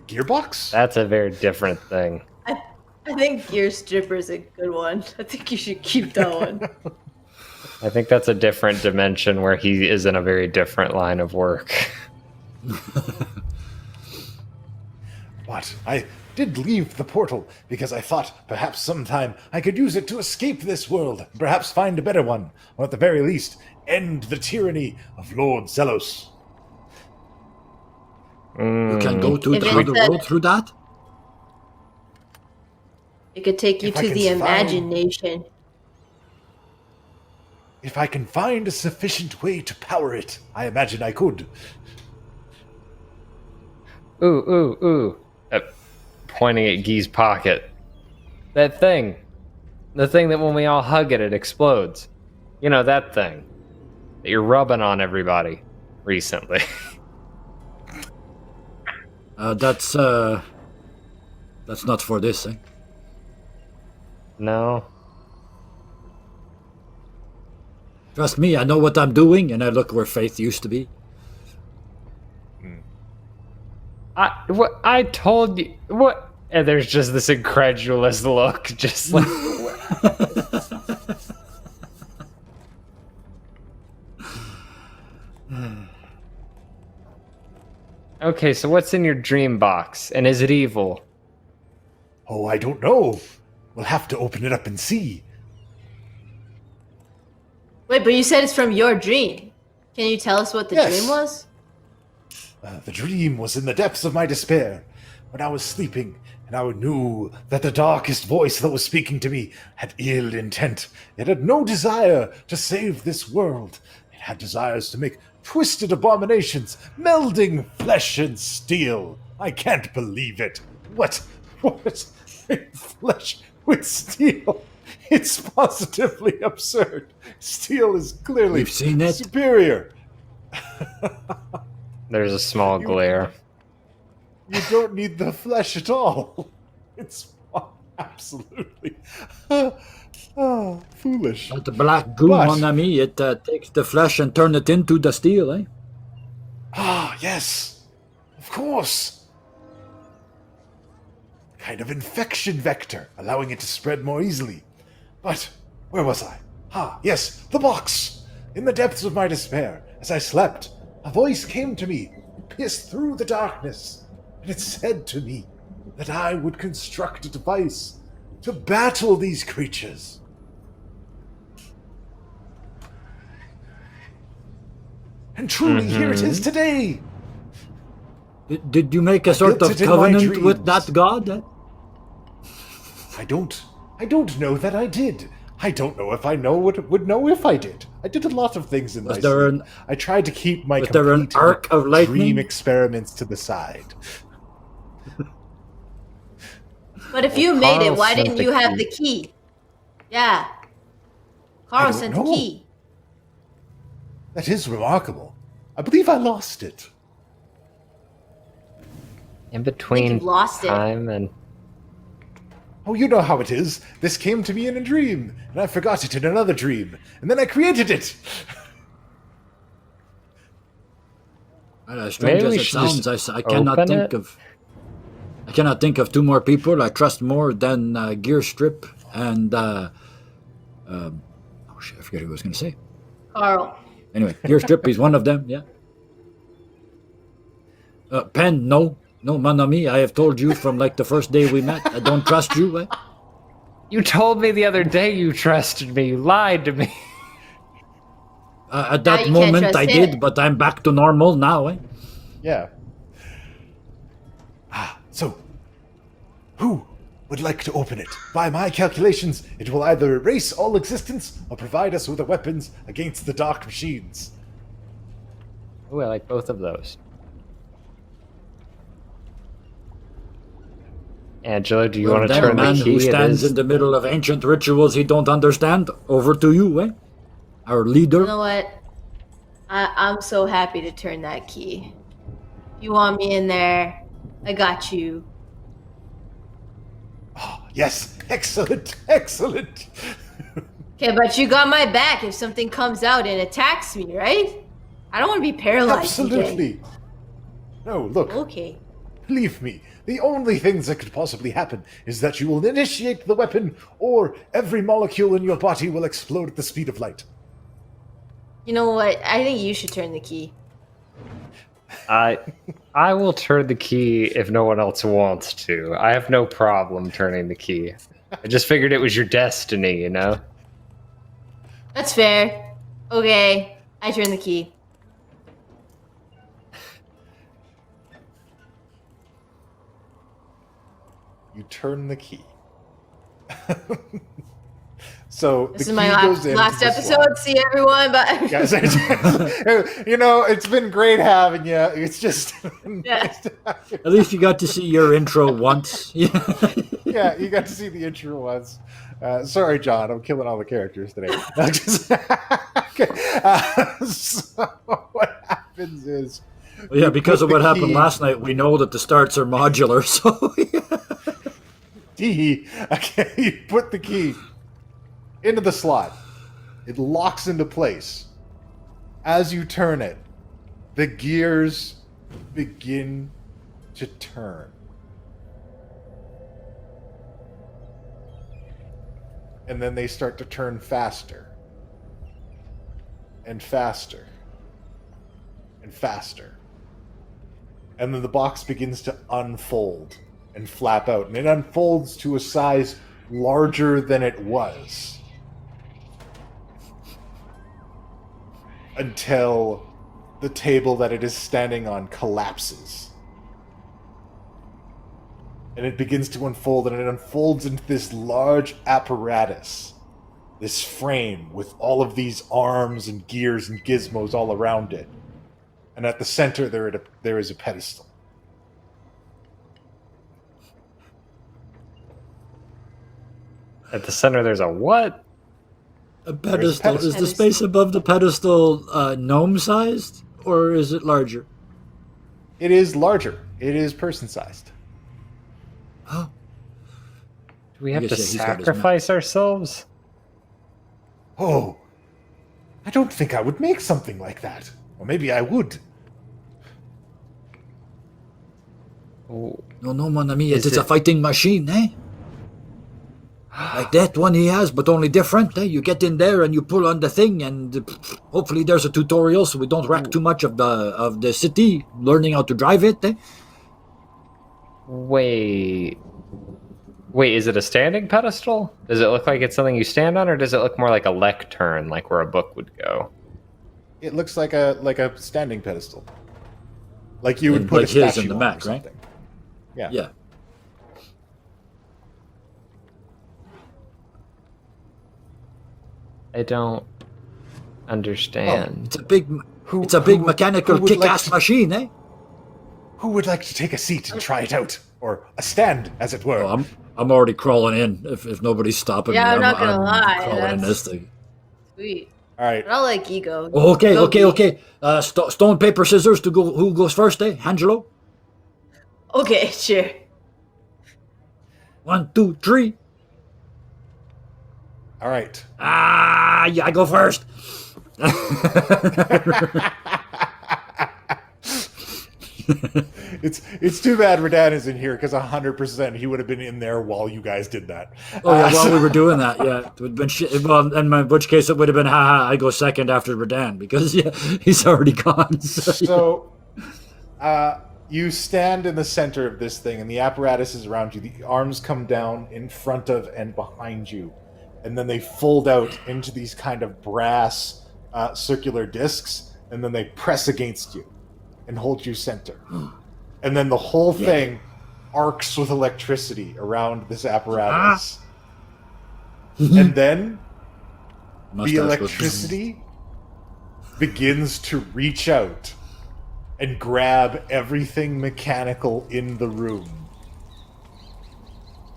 Gearbox? That's a very different thing. I think Gear Stripper is a good one. I think you should keep that one. I think that's a different dimension where he is in a very different line of work. But I did leave the portal because I thought perhaps sometime I could use it to escape this world, perhaps find a better one, or at the very least, end the tyranny of Lord Zelos. You can go to If through it's the a- world through that? It could take you If I to can the find- imagination. If I can find a sufficient way to power it, I imagine I could. Ooh. Pointing at Guy's pocket. That thing. The thing that when we all hug it, it explodes. You know, that thing. That you're rubbing on everybody recently. That's not for this thing. No. Trust me, I know what I'm doing, and I look where Faith used to be. I told you. What? And there's just this incredulous look. Just like. Okay, so what's in your dream box? And is it evil? Oh, I don't know. We'll have to open it up and see. Wait, but you said it's from your dream. Can you tell us what the Yes. dream was? The dream was in the depths of my despair, when I was sleeping, and I knew that the darkest voice that was speaking to me had ill intent. It had no desire to save this world. It had desires to make twisted abominations, melding flesh and steel. I can't believe it. What? Flesh with steel? It's positively absurd. Steel is clearly We've seen it. superior. There's a small glare. You don't need the flesh at all. It's absolutely foolish. But the black goo, But- mon ami, it takes the flesh and turn it into the steel, eh? Ah, yes. Of course. Kind of infection vector, allowing it to spread more easily. But where was I? Ah, yes, the box. In the depths of my despair, as I slept, a voice came to me, pierced through the darkness, and it said to me that I would construct a device to battle these creatures. And truly, here it is today. Did you make a sort built of it in my covenant with dreams. that god? Eh? I don't know that I did. I don't know if I would know if I did. I did a lot of things in Was my there sleep. an- I tried to keep my was there an complete arc of lightning? dream experiments to the side. But if you made it, Carl why sent didn't the you have key. the key? Yeah. Carl don't sent the know. key. That is remarkable. I believe I lost it. In between you've lost it. time and Oh, you know how it is. This came to me in a dream, and I forgot it in another dream, and then I created it. As strange Maybe as we it should just sounds, I cannot open think it? of. I cannot think of two more people I trust more than Gear Strip and. Oh shit! I forget who I was going to say. Carl. Anyway, Gear Strip, he's one of them. Yeah. Pen, no, mon ami. I have told you from like the first day we met. I don't trust you. Eh? You told me the other day you trusted me. You lied to me. At Now that you can't moment, trust I him. did, but I'm back to normal now. Eh? Yeah. So, who would like to open it? By my calculations, it will either erase all existence or provide us with the weapons against the dark machines. Ooh, I like both of those. Angelo, do you want to That turn man the key? who It stands is- in the middle of ancient rituals he don't understand. Over to you, eh? Our leader. You know what? I'm so happy to turn that key. If you want me in there, I got you. Yes, excellent, excellent. Okay, but you got my back if something comes out and attacks me, right? I don't want to be paralyzed again. Absolutely. No, look, Okay. believe me, the only things that could possibly happen is that you will initiate the weapon, or every molecule in your body will explode at the speed of light. You know what? I think you should turn the key. I will turn the key if no one else wants to. I have no problem turning the key. I just figured it was your destiny, you know? That's fair. Okay, I turn the key. You turn the key. So This the is key my goes into last the episode. slot. See everyone, but Guys, you know, it's been great having you. It's just Yeah. nice to have you. At least you got to see your intro once. Yeah. Yeah, you got to see the intro once. Sorry, John, I'm killing all the characters today. Okay. So what happens is, Well, yeah, you because put of what the happened key- last night, we know that the starts are modular. So Okay, you put the key into the slot. It locks into place. As you turn it, the gears begin to turn. And then they start to turn faster. And faster. And faster. And then the box begins to unfold and flap out. And it unfolds to a size larger than it was. Until the table that it is standing on collapses. And it begins to unfold, and it unfolds into this large apparatus. This frame with all of these arms and gears and gizmos all around it. And at the center, there is a pedestal. At the center, there's a what? a pedestal. Is pedestal. the space above the pedestal gnome-sized, or is it larger? It is larger. It is person-sized. Oh, Do we have to guess, yeah, he's got his sacrifice ourselves? Oh, I don't think I would make something like that. Or maybe I would. Oh, no, mon ami, Is it's a it- fighting machine, eh? Like that one he has, but only different, eh? You get in there and you pull on the thing, and hopefully there's a tutorial so we don't wreck too much of the city learning how to drive it, eh? wait. Wait, is it a standing pedestal? Does it look like it's something you stand on, or does it look more like a lectern, like where a book would go? It looks like a standing pedestal. Like you would And put like a his statue in the on back, or right? something. Yeah. Yeah. I don't understand. It's a big, Who- it's a big who- mechanical who would like kick-ass to- machine, eh? Who would like to take a seat and try it out? Or a stand, as it were. Oh, I'm already crawling in. If nobody's stopping Yeah, me, I'm not gonna lie, crawling in that's- this thing. Sweet. All right. But I'll let Ego. Oh, okay, Go okay, Geek. okay. Stone, paper, scissors to go. Who goes first, eh? Angelo. Okay, sure. 1, 2, 3. All right. Yeah, I go first. It's too bad Redan is in here because 100% he would have been in there while you guys did that. Oh yeah, while we were doing that, yeah, it would have been well, in which case it would have been haha. I go second after Redan because he's already gone. So, you stand in the center of this thing, and the apparatus is around you. The arms come down in front of and behind you, and then they fold out into these kind of brass circular discs, and then they press against you and hold you center. And then the whole thing arcs with electricity around this apparatus. And then the electricity begins to reach out and grab everything mechanical in the room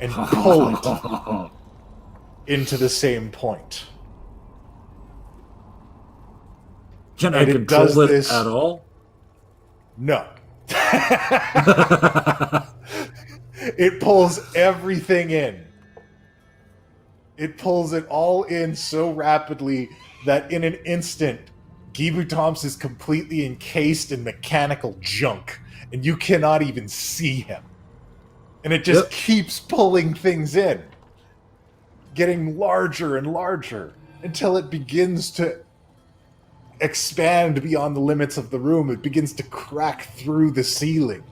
and pull it into the same point. Can I control it at all? No. It pulls everything in. It pulls it all in so rapidly that in an instant, Gibu Thompson is completely encased in mechanical junk, and you cannot even see him. And it just keeps pulling things in, getting larger and larger, until it begins to expand beyond the limits of the room. It begins to crack through the ceiling.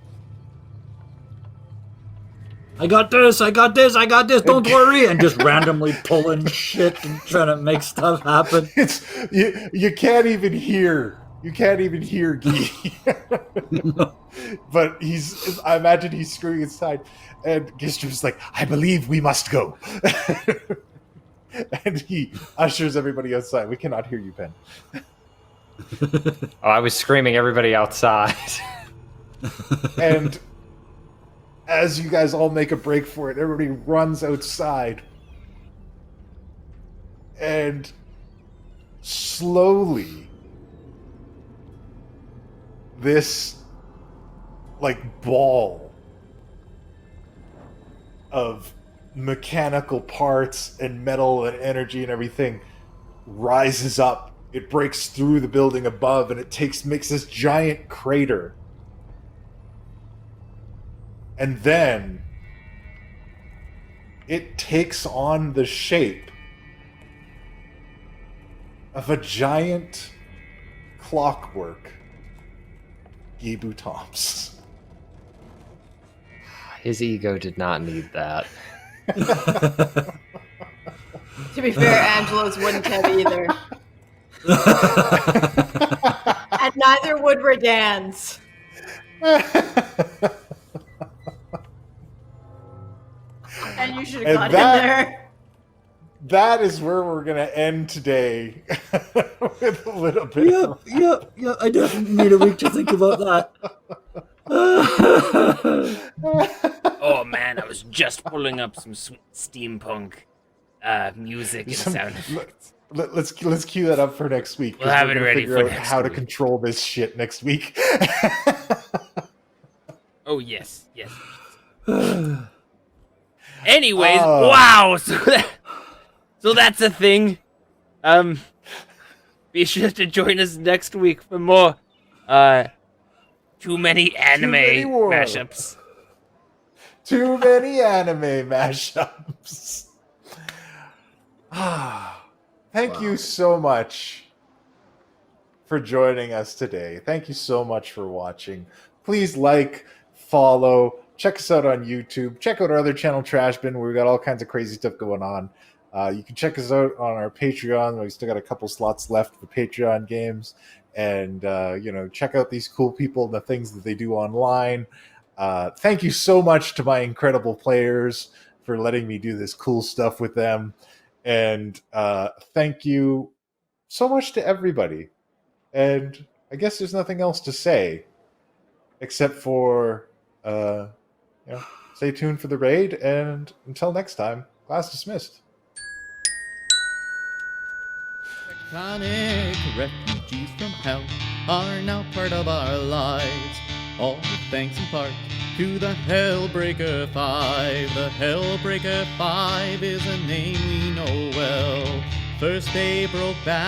I got this, don't worry, and just randomly pulling shit and trying to make stuff happen. It's you can't even hear Guy. But I imagine he's screaming inside, and Gistrom's like, I believe we must go. And he ushers everybody outside. We cannot hear you, Ben. Oh, I was screaming everybody outside. And as you guys all make a break for it, everybody runs outside. And slowly, this, ball of mechanical parts and metal and energy and everything rises up. It breaks through the building above, and it makes this giant crater. And then it takes on the shape of a giant clockwork Gibu Thompson. His ego did not need that. To be fair, Angelo's wouldn't have either. And neither would Redan's. And you should have got in there. That is where we're going to end today. With a little bit. Yeah. I definitely need a week to think about that. Oh man, I was just pulling up some sweet steampunk music and sound effects. Let's cue that up for next week. We'll have it ready for next how to week. control this shit next week. Oh yes. Anyways, wow. So that's a thing. Be sure to join us next week for more too many anime mashups. Too many anime mashups. Thank you so much for joining us today. Thank you so much for watching. Please follow, check us out on YouTube. Check out our other channel, Trash Bin, where we got all kinds of crazy stuff going on. You can check us out on our Patreon. We still got a couple slots left for Patreon games. And, check out these cool people and the things that they do online. Thank you so much to my incredible players for letting me do this cool stuff with them. And thank you so much to everybody. And I guess there's nothing else to say except for, stay tuned for the raid. And until next time, class dismissed. Tectonic refugees from hell are now part of our lives. All thanks in part to the Hellbreaker 5. The Hellbreaker 5 is a name we know well. First they broke back.